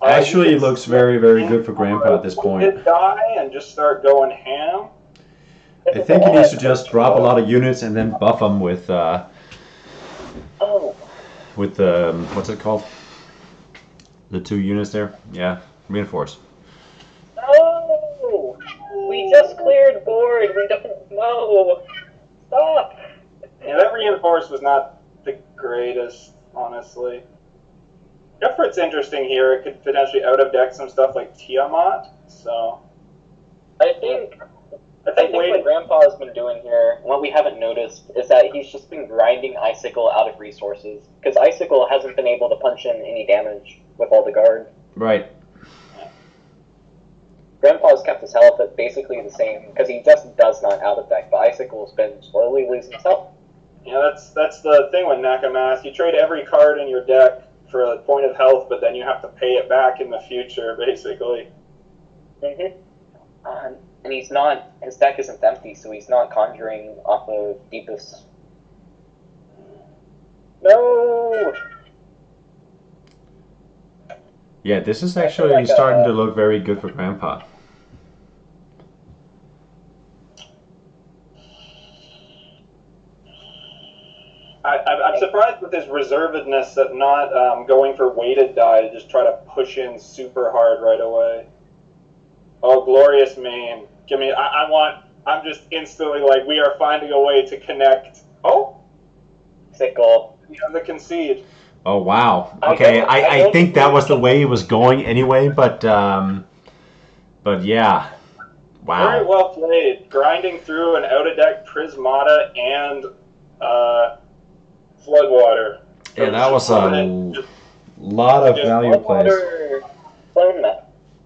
[SPEAKER 1] Actually, it looks very, very good for Grandpa at this point.
[SPEAKER 3] Die and just start going ham.
[SPEAKER 1] I think he needs to just drop a lot of units and then buff them with what's it called? The 2 units there? Yeah, reinforce.
[SPEAKER 2] No! We just cleared board. We don't know. Stop.
[SPEAKER 3] Yeah, that reinforce was not the greatest, honestly. Effort's interesting here. It could potentially out of deck some stuff like Tiamat. So
[SPEAKER 2] I think what Grandpa has been doing here, what we haven't noticed, is that he's just been grinding Icicle out of resources. Because Icicle hasn't been able to punch in any damage with all the guard.
[SPEAKER 1] Right.
[SPEAKER 2] Grandpa's kept his health at basically the same, because he just does not out of deck, but Icicle's been slowly losing his health.
[SPEAKER 3] Yeah, that's the thing with Nakamas. You trade every card in your deck for a point of health, but then you have to pay it back in the future, basically.
[SPEAKER 2] Mm-hmm. And he's not, his deck isn't empty, so he's not conjuring off of Deepest. No!
[SPEAKER 1] Yeah, this is actually starting to look very good for Grandpa.
[SPEAKER 3] I'm surprised with his reservedness at not going for weighted die to just try to push in super hard right away. Oh, glorious main. Give me, I'm just instantly like, we are finding a way to connect. Oh!
[SPEAKER 2] Icicle.
[SPEAKER 3] We have the concede.
[SPEAKER 1] Oh, wow. Okay, I think that was the way he was going anyway, but yeah. Wow.
[SPEAKER 3] Very well played. Grinding through an out-of-deck Prismata and Floodwater.
[SPEAKER 1] Yeah, that was a lot of value plays.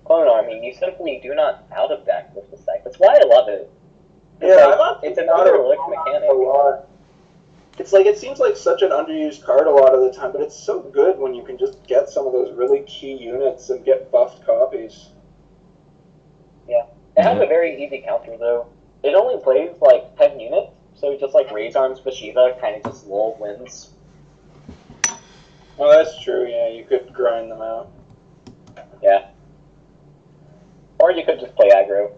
[SPEAKER 2] Clone Army, you simply do not out of deck with this deck. That's why I love it. It's an overlooked mechanic.
[SPEAKER 3] It's like, it seems like such an underused card a lot of the time, but it's so good when you can just get some of those really key units and get buffed copies.
[SPEAKER 2] Yeah. It has a very easy counter, though. It only plays, like, 10 units, so just, like, Raise Arms Vashiva kind of just lull wins.
[SPEAKER 3] Oh, that's true, yeah, you could grind them out.
[SPEAKER 2] Yeah. Or you could just play aggro.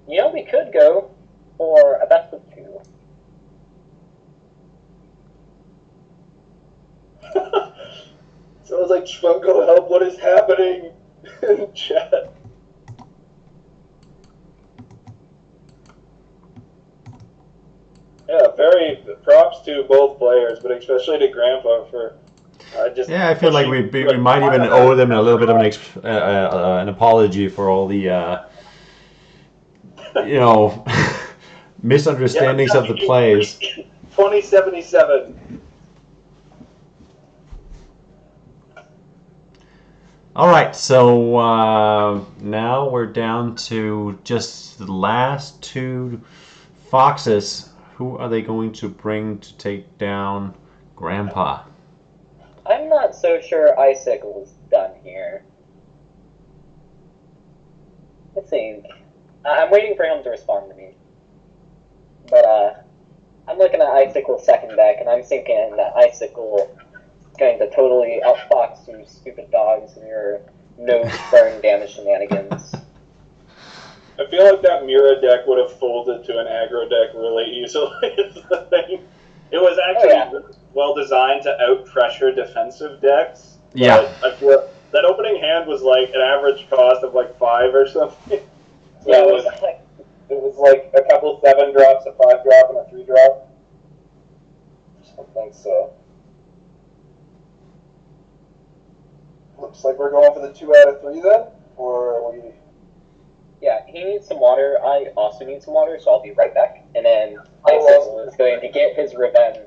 [SPEAKER 2] You know, we could go for a best
[SPEAKER 3] So I was like, Schmunko, help, what is happening? In chat. Yeah, very props to both players, but especially to Grandpa for just.
[SPEAKER 1] Yeah, I feel like we might even owe them a little bit of an apology for all the misunderstandings of the plays.
[SPEAKER 3] 2077.
[SPEAKER 1] All right, so now we're down to just the last two foxes. Who are they going to bring to take down Grandpa?
[SPEAKER 2] I'm not so sure Icicle's done here. I think. I'm waiting for him to respond to me. But I'm looking at Icicle's second deck, and I'm thinking that Icicle is going to totally outfox you stupid dogs and your nose burn damage shenanigans.
[SPEAKER 3] I feel like that Mira deck would have folded to an aggro deck really easily. Is the thing. It was actually well designed to out-pressure defensive decks.
[SPEAKER 1] Yeah.
[SPEAKER 3] I feel that opening hand was like an average cost of like 5 or something. So
[SPEAKER 2] Yeah,
[SPEAKER 3] it was like a couple 7-drops, a 5-drop, and a 3-drop. Something so. Looks like we're going for the 2 out of 3 then? Or are we...
[SPEAKER 2] Yeah, he needs some water. I also need some water, so I'll be right back. And then Icicle is going to get his revenge.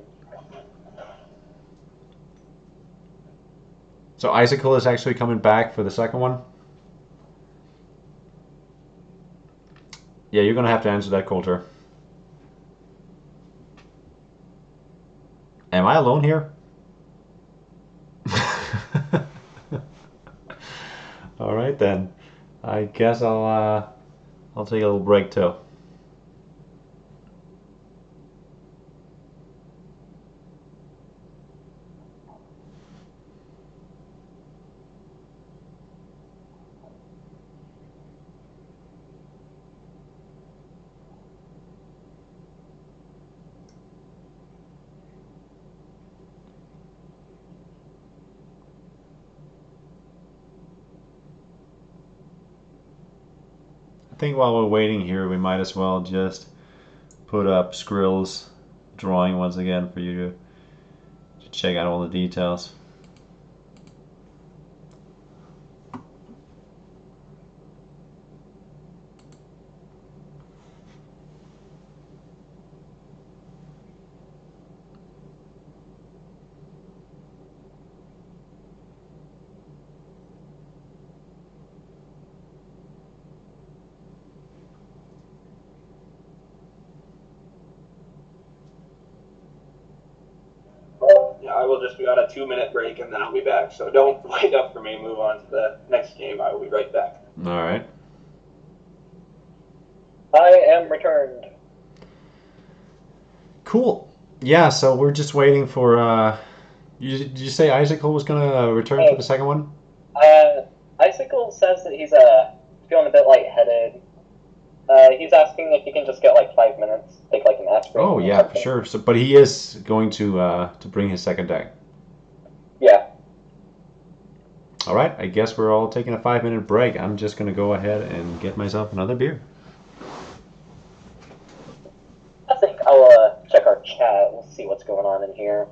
[SPEAKER 1] So Icicle is actually coming back for the second one? Yeah, you're going to have to answer that, Coulter. Am I alone here? All right then. I guess I'll take a little break too. I think while we're waiting here, we might as well just put up Skrill's drawing once again for you to check out all the details.
[SPEAKER 3] Yeah, I will just be on a 2-minute break and then I'll be back. So don't wait up for me. Move on to the next game. I will be right back.
[SPEAKER 1] All right.
[SPEAKER 2] I am returned.
[SPEAKER 1] Cool. Yeah, so we're just waiting for. Did you say Icicle was going to return for the second one?
[SPEAKER 2] Icicle says that he's feeling a bit lightheaded. He's asking if he can just get like 5 minutes, take like an aspirin.
[SPEAKER 1] Oh yeah, for sure. So, but he is going to bring his second deck.
[SPEAKER 2] Yeah.
[SPEAKER 1] All right. I guess we're all taking a 5-minute break. I'm just going to go ahead and get myself another beer.
[SPEAKER 2] I think I'll check our chat. We'll see what's going on in here.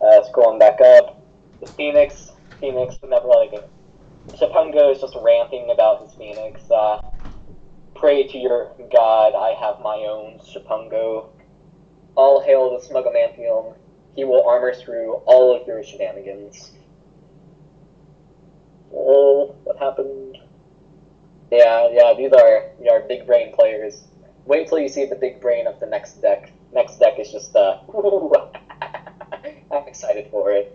[SPEAKER 2] Scrolling back up. The Phoenix, never let it go. Shapungo is just ranting about his Phoenix. Pray to your god, I have my own Shapungo. All hail the Smugomantheum. He will armor through all of your shenanigans. Oh, what happened? Yeah, these are big brain players. Wait till you see the big brain of the next deck. Next deck is just, ooh, I'm excited for it.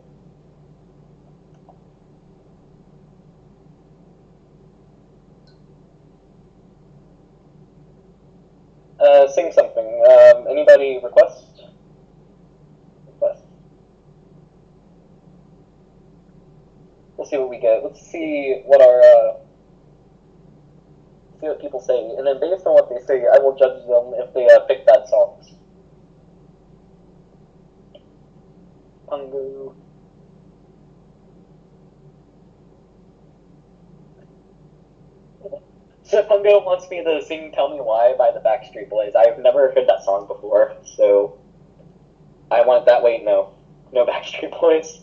[SPEAKER 2] Sing something. Anybody request? We'll see what we get. Let's see what see what people say, and then based on what they say, I will judge them if they pick bad songs. Pungu. So Pungo wants me to sing Tell Me Why by the Backstreet Boys. I've never heard that song before, so I want that way. No Backstreet Boys.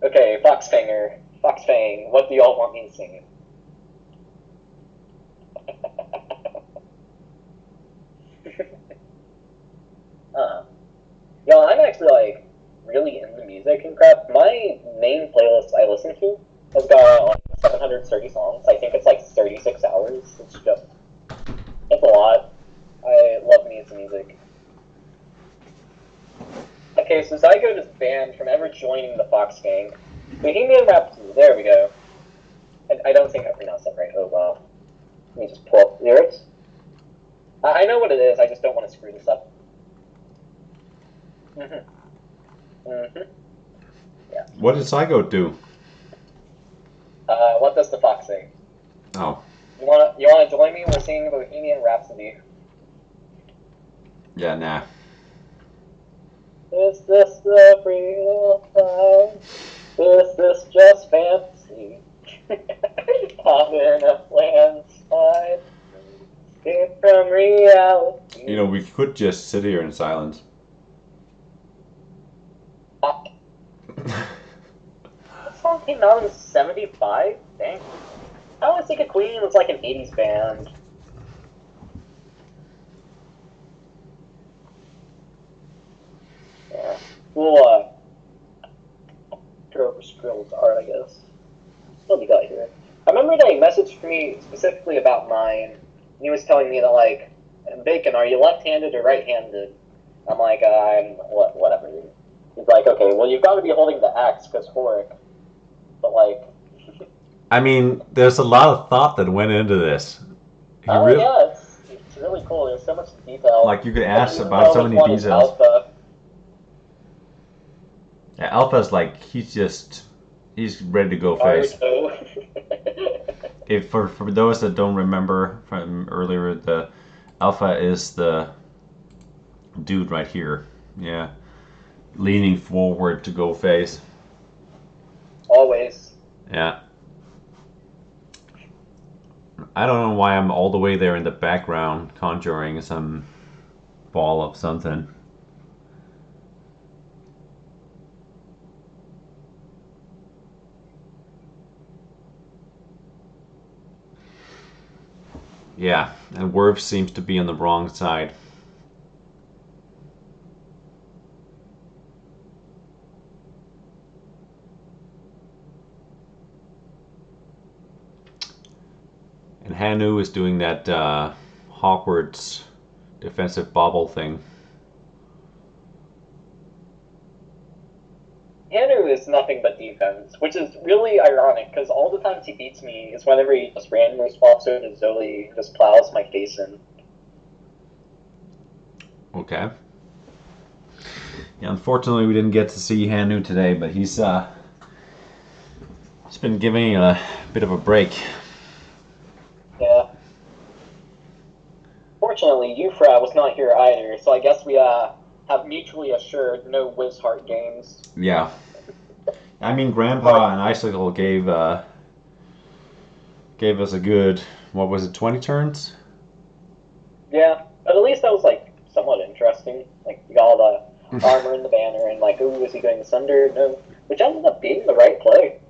[SPEAKER 2] Okay, Foxfang, what do y'all want me to sing? Yo, I'm actually like really into music and crap. My main playlist I listen to has got like 730 songs. I think it's like 36 hours. It's a lot. I love me some music. Okay, so Zygote is banned from ever joining the Fox Gang. Bohemian Rhapsody, there we go. I don't think I pronounced that right. Oh wow. Let me just pull up the lyrics. I know what it is, I just don't want to screw this up. Yeah.
[SPEAKER 1] What did Zygote do?
[SPEAKER 2] What does the fox say?
[SPEAKER 1] Oh.
[SPEAKER 2] You wanna join me? We're singing Bohemian Rhapsody.
[SPEAKER 1] Yeah, nah.
[SPEAKER 2] Is this the real time? Is this just fantasy? Caught in a landslide. Escape from reality.
[SPEAKER 1] You know, we could just sit here in silence.
[SPEAKER 2] That song came out in '75? Dang. I always think of Queen was like an 80s band. Yeah. We'll, go over Skrill's art, I guess. What do we got here? I remember that he messaged me specifically about mine, and he was telling me that, like, Bacon, are you left-handed or right-handed? I'm like, I'm whatever. He's like, okay, well, you've got to be holding the axe, because Horik. But, like...
[SPEAKER 1] I mean, there's a lot of thought that went into this.
[SPEAKER 2] Yeah, it's really cool. There's so much detail.
[SPEAKER 1] Like, you could ask about so many details.
[SPEAKER 2] Alpha.
[SPEAKER 1] Yeah, Alpha's like, he's ready to go face. If for those that don't remember from earlier, the Alpha is the dude right here. Yeah. Leaning forward to go face.
[SPEAKER 2] Always.
[SPEAKER 1] Yeah. I don't know why I'm all the way there in the background conjuring some ball of something. Yeah, and Werf seems to be on the wrong side. And Hanoo is doing that Hogwarts defensive bobble thing.
[SPEAKER 2] Hanoo is nothing but defense, which is really ironic, because all the times he beats me is whenever he just randomly swaps over to Zoli and just plows my face in.
[SPEAKER 1] Okay. Yeah, unfortunately we didn't get to see Hanoo today, but he's been giving a bit of a break.
[SPEAKER 2] Yeah. Fortunately, Euphra was not here either, so I guess we have mutually assured no Wizheart games.
[SPEAKER 1] Yeah. I mean, Grandpa and Icicle gave us a good, what was it, 20 turns?
[SPEAKER 2] Yeah, but at least that was, like, somewhat interesting. Like, you got all the armor and the banner, and like, ooh, is he going to Sunder? No. Which ended up being the right play.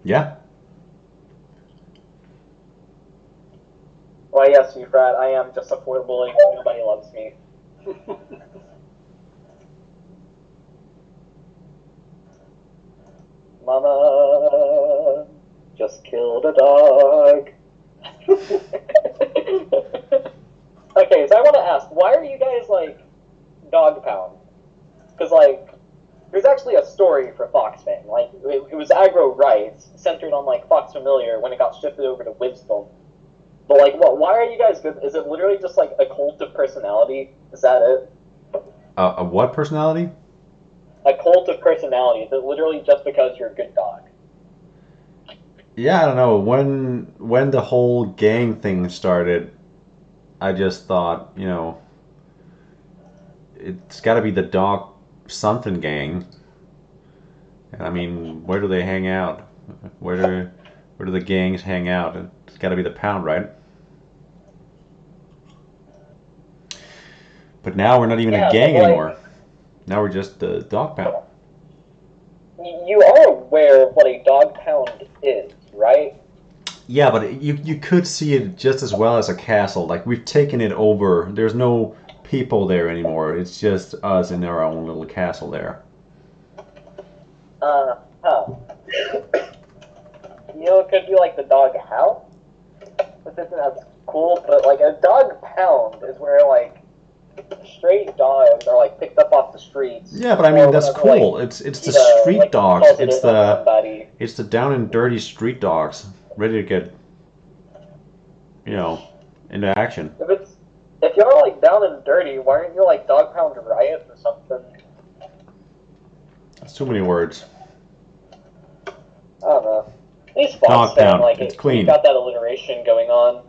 [SPEAKER 1] Yeah.
[SPEAKER 2] Why, yes, Euphrat, I am just a poor bully. Nobody loves me. Mama just killed a dog. Okay, so I want to ask, why are you guys, like, dog pound? Because, like, there's actually a story for Foxfang. Like, it was aggro rights, centered on, like, Fox Familiar when it got shifted over to Wisdom. But, like, why are you guys good? Is it literally just, like, a cult of personality? Is that it?
[SPEAKER 1] A what personality?
[SPEAKER 2] A cult of personality. Is it literally just because you're a good dog?
[SPEAKER 1] Yeah, I don't know. When the whole gang thing started, I just thought, you know, it's got to be the dog something gang. I mean, where do they hang out? Where do the gangs hang out? It's got to be the Pound, right? But now we're not even a gang anymore. Now we're just the Dog Pound.
[SPEAKER 2] You are aware of what a Dog Pound is, right?
[SPEAKER 1] Yeah, but you could see it just as well as a castle. Like, we've taken it over. There's no people there anymore. It's just us in our own little castle there.
[SPEAKER 2] Huh. You know, it could be like the Dog House, which isn't as cool, but like a Dog Pound is where like stray dogs are like picked up off the streets.
[SPEAKER 1] Yeah, but I mean that's cool.
[SPEAKER 2] Like,
[SPEAKER 1] it's the street
[SPEAKER 2] like,
[SPEAKER 1] dogs. It's the down and dirty street dogs ready to get, you know, into action.
[SPEAKER 2] If you're like down and dirty, why aren't you like Dog Pound Riot or something?
[SPEAKER 1] That's too many words.
[SPEAKER 2] I don't know. At least
[SPEAKER 1] Dog
[SPEAKER 2] Fox saying,
[SPEAKER 1] Pound.
[SPEAKER 2] like,
[SPEAKER 1] It's clean.
[SPEAKER 2] Got that alliteration going on.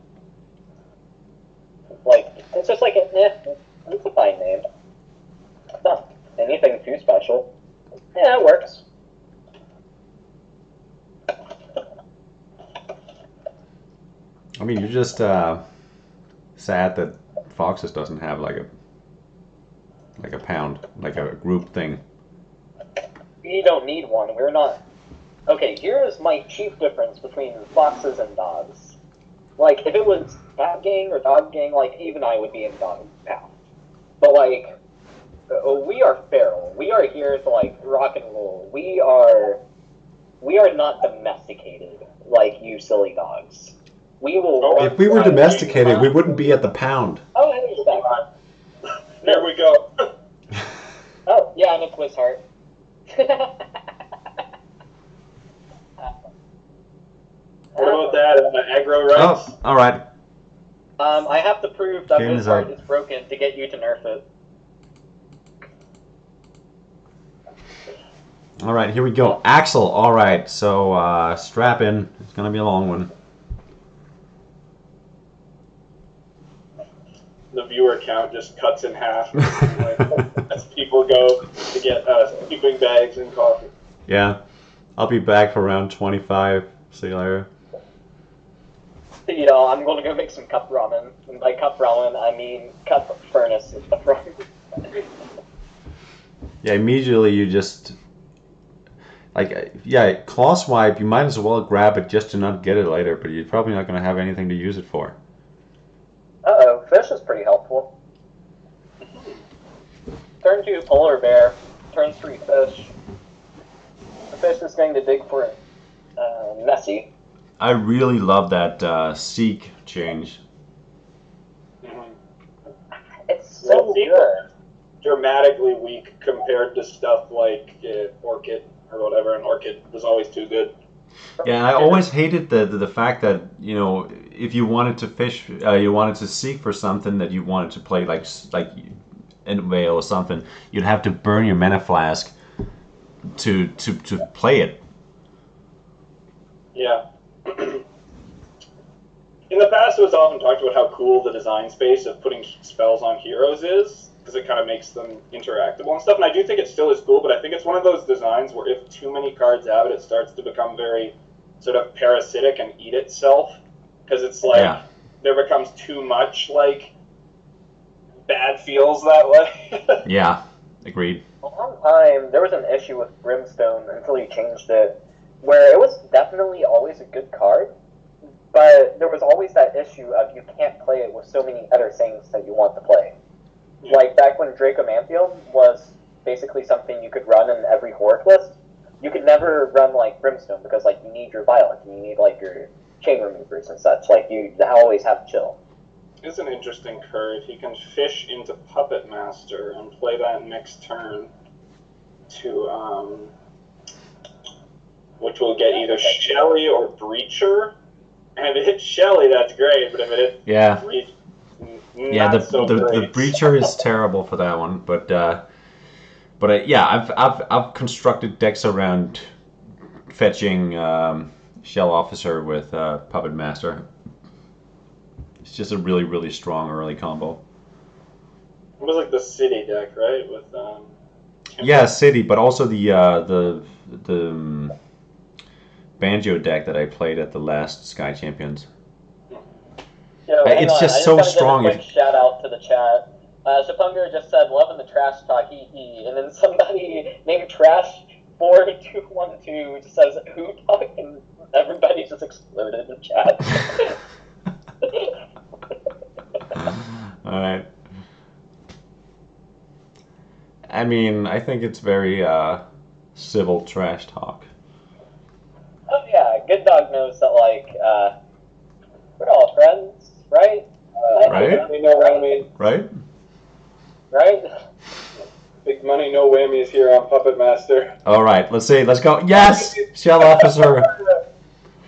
[SPEAKER 2] Like, it's just like, it's a fine name. It's not anything too special. Yeah, it works.
[SPEAKER 1] I mean, you're just sad that Foxes doesn't have like a pound, like a group thing.
[SPEAKER 2] We don't need one. We're not. Okay, here's my chief difference between foxes and dogs. Like, if it was cat gang or dog gang, like, even I would be in dog pound. But, like, we are feral. We are here to, like, rock and roll. We are not domesticated like you silly dogs. We will...
[SPEAKER 1] If we were domesticated, we wouldn't be at the pound.
[SPEAKER 2] Oh, I understand.
[SPEAKER 3] There we go.
[SPEAKER 2] Oh, yeah, and a Quiz Heart.
[SPEAKER 3] What about that aggro rights?
[SPEAKER 1] Oh, all right.
[SPEAKER 2] I have to prove that
[SPEAKER 1] Game
[SPEAKER 2] Quiz
[SPEAKER 1] is
[SPEAKER 2] Heart
[SPEAKER 1] out.
[SPEAKER 2] is broken to get you to nerf it.
[SPEAKER 1] All right, here we go. Axel. All right, so strap in. It's gonna be a long one.
[SPEAKER 3] The viewer count just cuts in half as people go to get sleeping bags and coffee.
[SPEAKER 1] Yeah, I'll be back for around 25. See you later.
[SPEAKER 2] You know, I'm going to go make some cup ramen. And by cup ramen, I mean cup furnace ramen.
[SPEAKER 1] Yeah, immediately you just like claw swipe. You might as well grab it just to not get it later, but you're probably not going to have anything to use it for.
[SPEAKER 2] Uh-oh, fish is pretty helpful. Turn 2, polar bear. Turn 3, fish. The fish is going to dig for messy.
[SPEAKER 1] I really love that seek change.
[SPEAKER 2] It's so good.
[SPEAKER 3] Dramatically weak compared to stuff like Orchid or whatever, and Orchid was always too good.
[SPEAKER 1] Yeah, I always hated the fact that, you know, if you wanted to fish, you wanted to seek for something that you wanted to play like in whale or something, you'd have to burn your mana flask to play it.
[SPEAKER 3] Yeah. In the past, it was often talked about how cool the design space of putting spells on heroes is, because it kind of makes them interactable and stuff. And I do think it still is cool, but I think it's one of those designs where if too many cards have it, it starts to become very sort of parasitic and eat itself. Because it's like, there becomes too much, like, bad feels that way.
[SPEAKER 1] Yeah, agreed.
[SPEAKER 2] A long time, there was an issue with Brimstone until he changed it, where it was definitely always a good card, but there was always that issue of you can't play it with so many other things that you want to play. Yeah. Like back when Dracomanthium was basically something you could run in every Horde list, you could never run like Brimstone because like you need your Violent and you need like your chain removers and such. Like you always have chill.
[SPEAKER 3] It's an interesting curve. He can fish into Puppet Master and play that next turn to which will get either Shelly or Breacher. And if it hits Shelly, that's great, but if it hits Breacher,
[SPEAKER 1] the Breacher is terrible for that one, but I've constructed decks around fetching Shell Officer with Puppet Master. It's just a really, really strong early combo.
[SPEAKER 3] It was like the City deck, right? With
[SPEAKER 1] Banjo deck that I played at the last Sky Champions.
[SPEAKER 2] Hang
[SPEAKER 1] It's
[SPEAKER 2] on.
[SPEAKER 1] just
[SPEAKER 2] I just
[SPEAKER 1] so
[SPEAKER 2] gotta
[SPEAKER 1] strong.
[SPEAKER 2] Give a quick shout out to the chat. Shapunga just said, "Loving the trash talk, hee," and then somebody named Trash4212 just says, "Who talk?" and everybody just exploded in chat.
[SPEAKER 1] All right. I mean, I think it's very civil trash talk.
[SPEAKER 2] Oh yeah, GoodDog knows that we're all friends, right?
[SPEAKER 1] Right?
[SPEAKER 3] We know whammies.
[SPEAKER 1] Right?
[SPEAKER 2] Right?
[SPEAKER 3] Big money, no whammies here on Puppet Master.
[SPEAKER 1] All right. Let's see. Let's go. Yes, Shell Officer.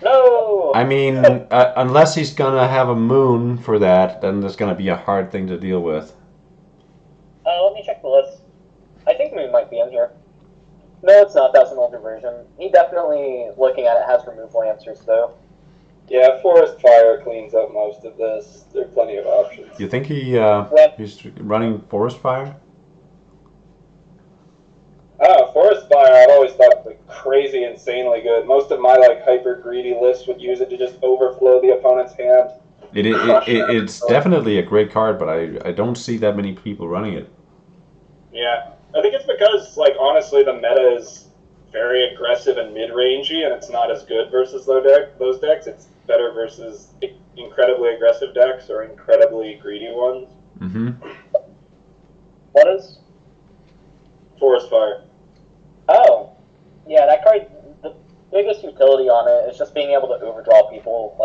[SPEAKER 2] No.
[SPEAKER 1] I mean, unless he's gonna have a moon for that, then there's gonna be a hard thing to deal with.
[SPEAKER 2] Let me check the list. I think Moon might be in here. No, it's not. That's an older version. He definitely, looking at it, has removal answers, though.
[SPEAKER 3] Yeah, Forest Fire cleans up most of this. There are plenty of options.
[SPEAKER 1] You think he's running Forest Fire?
[SPEAKER 3] Forest Fire, I've always thought was crazy, insanely good. Most of my hyper greedy lists would use it to just overflow the opponent's hand.
[SPEAKER 1] It's definitely a great card, but I don't see that many people running it.
[SPEAKER 3] Yeah, I think it's because honestly the meta is very aggressive and mid-rangey, and it's not as good versus those decks. It's better versus incredibly aggressive decks or incredibly greedy ones.
[SPEAKER 1] Mm-hmm.
[SPEAKER 2] What is?
[SPEAKER 3] Forest Fire.
[SPEAKER 2] Oh, yeah, that card, the biggest utility on it is just being able to overdraw people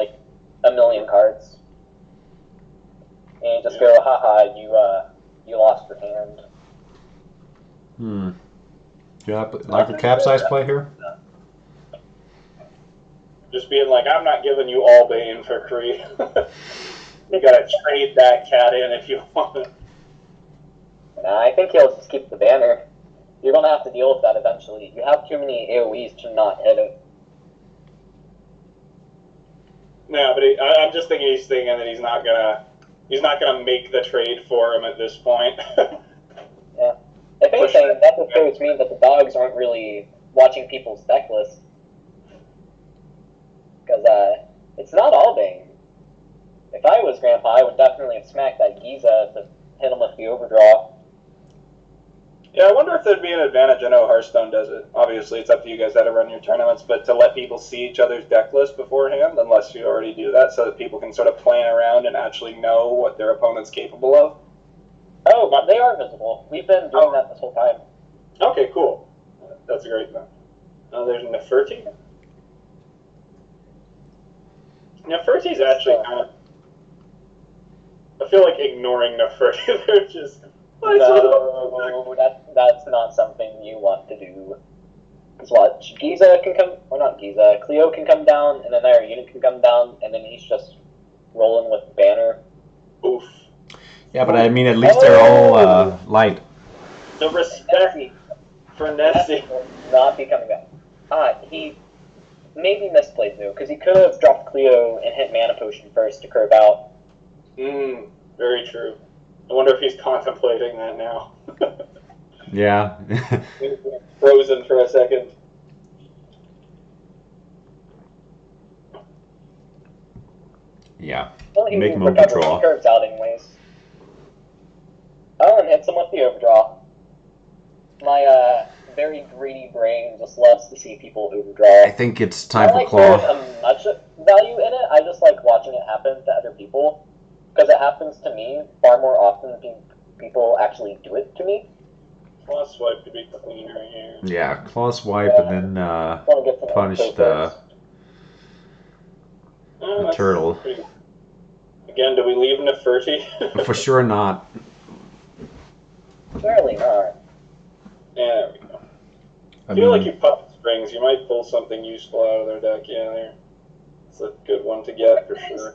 [SPEAKER 2] a million cards. And just go, haha, you lost your hand.
[SPEAKER 1] Do you like the capsize play here?
[SPEAKER 3] Just being I'm not giving you all Bane for free. You gotta trade that cat in if you want it.
[SPEAKER 2] Nah, I think he'll just keep the banner. You're gonna have to deal with that eventually. You have too many AoEs to not hit it.
[SPEAKER 3] No, but I'm just thinking he's thinking that he's not gonna make the trade for him at this point.
[SPEAKER 2] Yeah. If anything, that just shows me that the dogs aren't really watching people's deck lists. Because it's not all Bane. If I was Grandpa, I would definitely have smacked that Giza to hit him with the overdraw.
[SPEAKER 3] Yeah, I wonder if there'd be an advantage. I know Hearthstone does it. Obviously, it's up to you guys how to run your tournaments, but to let people see each other's deck list beforehand, unless you already do that, so that people can sort of plan around and actually know what their opponent's capable of.
[SPEAKER 2] Oh, but they are visible. We've been doing that this whole time.
[SPEAKER 3] Okay, cool. That's a great thing. There's Neferti. Neferti's actually kind of... I feel like ignoring Neferti. They're just...
[SPEAKER 2] No, that's not something you want to do. Because watch, Giza can come, or not Giza, Cleo can come down, and then their unit can come down, and then he's just rolling with banner.
[SPEAKER 3] Oof.
[SPEAKER 1] Yeah, but I mean, at least they're all light.
[SPEAKER 3] The respect for Nessie.
[SPEAKER 2] Not be coming back. He maybe misplayed though, because he could have dropped Cleo and hit Mana Potion first to curve out.
[SPEAKER 3] Very true. I wonder if he's contemplating that now.
[SPEAKER 1] Yeah.
[SPEAKER 3] Frozen for a second.
[SPEAKER 1] Yeah.
[SPEAKER 2] Well, he
[SPEAKER 1] Make him overdraw.
[SPEAKER 2] He curves out anyways. Oh, and hits him with the overdraw. My very greedy brain just loves to see people overdraw.
[SPEAKER 1] I think it's time for
[SPEAKER 2] Claw.
[SPEAKER 1] Claw.
[SPEAKER 2] There's much value in it. I just like watching it happen to other people. Because it happens to me far more often than people actually do it to me.
[SPEAKER 3] Claw Swipe could be cleaner here.
[SPEAKER 1] Yeah, Claw Swipe and then punish the turtle.
[SPEAKER 3] Again, do we leave Neferti?
[SPEAKER 1] For sure not.
[SPEAKER 2] Surely not.
[SPEAKER 3] Yeah, there we go. I feel like you puppet strings, you might pull something useful out of their deck. Yeah, it's a good one to get for sure.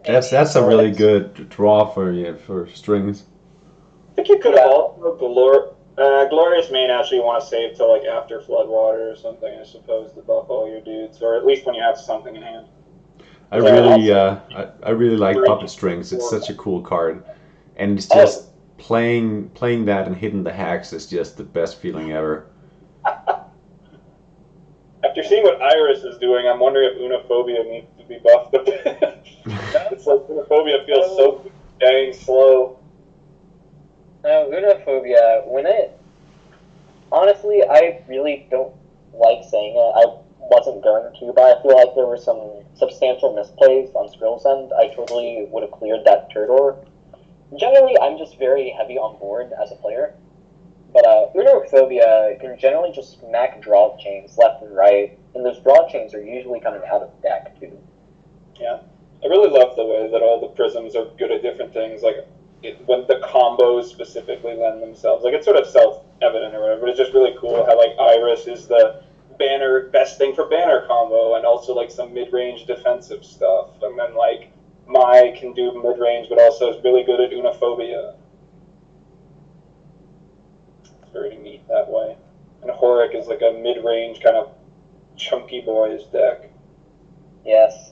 [SPEAKER 1] That's a really good draw for strings.
[SPEAKER 3] I think you could have also Glorious Main actually want to save till after Floodwater or something, I suppose, to buff all your dudes, or at least when you have something in hand.
[SPEAKER 1] I really like Puppet Strings. It's such a cool card, and it's just playing that and hitting the hacks is just the best feeling ever.
[SPEAKER 3] After seeing what Iris is doing, I'm wondering if Unophobia needs to be buffed a bit. It's like Unophobia feels so dang slow.
[SPEAKER 2] No, Unophobia, honestly, I really don't like saying it. I wasn't going to, but I feel like there were some substantial misplays on Skrill's end. I totally would have cleared that turtle. Generally, I'm just very heavy on board as a player. But Unophobia can generally just smack draw chains left and right, and those draw chains are usually coming out of deck, too.
[SPEAKER 3] Yeah. I really love the way that all the prisms are good at different things, like when the combos specifically lend themselves. Like, it's sort of self-evident or whatever, but it's just really cool how, like, Iris is the best thing for banner combo, and also, like, some mid-range defensive stuff. And then, like, Mai can do mid-range, but also is really good at Unophobia. It's very neat that way. And Horik is, like, a mid-range kind of chunky boys deck.
[SPEAKER 2] Yes.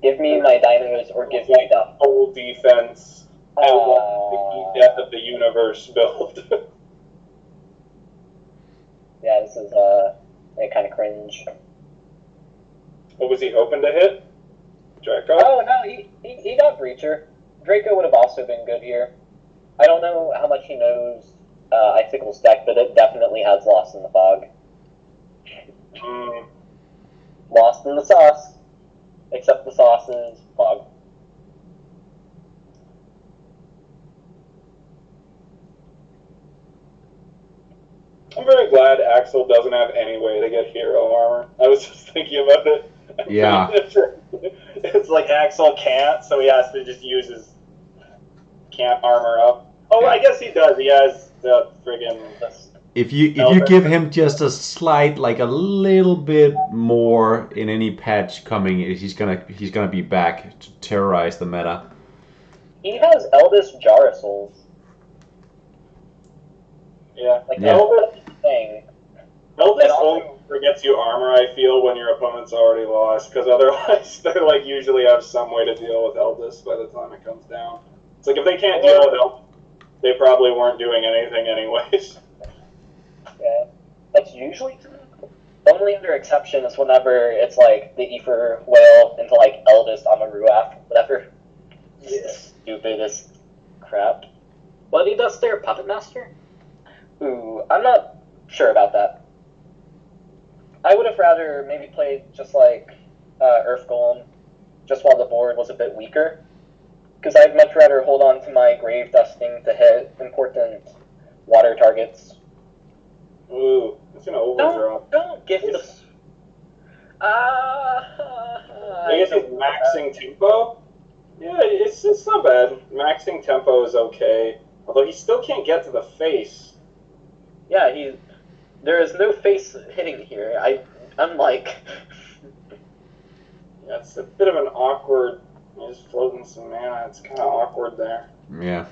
[SPEAKER 2] Give me my dinos or give me Duff.
[SPEAKER 3] Whole defense. I want the death of the universe build.
[SPEAKER 2] Yeah, this is kind of cringe.
[SPEAKER 3] What was he hoping to hit? Draco?
[SPEAKER 2] Oh no, he got Breacher. Draco would have also been good here. I don't know how much he knows Icicle's deck, but it definitely has Lost in the Fog. Lost in the sauce. Except the sauce is fog.
[SPEAKER 3] I'm very glad Axel doesn't have any way to get hero armor. I was just thinking about it.
[SPEAKER 1] Yeah.
[SPEAKER 3] It's like Axel can't, so he has to just use his can't armor up. Oh, I guess he does. He has the friggin'...
[SPEAKER 1] If you give him just a slight, like a little bit more in any patch coming, he's gonna be back to terrorize the meta.
[SPEAKER 2] He has Eldest Jar of Souls.
[SPEAKER 3] Yeah.
[SPEAKER 2] Like Eldest thing.
[SPEAKER 3] Eldest only forgets you armor, I feel, when your opponent's already lost, because otherwise they like usually have some way to deal with Eldest by the time it comes down. It's like if they can't deal with Eldest, they probably weren't doing anything anyways.
[SPEAKER 2] Yeah, that's usually true. Only under exception is whenever it's like the Ether Whale into like Eldest Amaruaf, whatever.
[SPEAKER 3] Yeah.
[SPEAKER 2] Stupidest crap. What he does there, Puppet Master? Ooh, I'm not sure about that. I would have rather maybe played just like Earth Golem, just while the board was a bit weaker. Because I'd much rather hold on to my Grave Dusting to hit important water targets.
[SPEAKER 3] Ooh, it's gonna overdrop.
[SPEAKER 2] Don't gift us.
[SPEAKER 3] I guess he's maxing tempo. Yeah, it's not bad. Maxing tempo is okay, although he still can't get to the face.
[SPEAKER 2] Yeah, there is no face hitting here. I'm like.
[SPEAKER 3] Yeah, it's a bit of an awkward. He's floating some mana. It's kind of awkward there.
[SPEAKER 1] Yeah.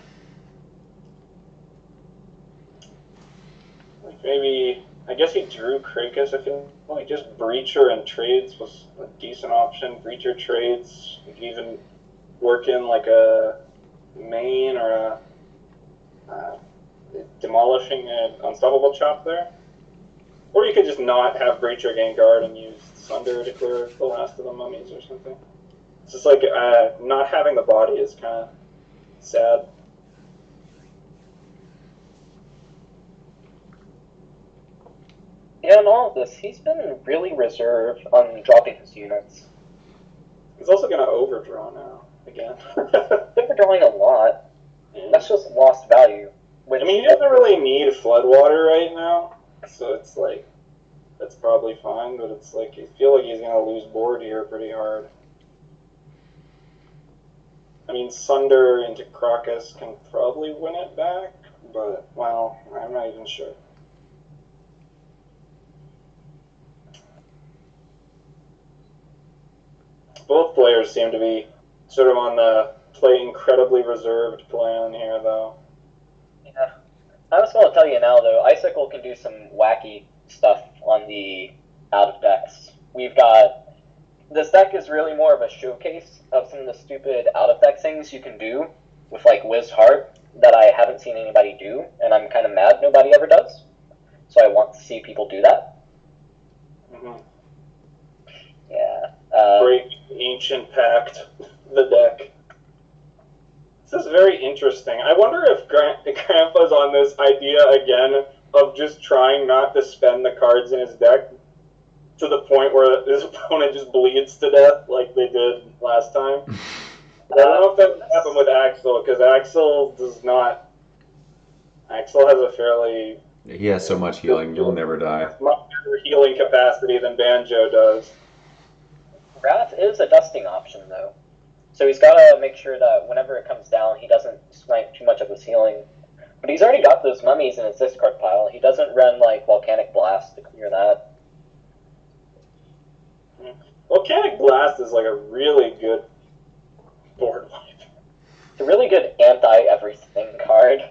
[SPEAKER 3] Like maybe, I guess he drew Krakus. I feel like just Breacher and Trades was a decent option. Breacher Trades, you could even work in like a main or a demolishing an unstoppable chop there. Or you could just not have Breacher gain guard and use Sunder to clear the last of the mummies or something. It's just like not having the body is kind of sad.
[SPEAKER 2] Yeah, in all of this, he's been really reserved on dropping his units.
[SPEAKER 3] He's also going to overdraw now, again.
[SPEAKER 2] Overdrawing a lot.
[SPEAKER 3] Yeah.
[SPEAKER 2] That's just lost value.
[SPEAKER 3] I mean, he doesn't really need Floodwater right now, so it's like, that's probably fine, but it's like, I feel like he's going to lose board here pretty hard. I mean, Sunder into Crocus can probably win it back, but, well, I'm not even sure. Both players seem to be sort of on the play incredibly reserved plan here, though.
[SPEAKER 2] Yeah. I just want to tell you now, though, Icicle can do some wacky stuff on the out of decks. We've got... This deck is really more of a showcase of some of the stupid out of deck things you can do with, like, Wiz Heart that I haven't seen anybody do, and I'm kind of mad nobody ever does. So I want to see people do that.
[SPEAKER 3] Mm-hmm.
[SPEAKER 2] Yeah.
[SPEAKER 3] Break Ancient Pact, the deck. This is very interesting. I wonder if Grandpa's on this idea again of just trying not to spend the cards in his deck to the point where his opponent just bleeds to death like they did last time. I don't know if that would happen with Axel, because Axel does not... Axel has a fairly...
[SPEAKER 1] He has so much healing, you'll never die.
[SPEAKER 3] Much better healing capacity than Banjo does.
[SPEAKER 2] Wrath is a dusting option, though. So he's got to make sure that whenever it comes down, he doesn't snipe too much of his healing. But he's already got those mummies in his discard pile. He doesn't run, like, Volcanic Blast to clear that.
[SPEAKER 3] Volcanic Blast is, like, a really good board wipe.
[SPEAKER 2] It's a really good anti-everything card.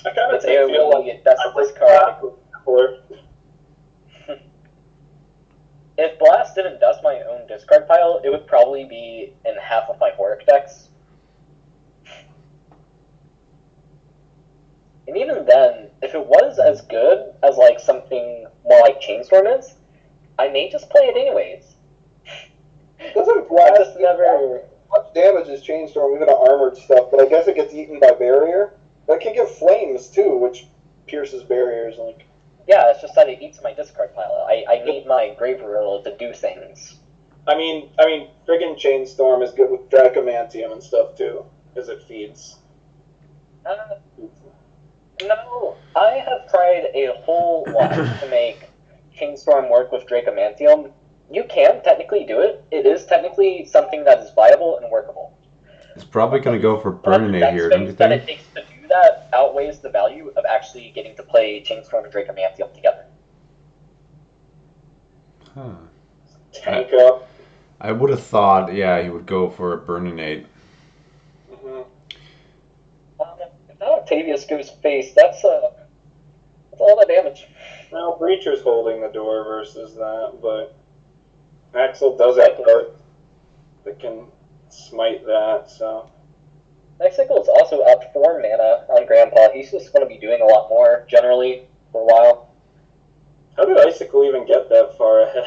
[SPEAKER 3] I kind of
[SPEAKER 2] feel like that's
[SPEAKER 3] I
[SPEAKER 2] this card. If Blast didn't dust my own discard pile, it would probably be in half of my Horror decks. And even then, if it was as good as like something more like Chainstorm is, I may just play it anyways.
[SPEAKER 4] Doesn't Blast
[SPEAKER 2] just never
[SPEAKER 4] much damage as Chainstorm, even to armored stuff, but I guess it gets eaten by barrier. But it can give flames too, which pierces barriers. Like,
[SPEAKER 2] yeah, it's just that it eats my discard pile. I need my Grave Riddle to do things.
[SPEAKER 3] I mean, friggin' Chainstorm is good with Dracomantium and stuff too, because it feeds.
[SPEAKER 2] No, I have tried a whole lot to make Chainstorm work with Dracomantium. You can technically do it. It is technically something that is viable and workable.
[SPEAKER 1] It's probably going to go for Burninate here, don't you
[SPEAKER 2] that it
[SPEAKER 1] think?
[SPEAKER 2] takes to do that outweighs the value of actually getting to play Chainstorm and Dracomantium together.
[SPEAKER 1] Huh.
[SPEAKER 3] Tank up.
[SPEAKER 1] I would have thought, yeah, he would go for a Burninate.
[SPEAKER 3] Mm-hmm.
[SPEAKER 2] If that Octavius goes face, that's all that damage.
[SPEAKER 3] Well, Breacher's holding the door versus that, but Axel does have cards that can smite that, so...
[SPEAKER 2] Icicle is also up 4 mana on Grandpa. He's just going to be doing a lot more, generally, for a while.
[SPEAKER 3] How did Icicle even get that far ahead?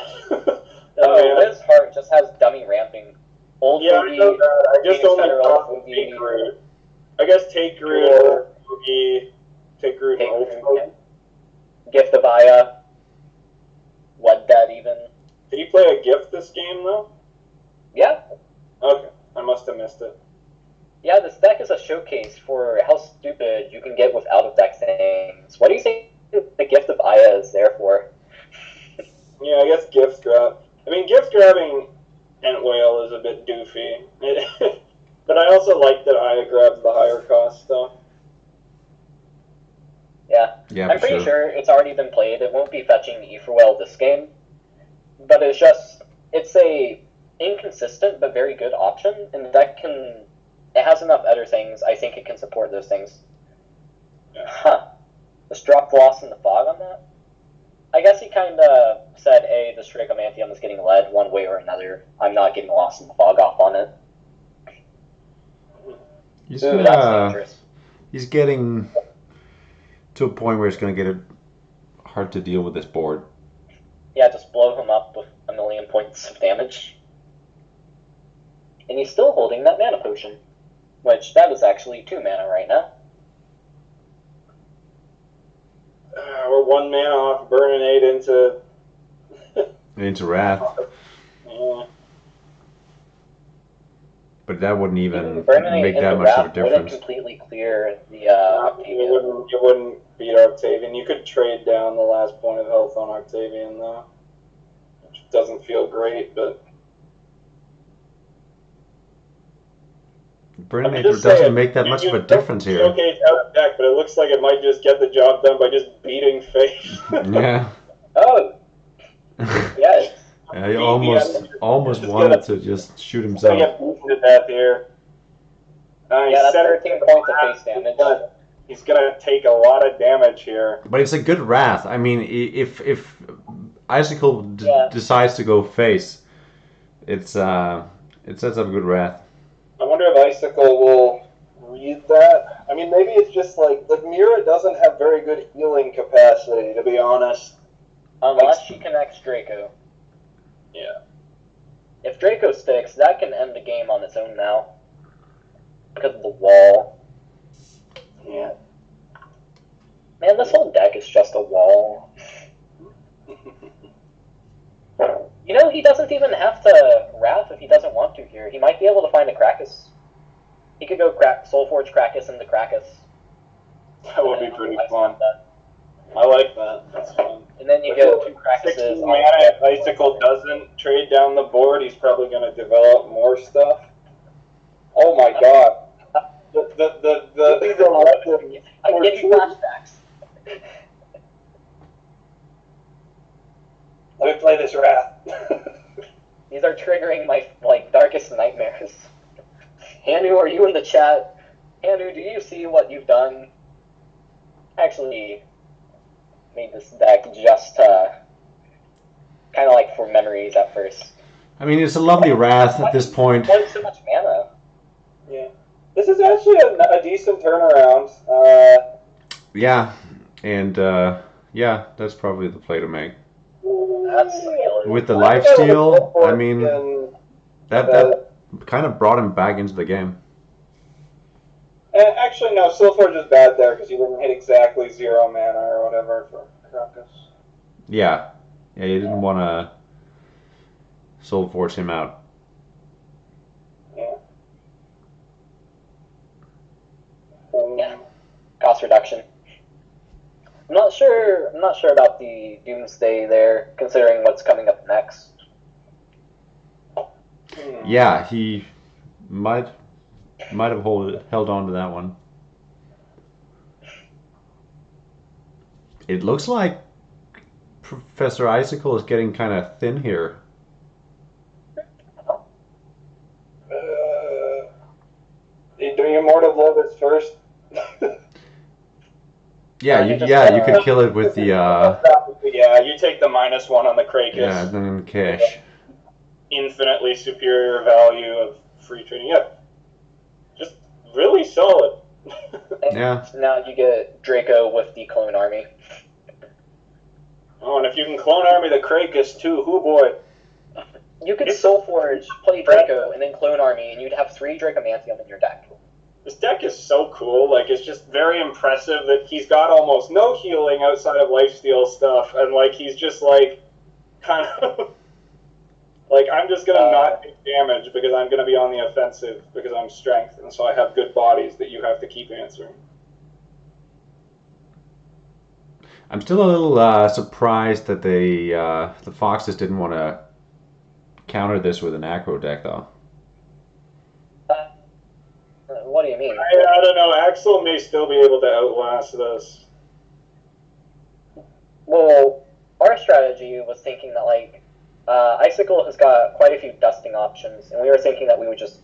[SPEAKER 2] Liz Hart just has dummy ramping. Old
[SPEAKER 3] yeah,
[SPEAKER 2] Boogie,
[SPEAKER 3] I know that. I just
[SPEAKER 2] Phoenix
[SPEAKER 3] only
[SPEAKER 2] Federal,
[SPEAKER 3] thought
[SPEAKER 2] Boogie,
[SPEAKER 3] Take Root. I guess Take Root or Boogie, Take Root and Ultimate.
[SPEAKER 2] Gift of Aya, What Dead even.
[SPEAKER 3] Did he play a gift this game, though?
[SPEAKER 2] Yeah.
[SPEAKER 3] Okay, I must have missed it.
[SPEAKER 2] Yeah, this deck is a showcase for how stupid you can get with out-of-deck things. What do you think the Gift of Aya is there for?
[SPEAKER 3] Yeah, I guess gift grab. I mean, gift grabbing Ent Whale is a bit doofy. But I also like that Aya grabs the higher cost stuff.
[SPEAKER 2] Yeah,
[SPEAKER 1] Yeah,
[SPEAKER 2] I'm
[SPEAKER 1] for
[SPEAKER 2] pretty
[SPEAKER 1] sure.
[SPEAKER 2] sure it's already been played. It won't be fetching Aetherwell this game. But it's a inconsistent but very good option, and the deck it has enough other things, I think it can support those things.
[SPEAKER 3] Yeah.
[SPEAKER 2] Huh. Just dropped Lost in the Fog on that? I guess he kind of said, hey, this Dracomantium is getting led one way or another. I'm not getting Lost in the Fog off on it.
[SPEAKER 1] He's
[SPEAKER 2] Ooh,
[SPEAKER 1] gonna,
[SPEAKER 2] that's dangerous.
[SPEAKER 1] he's getting to a point where it's going to get it hard to deal with this board.
[SPEAKER 2] Yeah, just blow him up with 1,000,000 points of damage. And he's still holding that mana potion, which that is actually 2 mana right now.
[SPEAKER 3] We're 1 mana off Burninate into...
[SPEAKER 1] Into Wrath.
[SPEAKER 3] Yeah.
[SPEAKER 1] But that wouldn't even
[SPEAKER 2] Burninate
[SPEAKER 1] make
[SPEAKER 2] into
[SPEAKER 1] that much of a
[SPEAKER 2] Wrath wouldn't
[SPEAKER 1] difference.
[SPEAKER 2] completely clear the
[SPEAKER 3] You
[SPEAKER 2] Octavian.
[SPEAKER 3] wouldn't beat Octavian. You could trade down the last point of health on Octavian, though. Which doesn't feel great, but...
[SPEAKER 1] Burninate
[SPEAKER 3] Just
[SPEAKER 1] doesn't
[SPEAKER 3] saying,
[SPEAKER 1] make that much of a difference here.
[SPEAKER 3] Showcase out of deck, but it looks like it might just get the job done by just beating face.
[SPEAKER 1] Yeah.
[SPEAKER 2] Oh, yes.
[SPEAKER 1] Yeah, he almost
[SPEAKER 3] Just
[SPEAKER 1] wanted
[SPEAKER 3] gonna-
[SPEAKER 1] to just shoot
[SPEAKER 3] He's gonna
[SPEAKER 1] himself.
[SPEAKER 3] get beaten to death here.
[SPEAKER 2] Yeah, that's 13 points of face damage.
[SPEAKER 3] He's gonna take a lot of damage here.
[SPEAKER 1] But it's a good Wrath. I mean, if Icicle decides to go face, it sets up a good Wrath.
[SPEAKER 4] I wonder if Icicle will read that. I mean, maybe it's just like Mira doesn't have very good healing capacity, to be honest.
[SPEAKER 2] Unless she connects Draco.
[SPEAKER 3] Yeah.
[SPEAKER 2] If Draco sticks, that can end the game on its own now. Because of the wall.
[SPEAKER 3] Yeah.
[SPEAKER 2] Man, this whole deck is just a wall. You know, he doesn't even have to Wrath if he doesn't want to here. He might be able to find a Krakus. He could go Soulforge Krakus into Krakus.
[SPEAKER 3] That would be pretty fun. I like that. That's fun.
[SPEAKER 2] And then you get 2 Krakuses.
[SPEAKER 3] 16 mana if Icicle doesn't trade down the board, he's probably going to develop more stuff. Oh my god.
[SPEAKER 2] I get you flashbacks.
[SPEAKER 3] Let me play this Wrath.
[SPEAKER 2] These are triggering my darkest nightmares. Hanu, are you in the chat? Hanu, do you see what you've done? Actually, made this deck just kind of like for memories at first.
[SPEAKER 1] I mean, it's a lovely Wrath at this point.
[SPEAKER 2] Why so much mana?
[SPEAKER 3] Yeah. This is actually a decent turnaround.
[SPEAKER 1] Yeah, and yeah, that's probably the play to make.
[SPEAKER 2] That's
[SPEAKER 1] With the lifesteal, I mean, that kind of brought him back into the game.
[SPEAKER 3] Actually, no, Soulforge is bad there because you didn't hit exactly 0 mana or whatever for Krakus.
[SPEAKER 1] Yeah, you didn't want to Soulforge him out.
[SPEAKER 2] Yeah, cost reduction. I'm not sure about the Doomsday there, considering what's coming up next.
[SPEAKER 1] Yeah, he might have held on to that one. It looks like Professor Icicle is getting kind of thin here.
[SPEAKER 3] Doing Immortal Blow this first.
[SPEAKER 1] Yeah, you could kill it with the
[SPEAKER 3] yeah, you take the -1 on the Krakus.
[SPEAKER 1] yeah, then cash.
[SPEAKER 3] Infinitely superior value of free trading. Yeah, just really solid.
[SPEAKER 1] Yeah.
[SPEAKER 2] Now you get Draco with the Clone Army.
[SPEAKER 3] Oh, and if you can Clone Army the Krakus too, hoo boy.
[SPEAKER 2] You could Soulforge, play Draco, and then Clone Army, and you'd have 3 Dracomantium in your deck.
[SPEAKER 3] This deck is so cool. Like, it's just very impressive that he's got almost no healing outside of lifesteal stuff, and like he's just like kind of like, I'm just gonna not take damage because I'm gonna be on the offensive because I'm strength, and so I have good bodies that you have to keep answering.
[SPEAKER 1] I'm still a little surprised that the Foxes didn't want to counter this with an aggro deck, though.
[SPEAKER 2] What do you mean?
[SPEAKER 3] I don't know. Axel may still be able to outlast this.
[SPEAKER 2] Well, our strategy was thinking that, like, Icicle has got quite a few dusting options, and we were thinking that we would just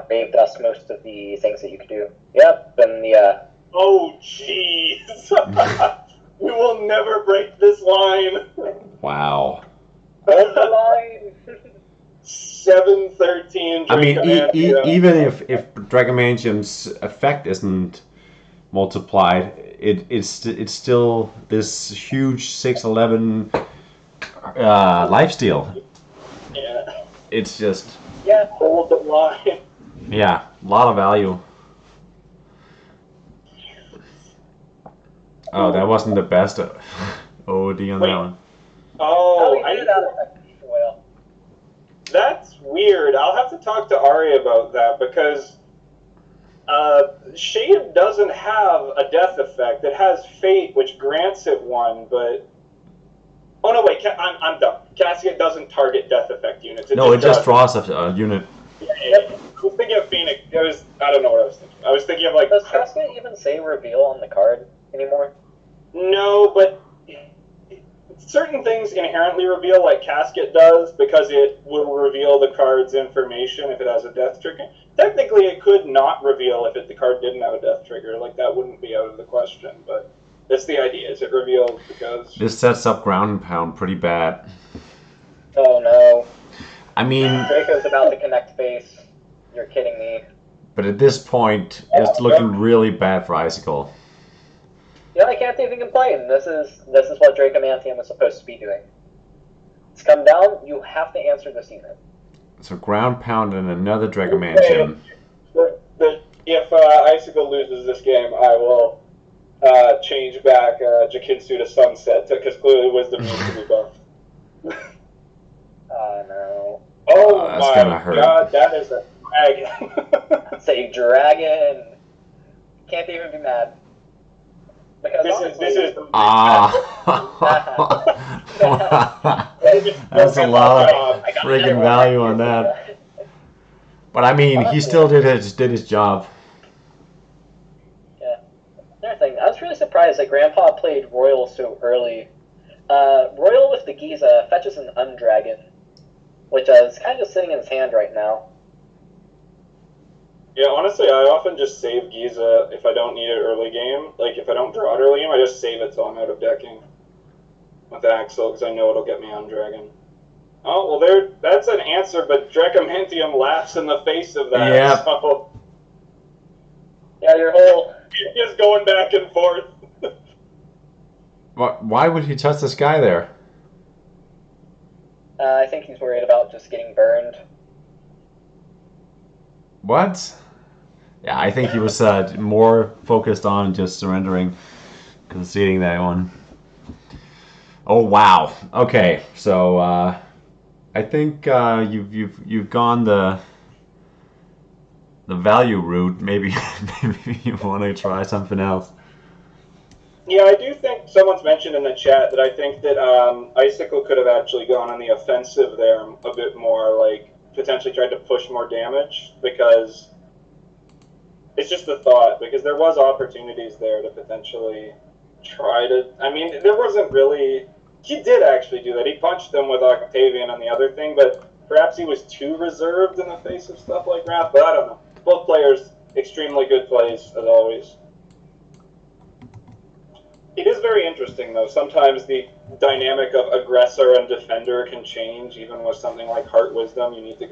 [SPEAKER 2] grave dust most of the things that you could do. Yep, and the...
[SPEAKER 3] Oh, jeez! We will never break this line!
[SPEAKER 1] Wow.
[SPEAKER 2] Hold the line!
[SPEAKER 3] 7-13.
[SPEAKER 1] I mean, even if Dragomantium's effect isn't multiplied, it's still this huge 6/11 lifesteal.
[SPEAKER 3] Yeah.
[SPEAKER 1] It's just...
[SPEAKER 3] Yeah, hold the line.
[SPEAKER 1] Yeah, a lot of value. Oh, that wasn't the best OD on that one.
[SPEAKER 3] Oh,
[SPEAKER 2] I did that. Well,
[SPEAKER 3] that's weird. I'll have to talk to Ari about that because Shade doesn't have a death effect. It has Fate, which grants it one, but... Oh, no, wait, I'm dumb. Casket doesn't target death effect units.
[SPEAKER 1] It just draws a unit.
[SPEAKER 3] Yeah. I was thinking of Phoenix. I don't know what I was thinking. I was thinking of, like...
[SPEAKER 2] Does Casket even say reveal on the card anymore?
[SPEAKER 3] No, but certain things inherently reveal, like Casket does, because it will reveal the card's information if it has a death trigger. Technically, it could not reveal if the card didn't have a death trigger. Like, that wouldn't be out of the question, but that's the idea. Is it revealed because...
[SPEAKER 1] This sets up ground and pound pretty bad.
[SPEAKER 2] Oh, no.
[SPEAKER 1] I mean...
[SPEAKER 2] Draco's about to connect face. You're kidding me.
[SPEAKER 1] But at this point, it's looking really bad for Icicle.
[SPEAKER 2] Yeah, I can't even complain. This is what Dracomantium is supposed to be doing. It's come down, you have to answer this unit.
[SPEAKER 1] So ground pound and another Dragomantium.
[SPEAKER 3] If Icicle loses this game, I will change back Jakintsu to Sunset, because clearly Wisdom needs to be buffed.
[SPEAKER 2] No.
[SPEAKER 3] Oh
[SPEAKER 1] that's
[SPEAKER 3] my
[SPEAKER 1] gonna hurt.
[SPEAKER 3] god, that is a dragon.
[SPEAKER 2] It's a dragon. Can't even be mad. Because
[SPEAKER 3] this is
[SPEAKER 1] That's a lot of friggin' value on that. But I mean, he still did his job.
[SPEAKER 2] Yeah. Another thing, I was really surprised that Grandpa played Royal so early. Royal with the Giza fetches an Undragon, which is kind of just sitting in his hand right now.
[SPEAKER 3] Yeah, honestly, I often just save Giza if I don't need it early game. Like, if I don't draw it early game, I just save it till I'm out of decking with Axel, because I know it'll get me on Dragon. Oh, well, that's an answer, but Dracomantium laughs in the face of that.
[SPEAKER 1] Yep.
[SPEAKER 3] So
[SPEAKER 2] Yeah, your whole...
[SPEAKER 3] just going back and forth.
[SPEAKER 1] Why would he touch this guy there?
[SPEAKER 2] I think he's worried about just getting burned.
[SPEAKER 1] What? Yeah, I think he was more focused on just surrendering, conceding that one. Oh wow. Okay, so I think you've gone the value route. Maybe you want to try something else.
[SPEAKER 3] Yeah, I do think someone's mentioned in the chat that I think that Icicle could have actually gone on the offensive there a bit more, like potentially tried to push more damage, because it's just a thought, because there was opportunities there to potentially try to... I mean, there wasn't really... He did actually do that. He punched them with Octavian on the other thing, but perhaps he was too reserved in the face of stuff like Wrath, but I don't know. Both players, extremely good plays, as always. It is very interesting, though. Sometimes the dynamic of aggressor and defender can change, even with something like Heart Wisdom. You need to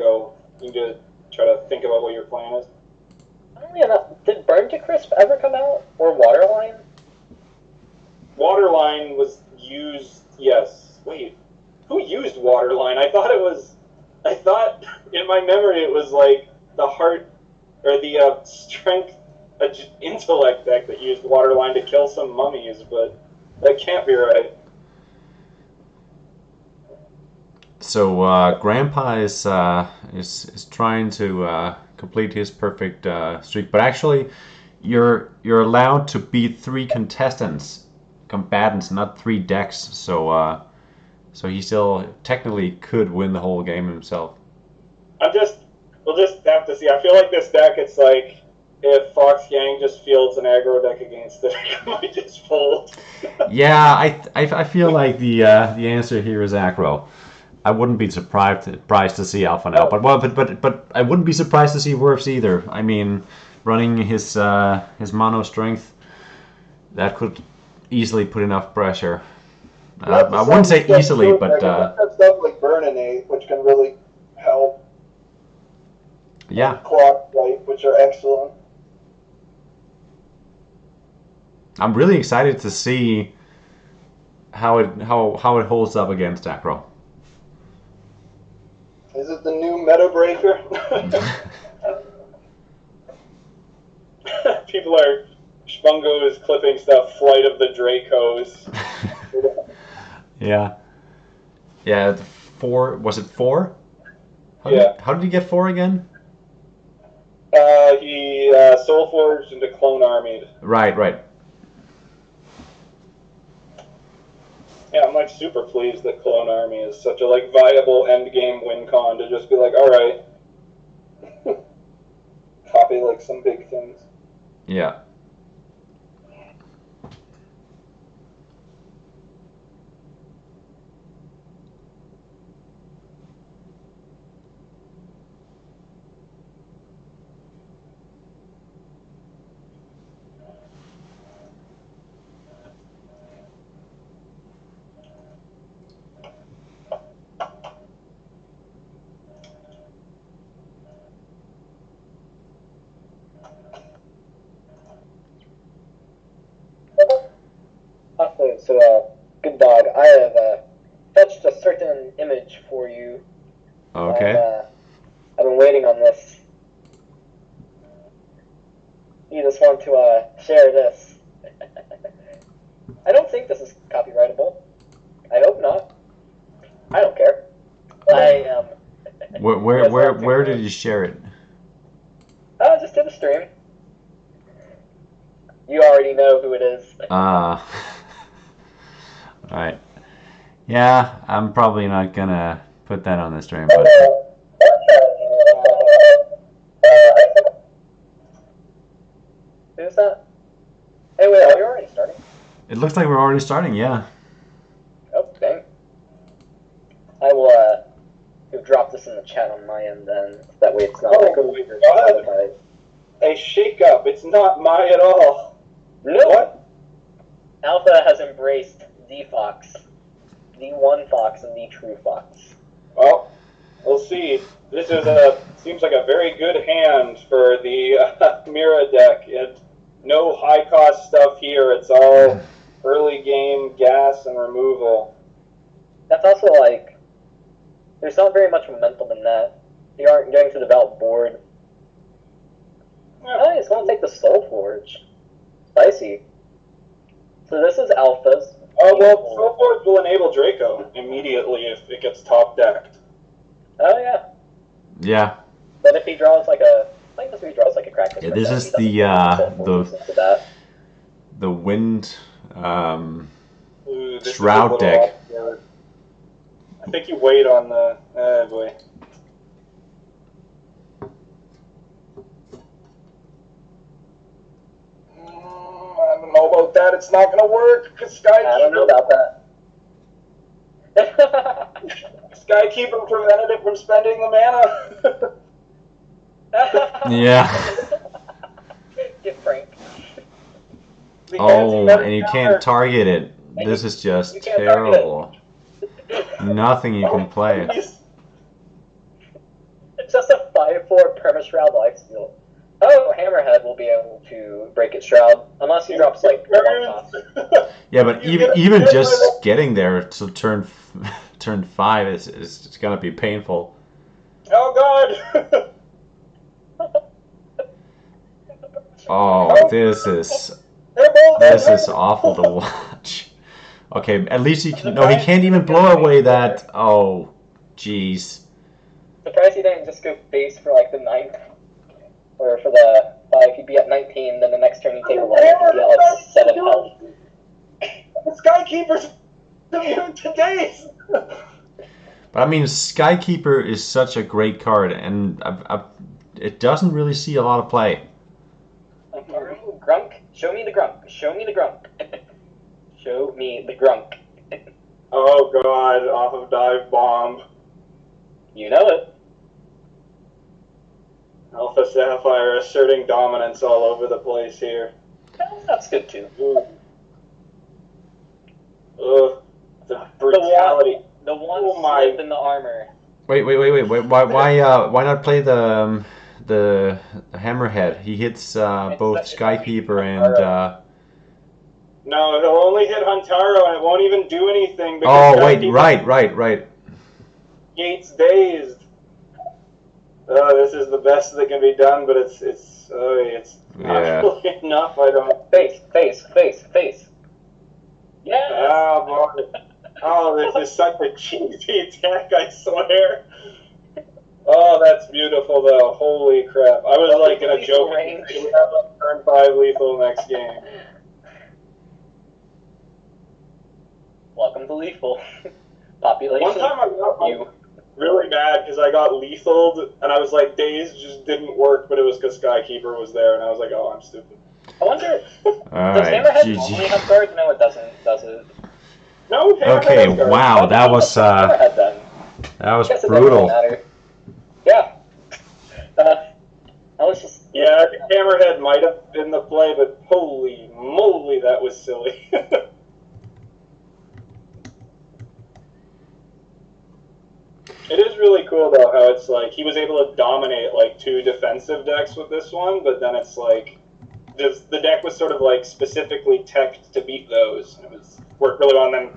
[SPEAKER 3] try to think about what your plan is.
[SPEAKER 2] Oddly enough, did Burn to Crisp ever come out? Or Waterline?
[SPEAKER 3] Waterline was used, yes. Wait, who used Waterline? I thought in my memory it was like the Heart, or the Strength Intellect deck that used Waterline to kill some mummies, but that can't be right.
[SPEAKER 1] So Grandpa is trying to complete his perfect streak, but actually, you're allowed to beat 3 combatants, not 3 decks. So he still technically could win the whole game himself.
[SPEAKER 3] We'll just have to see. I feel like this deck, it's like if Fox Yang just fields an aggro deck against it, it might just fold.
[SPEAKER 1] Yeah, I feel like the answer here is aggro. I wouldn't be surprised to see Alpha now, but I wouldn't be surprised to see Werfs either. I mean, running his mono strength, that could easily put enough pressure. I wouldn't say easily, but
[SPEAKER 4] stuff like Burninate, which can really help.
[SPEAKER 1] Yeah.
[SPEAKER 4] Clock Light, which are excellent.
[SPEAKER 1] I'm really excited to see how it holds up against aggro.
[SPEAKER 4] Is it the new meta breaker?
[SPEAKER 3] People are... Spungo is clipping stuff, Flight of the Dracos.
[SPEAKER 1] Yeah. Yeah, 4... Was it 4? How did he get 4 again?
[SPEAKER 3] He Soul Forged into Clone Armied.
[SPEAKER 1] Right.
[SPEAKER 3] Yeah, I'm like super pleased that Clone Army is such a like viable endgame win con to just be like, alright. Copy like some big things.
[SPEAKER 1] Yeah.
[SPEAKER 2] So, GoodDog, I have fetched a certain image for you.
[SPEAKER 1] Okay.
[SPEAKER 2] been waiting on this. You just want to share this. I don't think this is copyrightable. I hope not. I don't care. I
[SPEAKER 1] Where did you share it?
[SPEAKER 2] Just to the stream. You already know who it is.
[SPEAKER 1] Alright. Yeah, I'm probably not gonna put that on the stream, but
[SPEAKER 2] Who's that? Hey, wait, are we already starting?
[SPEAKER 1] it looks like we're already starting, yeah.
[SPEAKER 2] Oh, dang. I will, drop this in the chat on my end then. That way it's not like a weird
[SPEAKER 3] God. A shake-up. It's not my at all.
[SPEAKER 2] No.
[SPEAKER 3] What?
[SPEAKER 2] Alpha has embraced the Fox. The one Fox and the true Fox.
[SPEAKER 3] Well, we'll see. This is seems like a very good hand for the Mira deck. No high-cost stuff here. It's all early game gas and removal.
[SPEAKER 2] That's also like, there's not very much momentum in that. They aren't going to develop board. Oh, he's going to take the Soul Forge. Spicy. So this is Alpha's.
[SPEAKER 3] Oh, well, Soul Forge will enable Draco immediately if it gets top decked.
[SPEAKER 2] Oh, yeah.
[SPEAKER 1] Yeah.
[SPEAKER 2] But if he draws like a... I think if he draws like a crack.
[SPEAKER 1] Yeah, this is the wind
[SPEAKER 3] Ooh, this
[SPEAKER 1] shroud
[SPEAKER 3] is a little
[SPEAKER 1] deck.
[SPEAKER 3] awkward. I think you wait on the... Oh, boy. I don't know about that. It's not going to work because
[SPEAKER 2] I don't know about that.
[SPEAKER 3] Skykeeper prevented it from spending the mana.
[SPEAKER 1] Yeah.
[SPEAKER 2] Get Frank.
[SPEAKER 1] Oh, and you can't target it. This is just terrible. Nothing you can play.
[SPEAKER 2] It's just a 5/4 Perma Shroud lifesteal. Oh, Hammerhead will be able to break its shroud unless he drops like one cost.
[SPEAKER 1] Yeah, but even just getting there to turn 5 is gonna be painful.
[SPEAKER 3] Oh God!
[SPEAKER 1] Oh, this is awful to watch. Okay, at least he can. No, he can't even blow away that. Oh, jeez.
[SPEAKER 2] Surprised he didn't just go base for like the 9th. Or for the 5, he'd be at 19, then the next turn he'd take a 1, he'd be at like 7 health.
[SPEAKER 3] The Skykeeper's immune to days!
[SPEAKER 1] But I mean, Skykeeper is such a great card, and it doesn't really see a lot of play.
[SPEAKER 2] Grunk, show me the Grunk, show me the Grunk. Show me the Grunk.
[SPEAKER 3] Oh God, off of Dive Bomb.
[SPEAKER 2] You know it.
[SPEAKER 3] AlphaSapphireX asserting dominance all over the place here.
[SPEAKER 2] That's good too.
[SPEAKER 3] Ugh. The brutality.
[SPEAKER 2] The one slip in the armor.
[SPEAKER 1] Wait. Why not play the Hammerhead? He hits both Skykeeper and.
[SPEAKER 3] No, he'll only hit Huntaro and it won't even do anything.
[SPEAKER 1] Oh wait, right.
[SPEAKER 3] Gates dazed. This is the best that can be done, but it's not really enough. I don't.
[SPEAKER 2] Face. Yeah.
[SPEAKER 3] Oh boy. Oh, this is such a cheesy attack, I swear. Oh, that's beautiful though. Holy crap! I was like in a joke. We have a turn 5 lethal next game.
[SPEAKER 2] Welcome to lethal. Population.
[SPEAKER 3] One time I got really mad because I got lethaled, and I was like, Daze just didn't work, but it was because Skykeeper was there, and I was like, oh, I'm stupid.
[SPEAKER 2] I wonder,
[SPEAKER 1] Does
[SPEAKER 2] Hammerhead only have cards? No, it doesn't. Does it?
[SPEAKER 3] No,
[SPEAKER 1] okay, wow, that was brutal.
[SPEAKER 2] Yeah. I was just...
[SPEAKER 3] Yeah, Hammerhead might have been the play, but holy moly, that was silly. It is really cool, though, how it's like, he was able to dominate, like, 2 defensive decks with this one, but then it's like, the deck was sort of, like, specifically teched to beat those. It worked really well, and then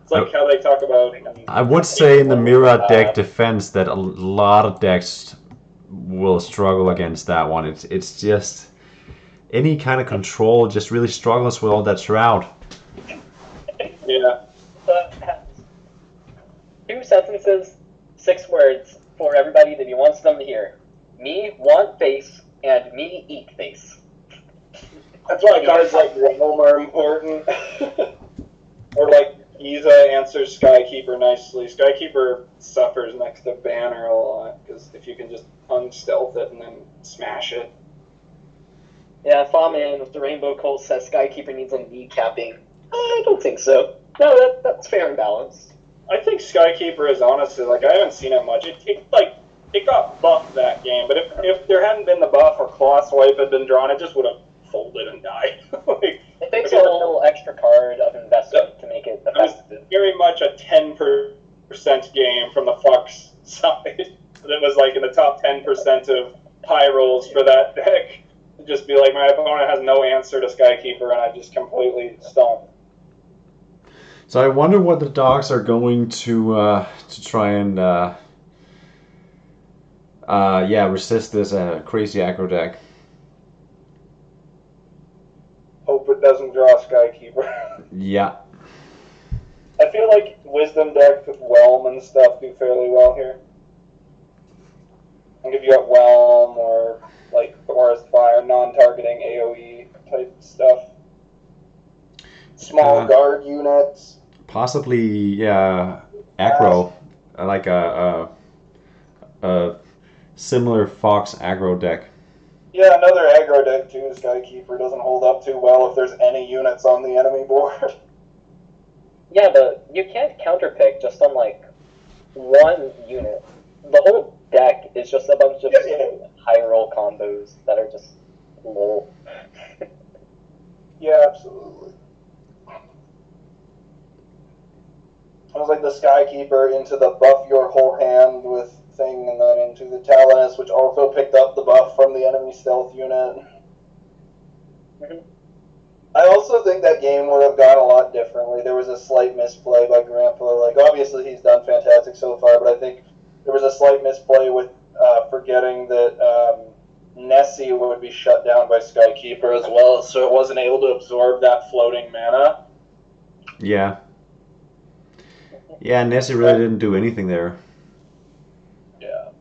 [SPEAKER 3] it's like how they talk about...
[SPEAKER 1] I would say in the Mira deck defense that a lot of decks will struggle against that one. It's just any kind of control just really struggles with all that shroud.
[SPEAKER 3] Yeah.
[SPEAKER 2] But 2 sentences, 6 words for everybody that he wants them to hear. Me want face and me eat face.
[SPEAKER 3] That's why cards like Realm are important. Or like Giza answers Skykeeper nicely. Skykeeper suffers next to Banner a lot, because if you can just unstealth it and then smash it.
[SPEAKER 2] Yeah, Fawman with the Rainbow Colt says Skykeeper needs a kneecapping. I don't think so. No, that's fair and balanced.
[SPEAKER 3] I think Skykeeper is honestly, like, I haven't seen it much. It got buffed that game, but if there hadn't been the buff or Claw Swipe had been drawn, it just would have folded and died. Like,
[SPEAKER 2] it takes a little extra card of investment to make it effective.
[SPEAKER 3] It was very much a 10% game from the Fox side. It was like in the top 10% of high rolls for that deck. Just be like, my opponent has no answer to Skykeeper, and I just completely stomp.
[SPEAKER 1] So I wonder what the dogs are going to try and resist this crazy aggro deck.
[SPEAKER 4] Hope it doesn't draw Skykeeper.
[SPEAKER 1] Yeah.
[SPEAKER 4] I feel like Wisdom decks with Whelm and stuff do fairly well here. Like if you got Whelm or like Forest Fire, non-targeting AoE type stuff. Small guard units.
[SPEAKER 1] Possibly, aggro, like a similar Fox aggro deck.
[SPEAKER 4] Yeah, another aggro deck too. Skykeeper doesn't hold up too well if there's any units on the enemy board.
[SPEAKER 2] Yeah, but you can't counterpick just on like one unit. The whole deck is just a bunch of high roll combos that are just lol.
[SPEAKER 4] Yeah, absolutely. It was like the Skykeeper into the buff your whole hand with thing, and then into the Talonus, which also picked up the buff from the enemy stealth unit.
[SPEAKER 2] Mm-hmm.
[SPEAKER 4] I also think that game would have gone a lot differently. There was a slight misplay by Grandpa. Like, obviously he's done fantastic so far, but I think there was a slight misplay with forgetting that Nessie would be shut down by Skykeeper as well, so it wasn't able to absorb that floating mana.
[SPEAKER 1] Yeah. Yeah, Nessie really didn't do anything there.
[SPEAKER 4] Yeah.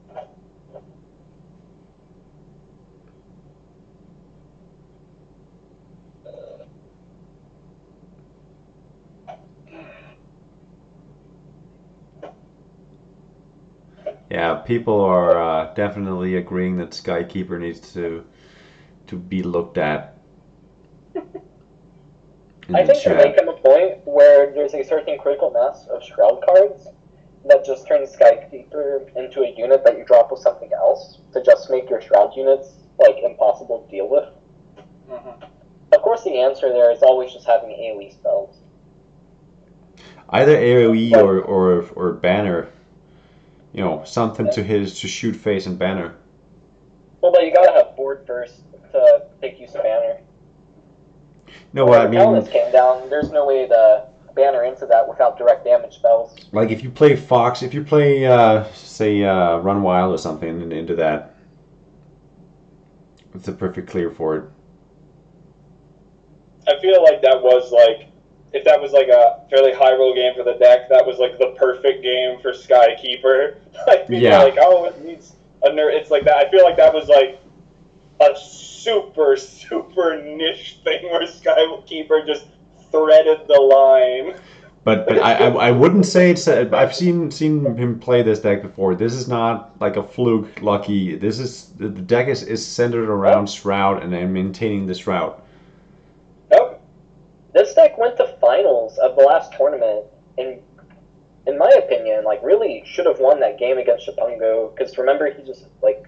[SPEAKER 1] Yeah, people are definitely agreeing that Skykeeper needs to be looked at.
[SPEAKER 2] I think there may come a point where there's a certain critical mass of Shroud cards that just turns Skykeeper into a unit that you drop with something else to just make your Shroud units like impossible to deal with.
[SPEAKER 4] Mm-hmm.
[SPEAKER 2] Of course, the answer there is always just having AoE spells.
[SPEAKER 1] Either AoE or Banner. You know, something to shoot face and Banner.
[SPEAKER 2] Well, but you gotta have board first to make use of Banner.
[SPEAKER 1] No, what I mean.
[SPEAKER 2] When Talonus came down, there's no way to Banner into that without direct damage spells.
[SPEAKER 1] Like if you play Fox, if you play say Run Wild or something into that, it's a perfect clear for it.
[SPEAKER 3] I feel like that was like, if that was like a fairly high roll game for the deck, that was like the perfect game for Skykeeper. Like people are like, oh, it needs a nerd. It's like that. I feel like that was like a super niche thing where Skykeeper just threaded the line.
[SPEAKER 1] But I wouldn't say it's. I've seen him play this deck before. This is not like a fluke lucky. This is the deck is centered around Shroud and then maintaining the Shroud.
[SPEAKER 3] Okay.
[SPEAKER 2] This deck went to finals of the last tournament, and in my opinion, like really should have won that game against Shapungo. Because remember, he just like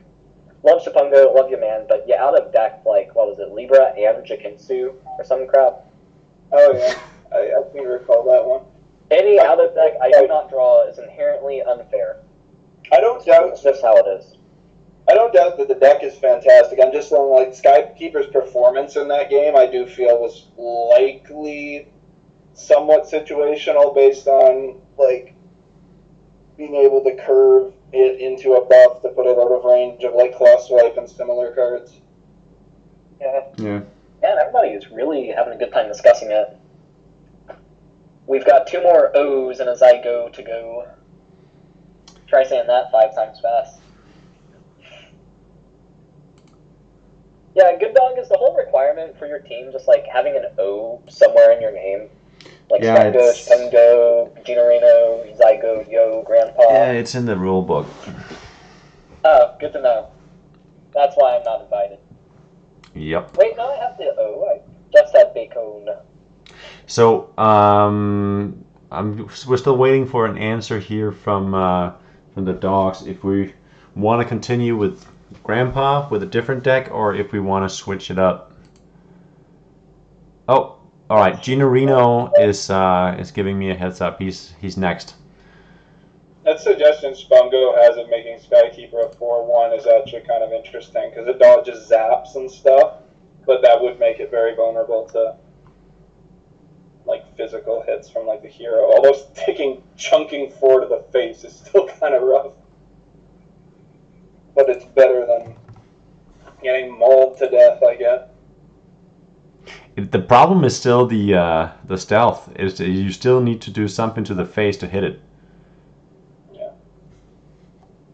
[SPEAKER 2] love Shapungo, love you man, but you out of deck like what was it, Libra and Jikinsu or some crap.
[SPEAKER 3] Oh yeah, I can recall that one.
[SPEAKER 2] Any out of deck I do not draw is inherently unfair.
[SPEAKER 4] I don't doubt.
[SPEAKER 2] It's just how it is.
[SPEAKER 4] I don't doubt that the deck is fantastic. I'm just saying, like, Skykeeper's performance in that game, I do feel was likely somewhat situational based on, like, being able to curve it into a buff to put it out of range of like Claw Swipe and similar cards.
[SPEAKER 2] Yeah.
[SPEAKER 1] Yeah.
[SPEAKER 2] Man, everybody is really having a good time discussing it. We've got 2 more O's and a Zygo to go. Try saying that 5 times fast. Yeah, GoodDog, is the whole requirement for your team just like having an O somewhere in your name? Like
[SPEAKER 1] Yeah,
[SPEAKER 2] Spengo, Spengo, Ginorino, Zygo, Yo, Grandpa.
[SPEAKER 1] Yeah, it's in the rule book.
[SPEAKER 2] Oh, good to know. That's why I'm not invited.
[SPEAKER 1] Yep.
[SPEAKER 2] Wait, no, I have the O. I just had Bacon.
[SPEAKER 1] So, we're still waiting for an answer here from the dogs if we want to continue with Grandpa with a different deck or if we want to switch it up. Oh, all right. Ginorino is giving me a heads up. He's next.
[SPEAKER 3] That suggestion Spungo has of making Skykeeper a 4/1 is actually kind of interesting because it dodges zaps and stuff, but that would make it very vulnerable to like physical hits from like the hero. Although chunking 4 to the face is still kind of rough, but it's better than getting mauled to death, I guess.
[SPEAKER 1] The problem is still the stealth. Is that you still need to do something to the face to hit it.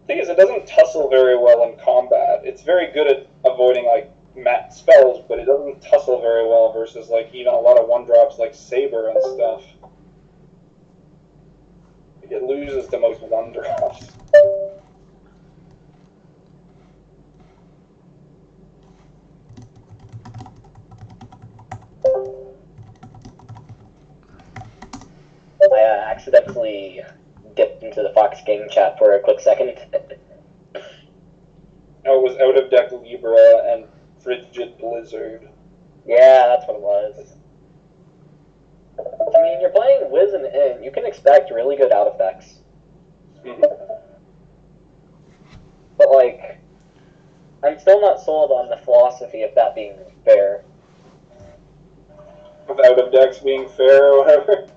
[SPEAKER 3] Thing is, it doesn't tussle very well in combat. It's very good at avoiding like mat spells, but it doesn't tussle very well versus like even a lot of 1-drops like Saber and stuff. It loses to most 1-drops.
[SPEAKER 2] I accidentally dipped into the Fox game chat for a quick second.
[SPEAKER 3] Oh, it was out of deck Libra and Frigid Blizzard.
[SPEAKER 2] Yeah, that's what it was. I mean, you're playing Wiz and In. You can expect really good out effects.
[SPEAKER 3] Mm-hmm.
[SPEAKER 2] But, like, I'm still not sold on the philosophy of that being fair.
[SPEAKER 3] Of out of decks being fair or whatever.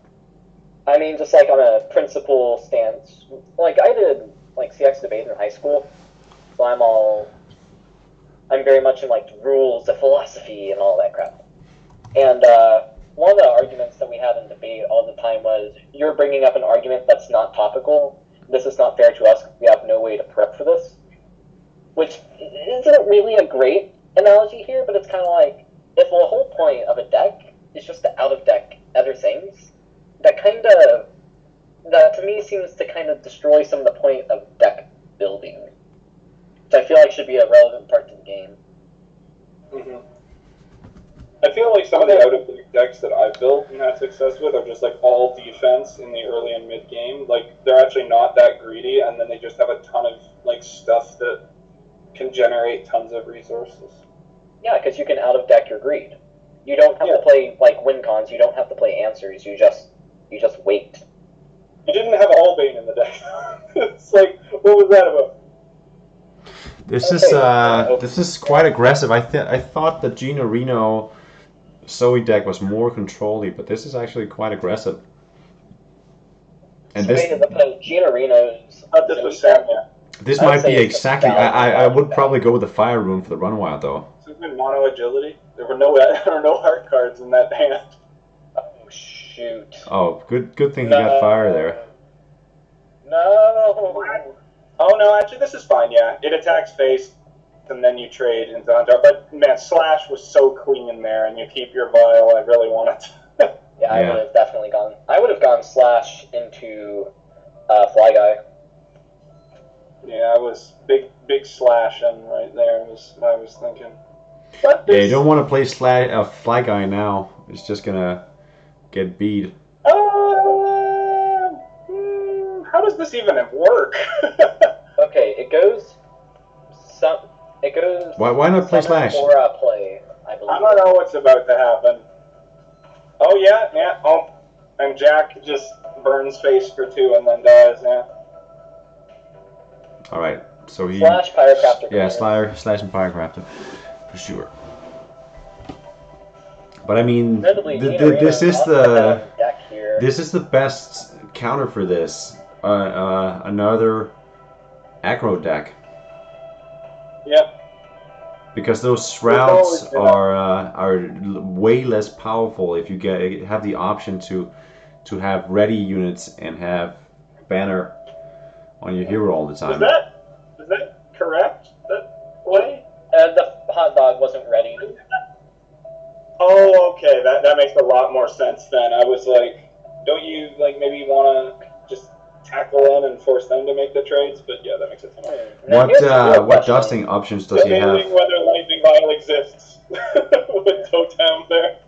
[SPEAKER 2] I mean, just like on a principle stance. Like, I did, like, CX debate in high school. So I'm very much in, like, rules, the philosophy, and all that crap. And, one of the arguments that we had in debate all the time was, you're bringing up an argument that's not topical. This is not fair to us. We have no way to prep for this. Which isn't really a great analogy here, but it's kind of like, if the whole point of a deck is just to out-of-deck other things, that to me seems to kind of destroy some of the point of deck building. Which I feel like should be a relevant part to the game.
[SPEAKER 3] Mm-hmm. I feel like some of the out-of-deck decks that I've built and had success with are just like all defense in the early and mid-game. Like, they're actually not that greedy, and then they just have a ton of like stuff that can generate tons of resources.
[SPEAKER 2] Yeah, because you can out-of-deck your greed. You don't have to play, like, win cons, you don't have to play answers, you just wait.
[SPEAKER 3] You didn't have Albane in the deck. It's like, what was that about?
[SPEAKER 1] This is quite aggressive. I thought the Ginorino Zoe deck was more control-y, but this is actually quite aggressive. And
[SPEAKER 2] so
[SPEAKER 1] this
[SPEAKER 2] as opposed Ginorino's...
[SPEAKER 3] This was Sam, yeah.
[SPEAKER 1] This might be exactly... I would probably go with the Fire Rune for the run wild, though.
[SPEAKER 3] So it's been mono agility. There were no heart cards in that hand.
[SPEAKER 2] Oh, shoot.
[SPEAKER 1] Oh, good thing he got fire there.
[SPEAKER 2] No!
[SPEAKER 3] Oh no, actually this is fine, yeah. It attacks face, and then you trade into Hunter. But man, Slash was so clean there, and you keep your vial, I really want it.
[SPEAKER 2] Yeah, I would have definitely gone... I would have gone Slash into Fly Guy.
[SPEAKER 3] Yeah, I was big Slash and right there was I was thinking.
[SPEAKER 1] Yeah, you don't want to play Fly Guy now. It's just gonna get beat.
[SPEAKER 3] How does this even work?
[SPEAKER 2] Okay, it goes.
[SPEAKER 1] Why not play Slash?
[SPEAKER 2] Or play, I believe.
[SPEAKER 3] I don't know what's about to happen. Oh yeah. Oh, and Jack just burns face for 2 and then dies. Yeah.
[SPEAKER 1] All right, so he
[SPEAKER 2] Slash Pyrocrafter.
[SPEAKER 1] Yeah, Slash and Pyrocrafter for sure. But I mean, this is the best counter for this. Another aggro deck.
[SPEAKER 3] Yep.
[SPEAKER 1] Because those shrouds are way less powerful if you have the option to have ready units and have banner on your hero all the time.
[SPEAKER 3] Is that correct? That way?
[SPEAKER 2] The hot dog wasn't ready.
[SPEAKER 3] Oh, okay. That makes a lot more sense then. I was like, don't you like maybe want to just tackle in and force them to make the trades? But yeah, that makes a ton of sense.
[SPEAKER 1] What dusting options does he have?
[SPEAKER 3] Whether Lightning Vial exists with Totem there.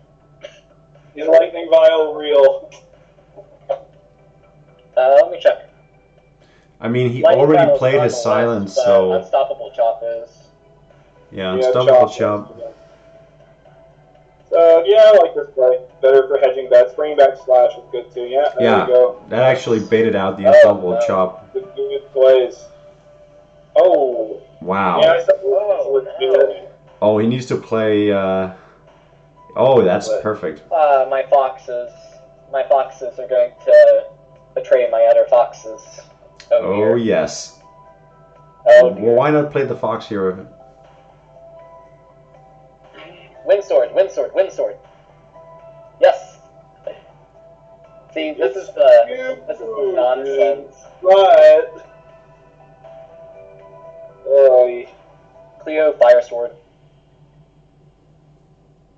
[SPEAKER 3] Is Lightning Vial real?
[SPEAKER 2] Let me check.
[SPEAKER 1] I mean, he
[SPEAKER 2] Lightning
[SPEAKER 1] already
[SPEAKER 2] Vial's
[SPEAKER 1] played
[SPEAKER 2] not
[SPEAKER 1] his
[SPEAKER 2] on the
[SPEAKER 1] silence,
[SPEAKER 2] list, but
[SPEAKER 1] so
[SPEAKER 2] Unstoppable Chop is.
[SPEAKER 1] yeah, Unstoppable Chop.
[SPEAKER 3] So yeah, I like this play. Better for hedging bets. Bringing back Slash is good too. Yeah, there you go.
[SPEAKER 1] That actually baited out the Unstoppable Chop.
[SPEAKER 3] Good plays. Oh.
[SPEAKER 1] Wow.
[SPEAKER 3] Yeah,
[SPEAKER 1] Oh, he needs to play. Oh, that's perfect.
[SPEAKER 2] My foxes are going to betray my other foxes.
[SPEAKER 1] Oh yes.
[SPEAKER 2] Oh,
[SPEAKER 1] well, why not play the fox hero?
[SPEAKER 2] Windsword. Yes. See, this is the nonsense.
[SPEAKER 3] But
[SPEAKER 2] Cleo Firesword.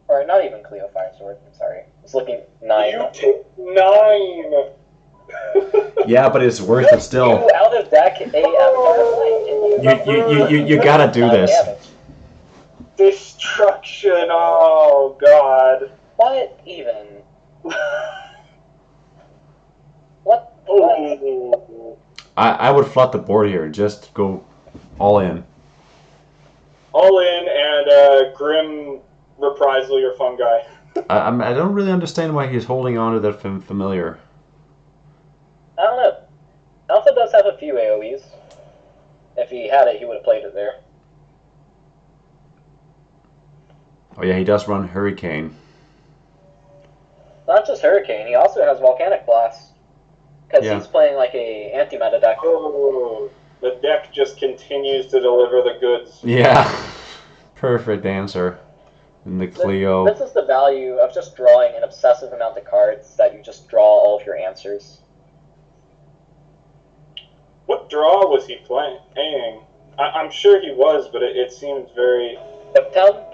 [SPEAKER 2] Or not even Cleo Firesword. I'm sorry. I was looking 9.
[SPEAKER 3] You take 9.
[SPEAKER 1] Yeah, but it's worth it still.
[SPEAKER 2] You out of deck
[SPEAKER 1] You gotta do this.
[SPEAKER 3] Destruction. Oh God.
[SPEAKER 2] What even? What?
[SPEAKER 3] Oh.
[SPEAKER 1] I would flood the board here. Just go all in.
[SPEAKER 3] All in and Grim Reprisal your fungi.
[SPEAKER 1] I don't really understand why he's holding on to that familiar.
[SPEAKER 2] I don't know. Alpha does have a few AoEs. If he had it, he would have played it there.
[SPEAKER 1] Oh yeah, he does run Hurricane.
[SPEAKER 2] Not just Hurricane, he also has Volcanic Blast. Because he's playing like a anti-meta deck.
[SPEAKER 3] Oh, the deck just continues to deliver the goods.
[SPEAKER 1] Yeah, perfect answer. In the Cleo.
[SPEAKER 2] This is the value of just drawing an obsessive amount of cards that you just draw all of your answers.
[SPEAKER 3] What draw was he playing? I'm sure he was, but it seemed very...
[SPEAKER 2] Uptown?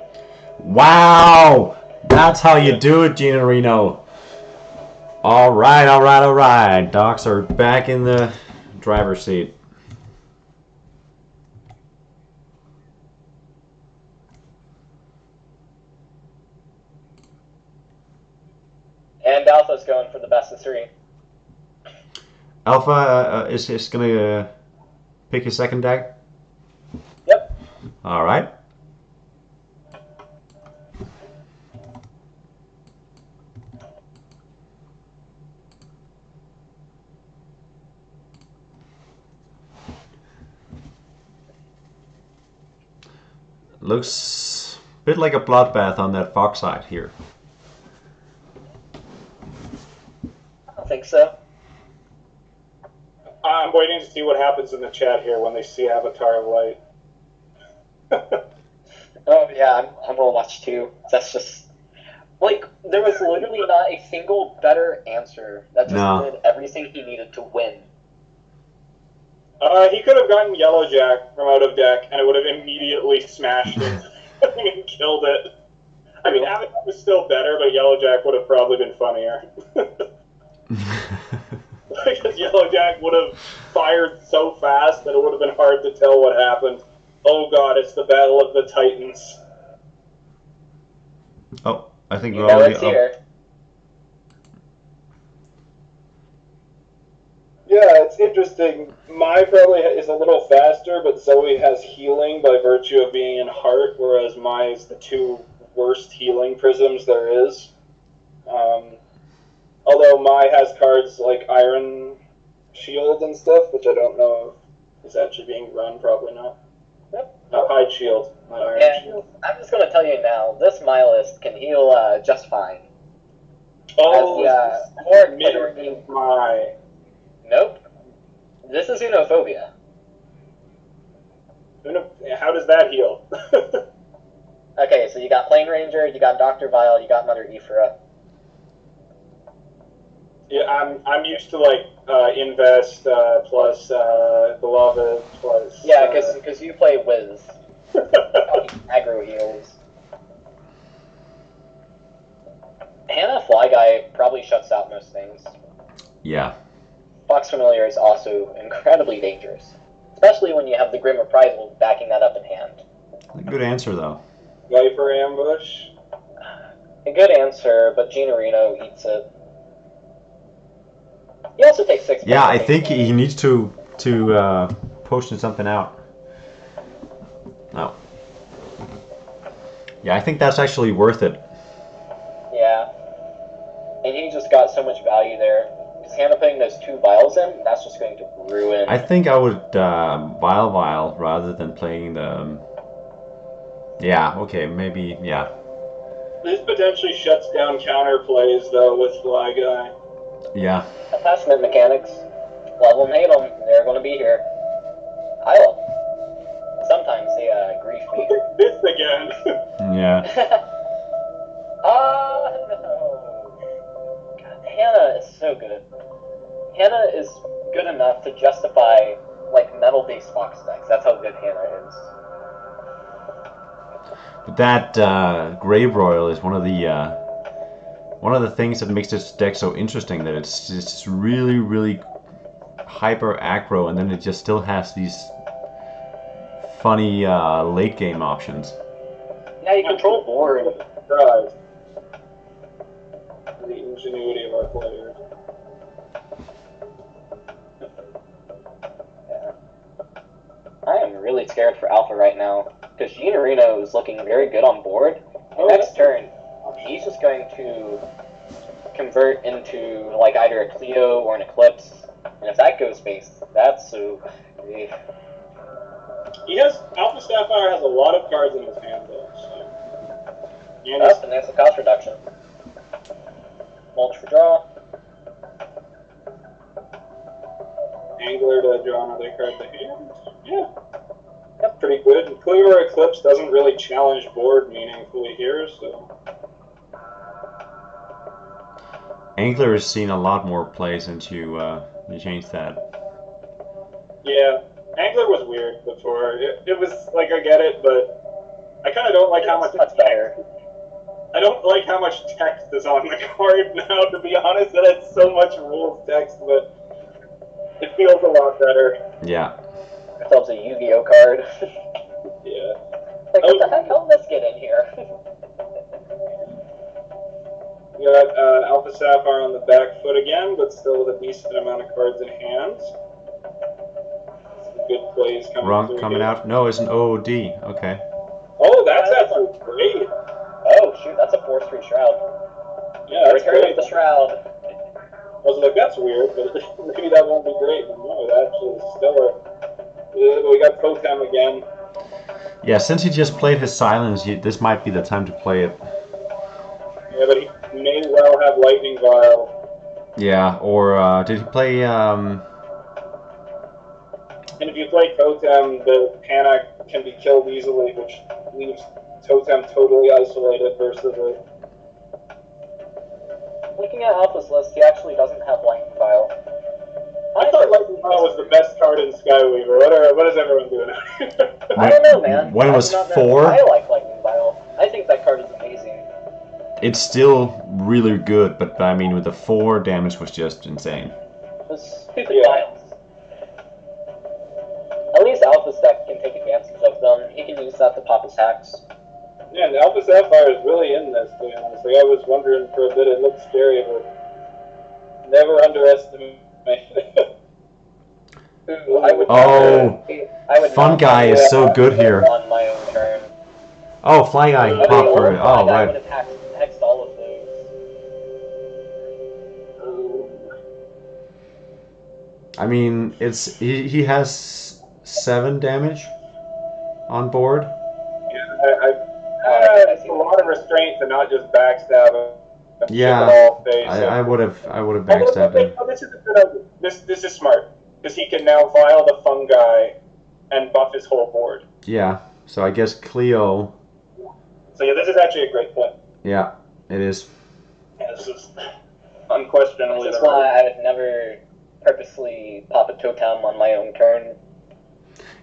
[SPEAKER 1] Wow! That's how you do it, Gina Reno. Alright. Docs are back in the driver's seat.
[SPEAKER 2] And Alpha's going for the best of 3.
[SPEAKER 1] Alpha is gonna pick his second deck?
[SPEAKER 2] Yep.
[SPEAKER 1] Alright. Looks a bit like a bloodbath on that fox side here.
[SPEAKER 2] I don't think so.
[SPEAKER 3] I'm waiting to see what happens in the chat here when they see Avatar of Light.
[SPEAKER 2] Oh yeah, I'm gonna watch too. That's just like there was literally not a single better answer that just did everything he needed to win.
[SPEAKER 3] He could have gotten Yellowjack from out of deck, and it would have immediately smashed it and killed it. I mean, Avatar was still better, but Yellowjack would have probably been funnier. Because Yellowjack would have fired so fast that it would have been hard to tell what happened. Oh god, it's the Battle of the Titans.
[SPEAKER 1] Oh, I think we're already up.
[SPEAKER 2] Here.
[SPEAKER 3] Yeah, it's interesting. Mai probably is a little faster, but Zoe has healing by virtue of being in Heart, whereas Mai is the 2 worst healing prisms there is. Although Mai has cards like Iron Shield and stuff, which I don't know if is actually being run, probably not.
[SPEAKER 2] Yep.
[SPEAKER 3] No, Hide Shield, not Iron Shield.
[SPEAKER 2] I'm just going to tell you now, this Mai list can heal just fine.
[SPEAKER 3] Oh,
[SPEAKER 2] Horde player.
[SPEAKER 3] Mai.
[SPEAKER 2] Nope. This is Xenophobia.
[SPEAKER 3] How does that heal?
[SPEAKER 2] Okay, so you got Plane Ranger, you got Dr. Vile, you got another Ephra.
[SPEAKER 3] Yeah, I'm used to like invest plus Beloved plus.
[SPEAKER 2] Yeah, because you play Wiz. Aggro heals. Hannah Fly Guy probably shuts out most things.
[SPEAKER 1] Yeah.
[SPEAKER 2] Fox Familiar is also incredibly dangerous, especially when you have the Grim Reprisal backing that up in hand.
[SPEAKER 1] Good answer, though.
[SPEAKER 3] Viper Ambush.
[SPEAKER 2] A good answer, but Gina Reno eats it. He also takes 6 points.
[SPEAKER 1] Yeah, I think he needs to potion something out. No. Yeah, I think that's actually worth it.
[SPEAKER 2] Yeah. And he just got so much value there. Because Hannah putting those 2 vials in, that's just going to ruin...
[SPEAKER 1] I think I would Vile rather than playing the... yeah, okay, maybe, yeah.
[SPEAKER 3] This potentially shuts down counter plays, though, with Fly Guy.
[SPEAKER 1] Yeah.
[SPEAKER 2] Attachment mechanics. Love them, hate them, they're going to be here. I love them. Sometimes they grief me.
[SPEAKER 3] This again.
[SPEAKER 1] Yeah.
[SPEAKER 2] No. God, Hannah is so good. Hannah is good enough to justify, like, metal-based Fox decks. That's how good Hannah is.
[SPEAKER 1] But that Grave Royal is one of the things that makes this deck so interesting, that it's just really, really hyper aggro, and then it just still has these funny late game options.
[SPEAKER 2] Yeah, you control board.
[SPEAKER 3] Surprised. The ingenuity of our players.
[SPEAKER 2] Yeah. I am really scared for Alpha right now, because Gina Reno is looking very good on board. And next turn, he's just going to convert into like either a Clio or an Eclipse, and if that goes base, that's so.
[SPEAKER 3] He has Alpha Sapphire has a lot of cards in his hand though. So.
[SPEAKER 2] And there's the cost reduction. Mulch for draw.
[SPEAKER 3] Angler to draw another card to hand. Yeah. That's pretty good. And Clio or Eclipse doesn't really challenge board meaningfully here, so.
[SPEAKER 1] Angler has seen a lot more play since you changed that.
[SPEAKER 3] Yeah, Angler was weird before. It was like, I get it, but I kind of don't like how much
[SPEAKER 2] better.
[SPEAKER 3] I don't like how much text is on the card now, to be honest. That it's so much rules text, but it feels a lot better.
[SPEAKER 1] Yeah.
[SPEAKER 2] Ourselves a Yu-Gi-Oh card.
[SPEAKER 3] Yeah.
[SPEAKER 2] Like, what the heck? How did this get in here?
[SPEAKER 3] We got Alpha Sapphire on the back foot again, but still with a decent amount of cards in hand. Some good plays coming through
[SPEAKER 1] Coming
[SPEAKER 3] here.
[SPEAKER 1] out? No, it's an OOD. Okay.
[SPEAKER 3] Oh, that's actually great.
[SPEAKER 2] Oh, shoot, that's a 4-3 Shroud.
[SPEAKER 3] Yeah, that's
[SPEAKER 2] Return
[SPEAKER 3] great.
[SPEAKER 2] of the Shroud.
[SPEAKER 3] I was like, that's weird, but maybe that won't be great. But no, it actually is stellar. We got Totem again.
[SPEAKER 1] Yeah, since he just played his silence, this might be the time to play it.
[SPEAKER 3] Yeah, but he may well have Lightning Vial.
[SPEAKER 1] Yeah, or did he play?
[SPEAKER 3] And if you play Totem, the Panic can be killed easily, which leaves Totem totally isolated versus it.
[SPEAKER 2] Looking at Alpha's list, he actually doesn't have Lightning Vial.
[SPEAKER 3] I thought Lightning Vial was the best card in Skyweaver. What is everyone doing?
[SPEAKER 2] I don't know, man.
[SPEAKER 1] When it was
[SPEAKER 2] I'm not
[SPEAKER 1] 4?
[SPEAKER 2] I like Lightning Vial. I think that card is amazing.
[SPEAKER 1] It's still really good, but I mean, with the 4 damage was just insane.
[SPEAKER 2] Those stupid vials. At least Alpha's deck can take advantage of them. He can use that to pop his hacks.
[SPEAKER 3] Yeah, and Alpha Sapphire is really in this, to be honest. Like, I was wondering for a bit, it looked scary, but never underestimate.
[SPEAKER 1] Fun Guy is so good here.
[SPEAKER 2] On my own turn.
[SPEAKER 1] Oh, Fly Guy popped for it. Oh,
[SPEAKER 2] I would
[SPEAKER 1] right.
[SPEAKER 2] have hexed all of those.
[SPEAKER 1] I mean, he has 7 damage on board.
[SPEAKER 3] Yeah, it's a lot of restraint to not just backstab him.
[SPEAKER 1] Yeah, I would have backstabbed him.
[SPEAKER 3] Oh, this is a good idea. This is smart, because he can now vial the fungi and buff his whole board.
[SPEAKER 1] Yeah. So I guess Cleo.
[SPEAKER 3] So yeah, this is actually a great point.
[SPEAKER 1] Yeah, it is.
[SPEAKER 3] Yeah, this is unquestionably
[SPEAKER 2] This is
[SPEAKER 3] the
[SPEAKER 2] why
[SPEAKER 3] right.
[SPEAKER 2] I would never purposely pop a totem on my own turn.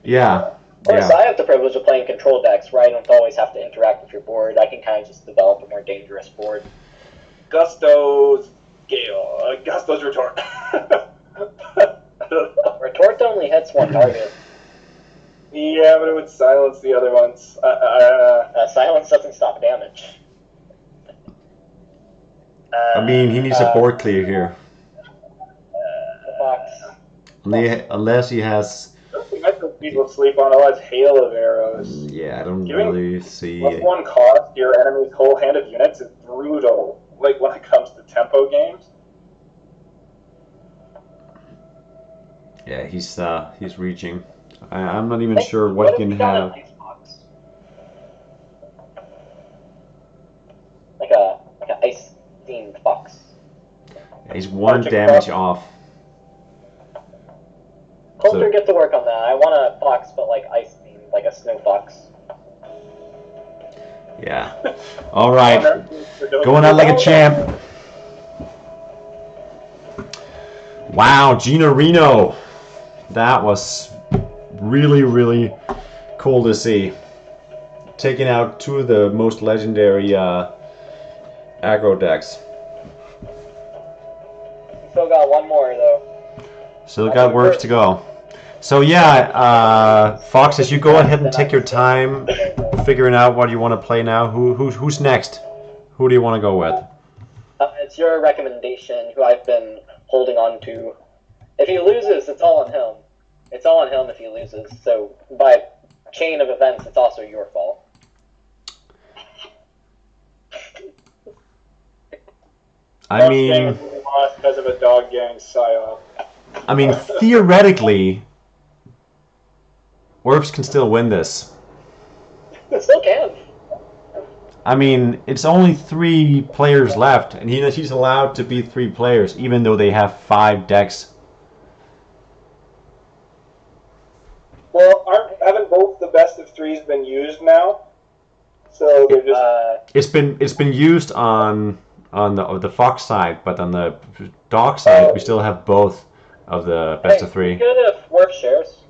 [SPEAKER 1] Yeah.
[SPEAKER 2] Of course, I have the privilege of playing control decks where I don't always have to interact with your board. I can kind of just develop a more dangerous board.
[SPEAKER 3] Gusto's Gale. Gusto's Retort.
[SPEAKER 2] Retort only hits one target.
[SPEAKER 3] Yeah, but it would silence the other ones.
[SPEAKER 2] Silence doesn't stop damage.
[SPEAKER 1] I mean, he needs a board clear here.
[SPEAKER 2] The Fox.
[SPEAKER 1] Unless he has.
[SPEAKER 3] I don't think that's what people sleep on. A lot hail of arrows.
[SPEAKER 1] Yeah, I don't
[SPEAKER 3] Giving
[SPEAKER 1] really see.
[SPEAKER 3] +1 cost to your enemy's whole hand of units is brutal. Like when it comes to tempo games.
[SPEAKER 1] Yeah, he's reaching. I'm not even sure what he can have.
[SPEAKER 2] Like a ice themed fox.
[SPEAKER 1] Yeah, he's 1 damage off.
[SPEAKER 2] Coulter,
[SPEAKER 1] So-
[SPEAKER 2] get to work on that. I want a fox, but like ice themed, like a snow fox.
[SPEAKER 1] Yeah. All right. Going out like a champ. Wow, Gina Reno. That was really, really cool to see. Taking out 2 of the most legendary aggro decks.
[SPEAKER 2] Still got one more though.
[SPEAKER 1] Still got works to go. So yeah, Foxes, you go ahead and take your time figuring out what you want to play now. Who's next? Who do you want to go with?
[SPEAKER 2] It's your recommendation, who I've been holding on to. If he loses, it's all on him. It's all on him if he loses. So by chain of events, it's also your fault.
[SPEAKER 1] I mean,
[SPEAKER 3] lost because of a dog gang psyop.
[SPEAKER 1] I mean, theoretically, Orbs can still win this.
[SPEAKER 2] It still can.
[SPEAKER 1] I mean, it's only 3 players left, and he's allowed to be 3 players, even though they have 5 decks.
[SPEAKER 3] Well, haven't both the best of 3s been used now? So they're just
[SPEAKER 1] It's been used on the Fox side, but on the Dog side, we still have both of the best of 3.
[SPEAKER 2] Good if Worf shares.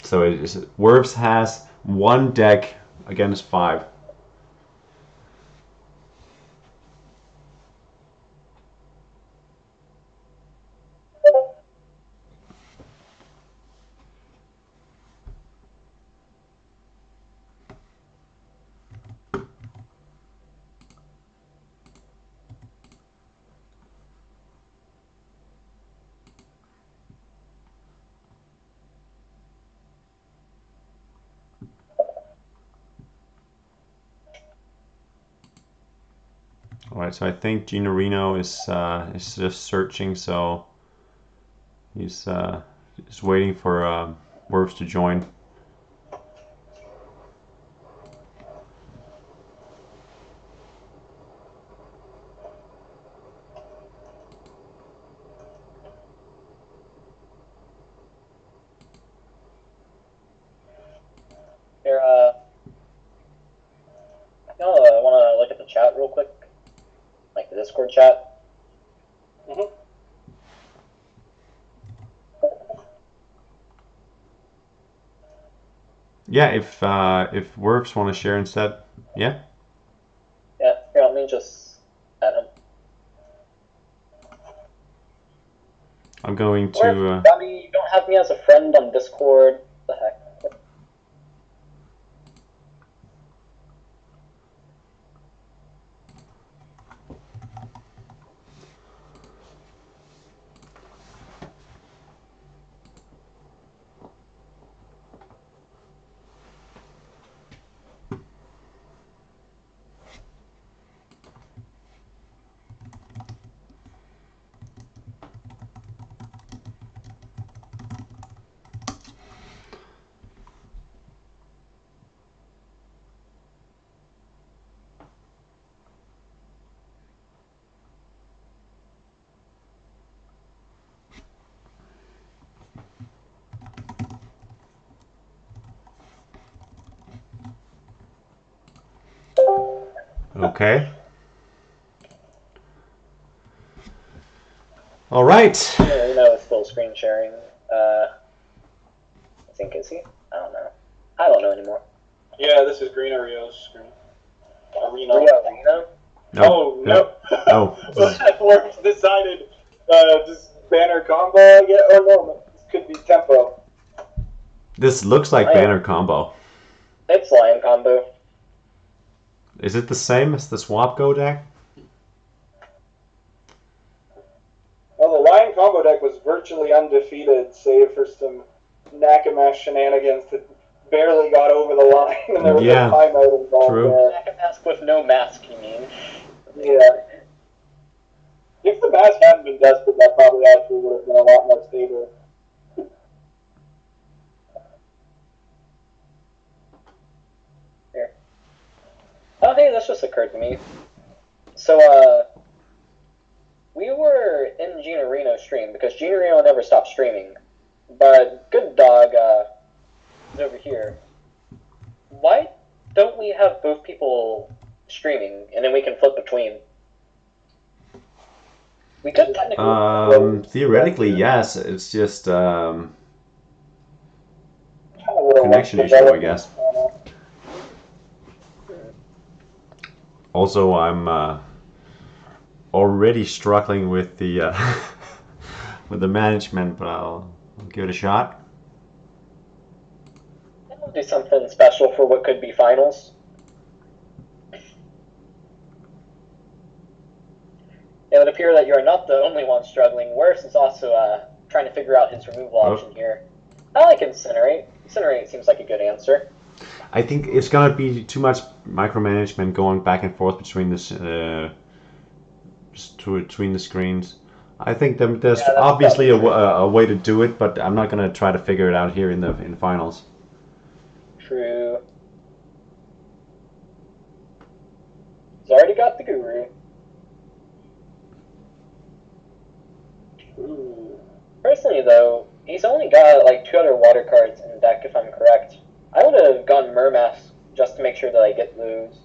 [SPEAKER 1] So Werves has 1 deck against 5. Alright, so I think Gino Reno is just searching, so he's waiting for Werves to join.
[SPEAKER 2] Here, I want to look at the chat real quick. Like the Discord chat.
[SPEAKER 3] Mhm.
[SPEAKER 1] Yeah, if Werves want to share instead, yeah.
[SPEAKER 2] Yeah, here, let me just add him.
[SPEAKER 1] I'm going to.
[SPEAKER 2] Bobby, you don't have me as a friend on Discord. What the heck?
[SPEAKER 1] Okay. All right.
[SPEAKER 2] Reno is still screen sharing. I think, is he? I don't know. I don't know anymore.
[SPEAKER 3] Yeah, this is Green Rio's screen. Reno.
[SPEAKER 2] Reno?
[SPEAKER 1] No.
[SPEAKER 3] Oh, no.
[SPEAKER 1] No.
[SPEAKER 3] Platforms decided this banner combo again. Oh, no. This could be tempo.
[SPEAKER 1] This looks like banner combo.
[SPEAKER 2] It's lion combo.
[SPEAKER 1] Is it the same as the swap go deck?
[SPEAKER 3] Well, the lion combo deck was virtually undefeated, save for some Nakamas shenanigans that barely got over the line, and there was a timeout involved
[SPEAKER 1] true.
[SPEAKER 3] there.
[SPEAKER 2] Nakamas with no mask, you mean?
[SPEAKER 3] Yeah. If the mask hadn't been dusted, that probably actually would have been a lot more stable.
[SPEAKER 2] Here. Oh, hey, this just occurred to me. So, we were in Gina Reno's stream, because Gina Reno never stopped streaming. But GoodDog is over here. Why don't we have both people streaming, and then we can flip between? We could technically...
[SPEAKER 1] Theoretically, yes. It's just connection issue, I guess. Also, I'm already struggling with the with the management, but I'll give it a shot.
[SPEAKER 2] We'll do something special for what could be finals. It would appear that you are not the only one struggling. Worse is also trying to figure out his removal option here. I like Incinerate. Incinerate seems like a good answer.
[SPEAKER 1] I think it's gonna be too much micromanagement going back and forth between this between the screens. I think there's obviously a way to do it, but I'm not gonna try to figure it out here in the finals.
[SPEAKER 2] True. He's already got the Guru. Personally, though, he's only got like 2 other water cards in the deck, if I'm correct. I would have gone Mermask just to make sure that I get those.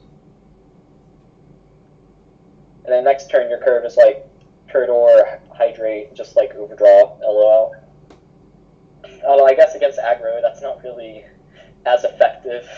[SPEAKER 2] And then next turn, your curve is like Turtle Hydrate, just like Overdraw, LOL. Although I guess against aggro, that's not really as effective.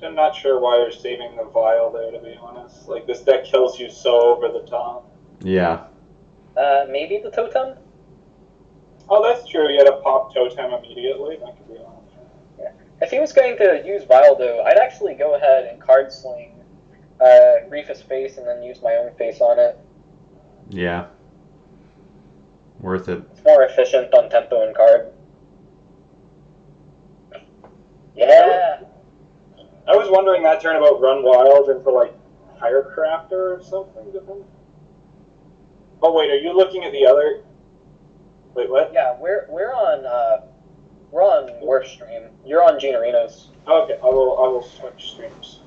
[SPEAKER 3] I'm not sure why you're saving the vial there, to be honest. Like, this deck kills you so over the top.
[SPEAKER 1] Yeah.
[SPEAKER 2] Maybe the Totem?
[SPEAKER 3] Oh, that's true. You had to pop Totem immediately. That could be honest.
[SPEAKER 2] Yeah. If he was going to use Vial, though, I'd actually go ahead and card sling Reefa's face and then use my own face on it.
[SPEAKER 1] Yeah. Worth it.
[SPEAKER 2] It's more efficient on tempo and card. Yeah!
[SPEAKER 3] I was wondering that turn about Run Wild into, like, Firecrafter or something different. Oh, wait, are you looking at the other... Wait, what?
[SPEAKER 2] Yeah, we're on Worst Stream. You're on Gina Reno's.
[SPEAKER 3] Okay, I will switch streams.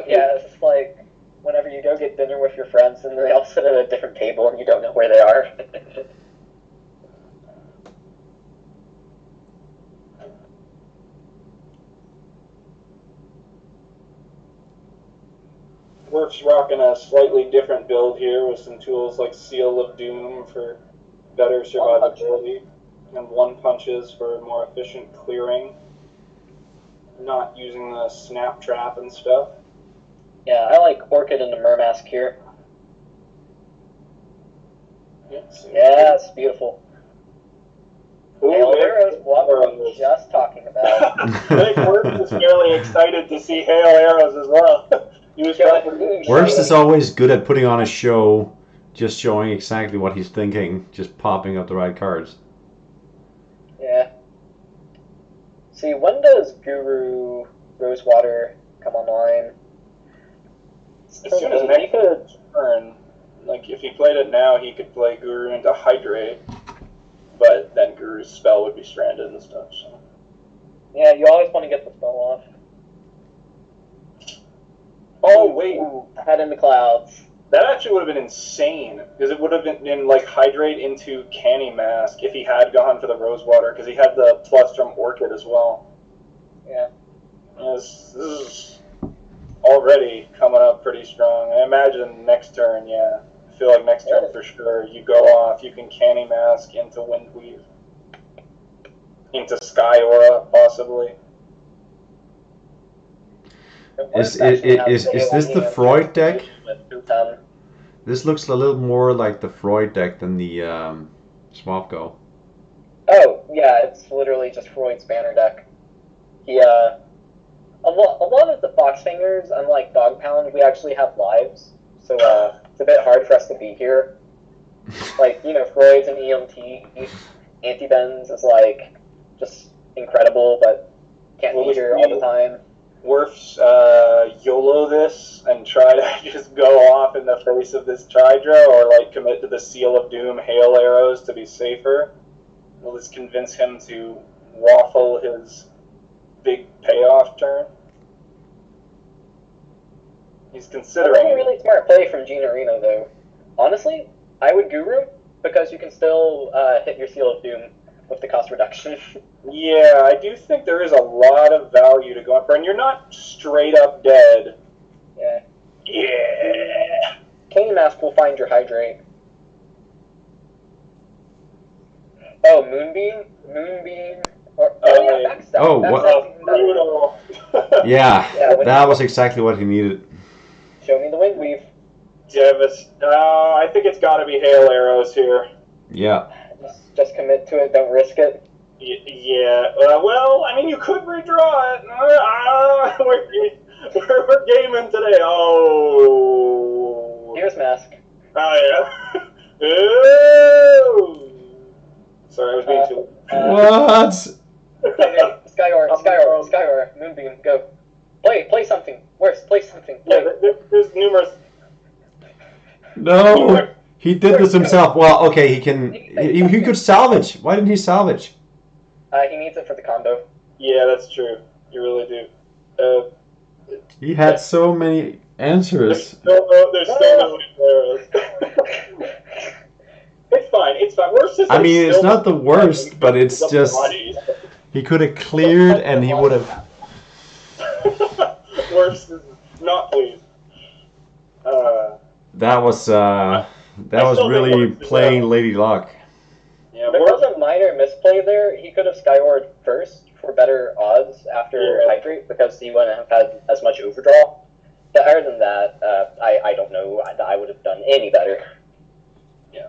[SPEAKER 2] It's like whenever you go get dinner with your friends and they all sit at a different table and you don't know where they are.
[SPEAKER 3] Worf's rocking a slightly different build here with some tools like Seal of Doom for better survivability and 1-punches for more efficient clearing. Not using the snap trap and stuff.
[SPEAKER 2] Yeah, I like Orchid and the Mermask here. Yeah, it's beautiful. Hail Arrows, what were we just talking about?
[SPEAKER 3] I think Worf is fairly excited to see Hail Arrows as well.
[SPEAKER 1] Worst is always good at putting on a show, just showing exactly what he's thinking, just popping up the right cards.
[SPEAKER 2] Yeah. See, when does Guru Rosewater come online?
[SPEAKER 3] As soon as next turn, like if he played it now, he could play Guru into Hydrate, but then Guru's spell would be stranded and stuff. So.
[SPEAKER 2] Yeah, you always want to get the spell off.
[SPEAKER 3] actually
[SPEAKER 2] head in the clouds.
[SPEAKER 3] That actually would have been insane, because it would have been like Hydrate into Canny Mask if he had gone for the Rosewater, because he had the plus from Orchid as well.
[SPEAKER 2] Yeah.
[SPEAKER 3] This is already coming up pretty strong. I imagine next turn, yeah. I feel like next turn for sure, you go off, you can Canny Mask into Windweave. Into Sky Aura, possibly.
[SPEAKER 1] Is this the Freud deck? This looks a little more like the Freud deck than the Swapgo.
[SPEAKER 2] Oh, yeah, it's literally just Freud's banner deck. He, a lot of the Fox Fingers, unlike Dog Pound, we actually have lives, so it's a bit hard for us to be here. Like, you know, Freud's an EMT, Anti-Bends is like just incredible, but can't be here all the time.
[SPEAKER 3] Worf's YOLO this and try to just go off in the face of this Tridra, or like commit to the Seal of Doom Hail Arrows to be safer? Will this convince him to waffle his big payoff turn? He's considering.
[SPEAKER 2] A really smart play from Gina Reno, though. Honestly, I would Guru, because you can still hit your Seal of Doom with the cost reduction.
[SPEAKER 3] Yeah, I do think there is a lot of value to go for, and you're not straight up dead.
[SPEAKER 2] Yeah.
[SPEAKER 3] Yeah.
[SPEAKER 2] Candy Mask will find your Hydrate. Oh, Moonbeam? Or, yeah, Backstab.
[SPEAKER 1] Oh, what?
[SPEAKER 3] Brutal.
[SPEAKER 1] Yeah, that was exactly what he needed.
[SPEAKER 2] Show me the Windweave.
[SPEAKER 3] I think it's got to be Hail Arrows here.
[SPEAKER 1] Yeah.
[SPEAKER 2] Just commit to it, don't risk it.
[SPEAKER 3] Yeah, well, I mean, you could redraw it. We're gaming today. Oh.
[SPEAKER 2] Here's Mask.
[SPEAKER 3] Oh, yeah. Oh. Sorry, I was being too...
[SPEAKER 1] What?
[SPEAKER 2] Okay, Sky Aura, Moonbeam, go. Play something. Worse, play something. Play.
[SPEAKER 3] Yeah, there's numerous...
[SPEAKER 1] No! He did this himself. Well, okay, he can... He could salvage. Why didn't he salvage?
[SPEAKER 2] He needs it for the combo.
[SPEAKER 3] Yeah, that's true. You really do.
[SPEAKER 1] He had so many answers.
[SPEAKER 3] There's still no arrows. It's fine. It's fine. Worse is
[SPEAKER 1] I mean, it's not the worst, but it's just... He could have cleared and he would have...
[SPEAKER 3] Worse is not pleased.
[SPEAKER 1] That was really playing Lady Luck.
[SPEAKER 2] Yeah, there was a minor misplay there. He could have Skyward first for better odds after Hydrate, because he wouldn't have had as much overdraw. But other than that, I don't know. I would have done any better.
[SPEAKER 3] Yeah.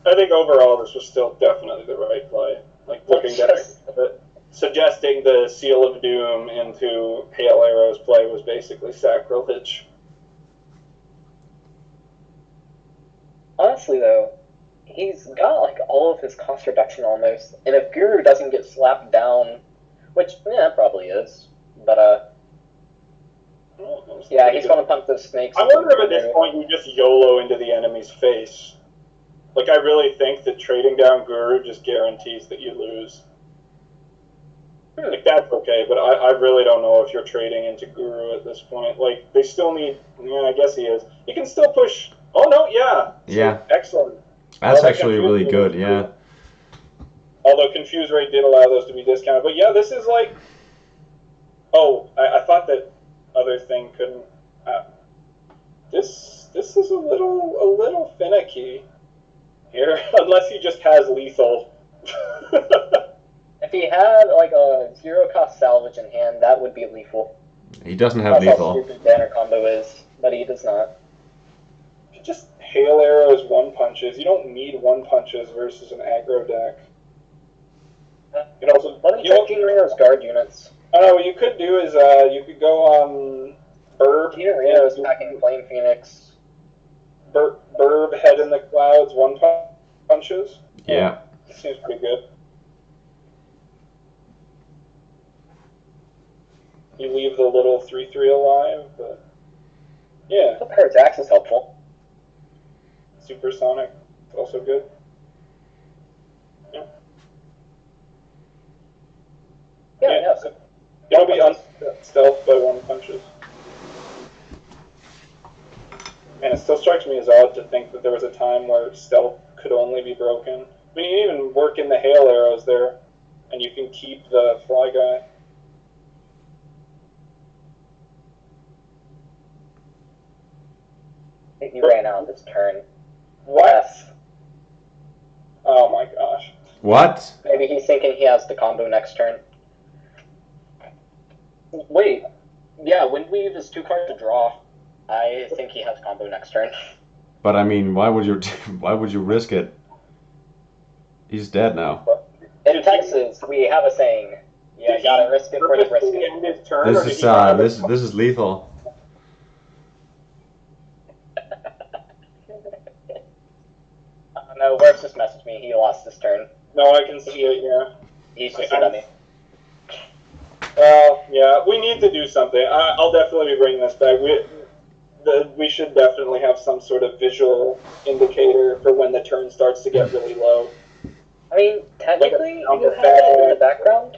[SPEAKER 3] I think overall this was still definitely the right play. Like, looking at it, suggesting the Seal of Doom into Hail Arrows play was basically sacrilege.
[SPEAKER 2] Honestly, though, he's got like all of his cost reduction almost, and if Guru doesn't get slapped down, which probably is, but yeah, he's gonna pump those snakes.
[SPEAKER 3] I wonder if at this point you just YOLO into the enemy's face. Like, I really think that trading down Guru just guarantees that you lose. Like, that's okay, but I really don't know if you're trading into Guru at this point. Like, they still need... Yeah, I guess he is. He can still push... Oh, no, yeah.
[SPEAKER 1] Yeah.
[SPEAKER 3] Excellent.
[SPEAKER 1] That's actually really good, yeah.
[SPEAKER 3] Although Confuse Rate did allow those to be discounted. But yeah, this is like... Oh, I thought that other thing couldn't... This is a little finicky here, unless he just has lethal.
[SPEAKER 2] If he had like a 0-cost salvage in hand, that would be lethal.
[SPEAKER 1] He doesn't have
[SPEAKER 2] That's
[SPEAKER 1] lethal.
[SPEAKER 2] how stupid banner combo is, but he does not.
[SPEAKER 3] Just Hail Arrows 1-punches. You don't need 1-punches versus an aggro deck. You can also...
[SPEAKER 2] Let me check Gina Reno's guard units.
[SPEAKER 3] Oh, what you could do is you could go Burb.
[SPEAKER 2] Gina Reno's packing Flame Phoenix.
[SPEAKER 3] Burb Head in the Clouds 1-punches.
[SPEAKER 1] Yeah.
[SPEAKER 3] Seems pretty good. You leave the little 3/3 alive, but yeah.
[SPEAKER 2] The Pirate's Axe is helpful.
[SPEAKER 3] Supersonic is also good. Yeah.
[SPEAKER 2] Yeah. So
[SPEAKER 3] it'll be unstealth by 1-punches. strikes me as odd to think that there was a time where stealth could only be broken. I mean, you even work in the hail arrows there, and you can keep the fly guy.
[SPEAKER 2] He ran out this turn.
[SPEAKER 3] What?
[SPEAKER 2] Yes.
[SPEAKER 3] Oh my gosh.
[SPEAKER 1] What?
[SPEAKER 2] Maybe he's thinking he has the combo next turn. Wait. Yeah, Windweave is 2 cards to draw. I think he has combo next turn.
[SPEAKER 1] But I mean, why would you risk it? He's dead now.
[SPEAKER 2] In Texas, we have a saying. You gotta risk it for the risk it.
[SPEAKER 1] This is lethal.
[SPEAKER 2] No, Werfs just messaged me. He lost this turn.
[SPEAKER 3] No, I can see it, yeah.
[SPEAKER 2] He's just a dummy.
[SPEAKER 3] Well, yeah, we need to do something. I'll definitely be bringing this back. We should definitely have some sort of visual indicator for when the turn starts to get really low.
[SPEAKER 2] I mean, technically, you have it in the background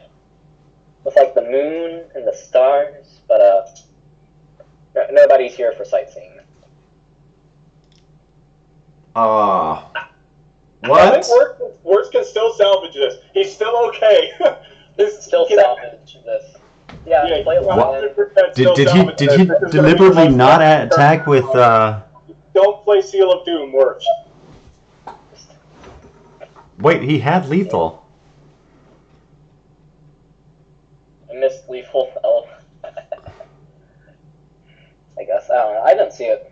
[SPEAKER 2] with like the moon and the stars, but nobody's here for sightseeing.
[SPEAKER 1] What?
[SPEAKER 3] I think Werfs can still salvage this. He's still okay.
[SPEAKER 2] Still salvage this. Yeah, play it long.
[SPEAKER 1] Did he deliberately not attack with?
[SPEAKER 3] Don't play Seal of Doom, Werfs.
[SPEAKER 1] Wait, he had lethal.
[SPEAKER 2] I missed lethal. Oh. I guess I don't know. I didn't see it.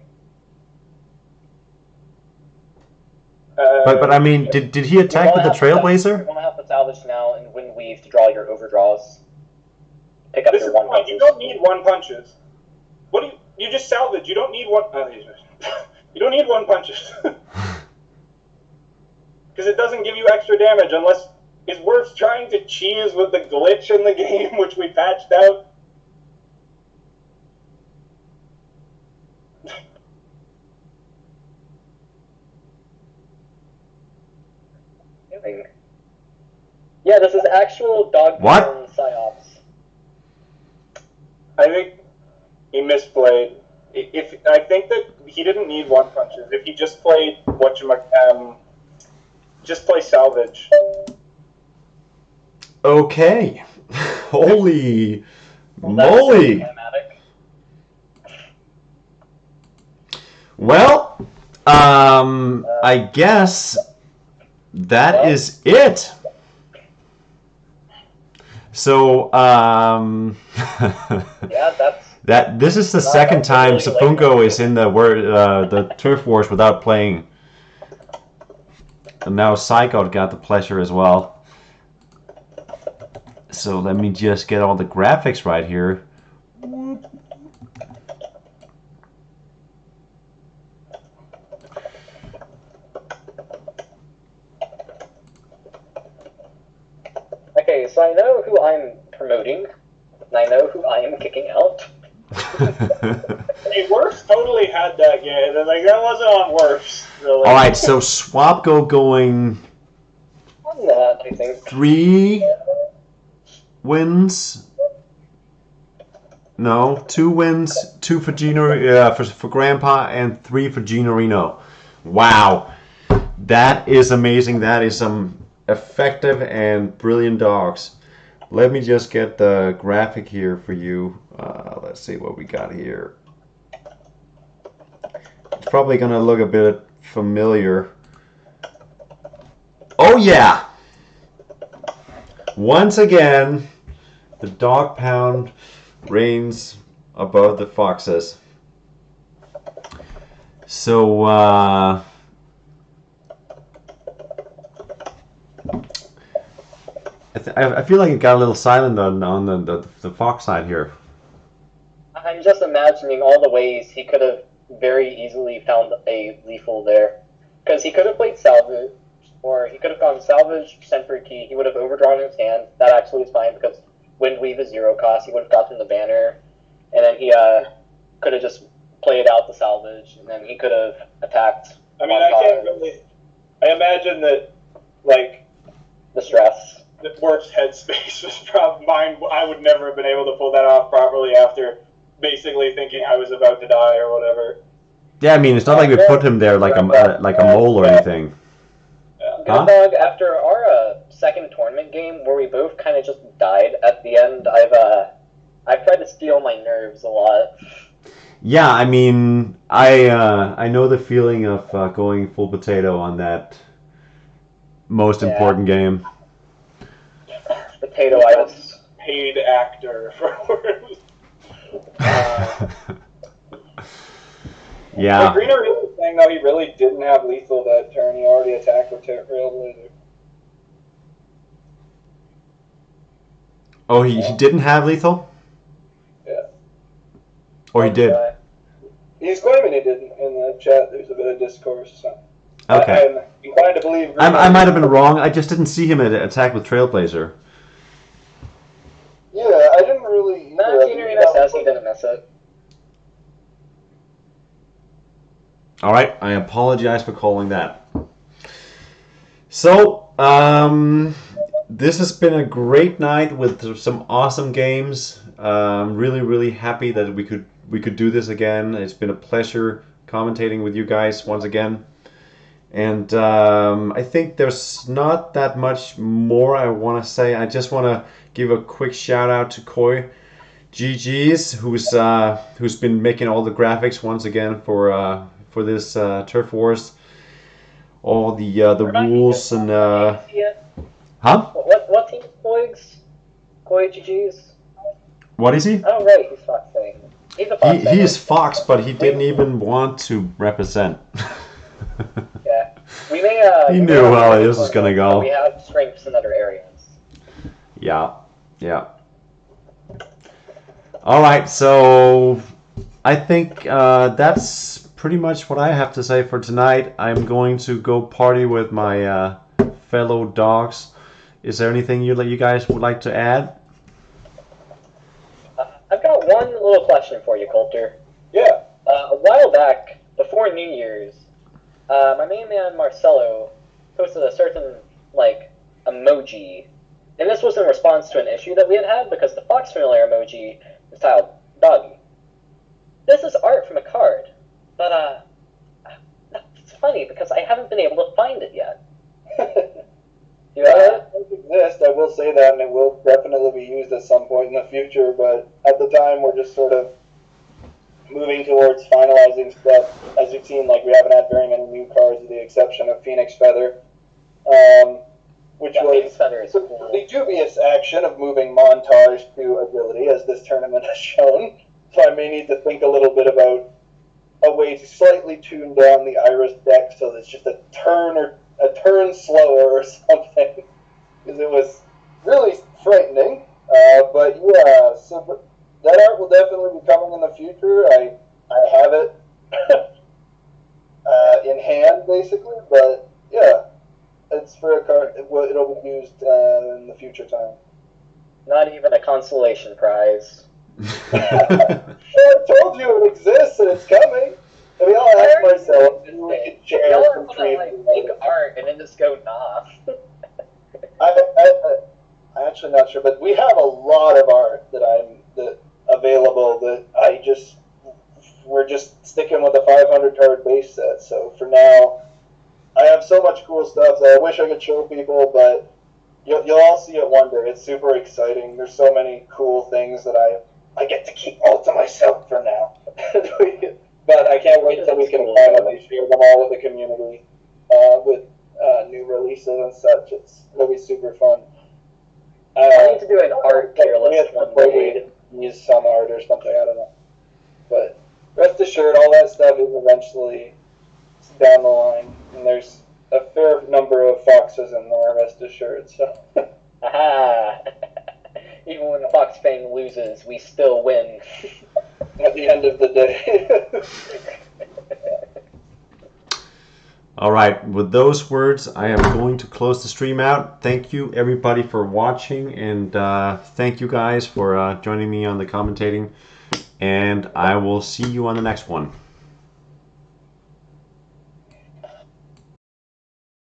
[SPEAKER 1] But I mean, did he attack with the Trailblazer?
[SPEAKER 2] You're gonna have to salvage now and Windweave to draw your overdraws. Pick up your 1 punches.
[SPEAKER 3] You don't need 1 punches. What do you just salvage? You don't need 1. You don't need 1 punches. Because it doesn't give you extra damage unless it's worth trying to cheese with the glitch in the game, which we patched out.
[SPEAKER 2] Yeah, this is actual dog pound psyops.
[SPEAKER 3] I think he misplayed. I think that he didn't need 1 punches. If he just played just play salvage.
[SPEAKER 1] Okay. Holy moly. Well, I guess that is it. So,
[SPEAKER 2] yeah,
[SPEAKER 1] this is the second time Sapunko is in the Turf Wars without playing. And now Psycho got the pleasure as well. So let me just get all the graphics right here.
[SPEAKER 2] Okay, so I know who I'm promoting, and I know who I am kicking out.
[SPEAKER 3] Hey, Werfs totally had that game. Like, that wasn't on Werfs. Really.
[SPEAKER 1] Alright, so Swapko going
[SPEAKER 2] On that, I think.
[SPEAKER 1] 3 wins. No, 2 wins, 2 for Gino, for Grandpa, and 3 for Gino Reno. Wow, that is amazing. That is some effective and brilliant dogs. Let me just get the graphic here for you. Let's see what we got here. It's probably gonna look a bit familiar. Oh yeah! Once again, the dog pound reigns above the foxes. So, I feel like it got a little silent on the fox side here.
[SPEAKER 2] I'm just imagining all the ways he could have very easily found a lethal there. Because he could have played salvage, or he could have gone salvage, sent for a key, he would have overdrawn his hand. That actually is fine because Windweave is 0 cost, he would have gotten the banner, and then he could have just played out the salvage, and then he could have attacked.
[SPEAKER 3] I mean, I imagine that, like,
[SPEAKER 2] the stress.
[SPEAKER 3] The Werfs' headspace was probably mine. I would never have been able to pull that off properly after basically thinking I was about to die or whatever.
[SPEAKER 1] Yeah, I mean, it's not like we put him there like a mole or anything.
[SPEAKER 2] Huh? GoodDog, after our second tournament game where we both kind of just died at the end, I've tried to steel my nerves a lot.
[SPEAKER 1] Yeah, I mean, I know the feeling of going full potato on that most important game.
[SPEAKER 2] Potato itis.
[SPEAKER 3] Paid actor for.
[SPEAKER 1] Yeah.
[SPEAKER 3] Greener really was saying though he really didn't have lethal that turn. He already attacked with Trailblazer.
[SPEAKER 1] Oh, he didn't have lethal?
[SPEAKER 3] Yeah.
[SPEAKER 1] Or he did?
[SPEAKER 3] He's claiming he didn't in the chat. There's a bit of discourse. So.
[SPEAKER 1] Okay.
[SPEAKER 3] I'm inclined to believe.
[SPEAKER 1] I might have been wrong. I just didn't see him attack with Trailblazer.
[SPEAKER 4] Yeah, I didn't really.
[SPEAKER 2] No, Junior says he didn't miss it.
[SPEAKER 1] All right, I apologize for calling that. So, this has been a great night with some awesome games. Really, really happy that we could do this again. It's been a pleasure commentating with you guys once again. And I think there's not that much more I want to say. I just want to give a quick shout out to Koi GG's, who's been making all the graphics once again for this Turf Wars. All the rules and huh?
[SPEAKER 2] What team is Koi GG's?
[SPEAKER 1] What is he?
[SPEAKER 2] Oh right, he's Fox thing. He's a Fox.
[SPEAKER 1] He is Fox, but he didn't even want to represent.
[SPEAKER 2] Yeah, we may.
[SPEAKER 1] He knew how this was gonna go.
[SPEAKER 2] We have strengths in other areas.
[SPEAKER 1] Yeah, yeah. All right, so I think that's pretty much what I have to say for tonight. I'm going to go party with my fellow dogs. Is there anything you guys would like to add?
[SPEAKER 2] I've got one little question for you, Coulter.
[SPEAKER 3] Yeah.
[SPEAKER 2] A while back, before New Year's, my main man Marcelo posted a certain emoji, and this was in response to an issue that we had because the Fox Familiar emoji is tiled doggy. This is art from a card, but it's funny because I haven't been able to find it yet.
[SPEAKER 3] It does exist, I will say that, and it will definitely be used at some point in the future, but at the time we're just sort of moving towards finalizing stuff. As you've seen, we haven't had very many new cards with the exception of Phoenix Feather, which was
[SPEAKER 2] Phoenix Feather is cool.
[SPEAKER 3] The dubious action of moving Montage to ability, as this tournament has shown. So I may need to think a little bit about a way to slightly tune down the Iris deck so that it's just a turn slower or something, because it was really frightening. But yeah, so that art will definitely be coming in the future. I have it in hand basically, but yeah, it's for a card. It'll be used in the future time.
[SPEAKER 2] Not even a consolation prize.
[SPEAKER 3] I told you it exists and it's coming. I mean, I'll ask myself.
[SPEAKER 2] Y'all are putting big art and then just go nah.
[SPEAKER 3] I'm actually not sure, but we have a lot of art that available that we're just sticking with a 500 card base set. So for now, I have so much cool stuff that I wish I could show people, but you'll all see it one day. It's super exciting. There's so many cool things that I get to keep all to myself for now. But I can't wait till we can finally share them all with the community with new releases and such. It'll be super fun.
[SPEAKER 2] I need to do an art tier list one day.
[SPEAKER 3] Use some art or something, I don't know. But rest assured, all that stuff is eventually down the line. And there's a fair number of foxes in there, rest assured. So.
[SPEAKER 2] Aha! Even when the Fox Fang loses, we still win.
[SPEAKER 3] At the end of the day.
[SPEAKER 1] All right, with those words, I am going to close the stream out. Thank you, everybody, for watching, and thank you guys for joining me on the commentating. And I will see you on the next one.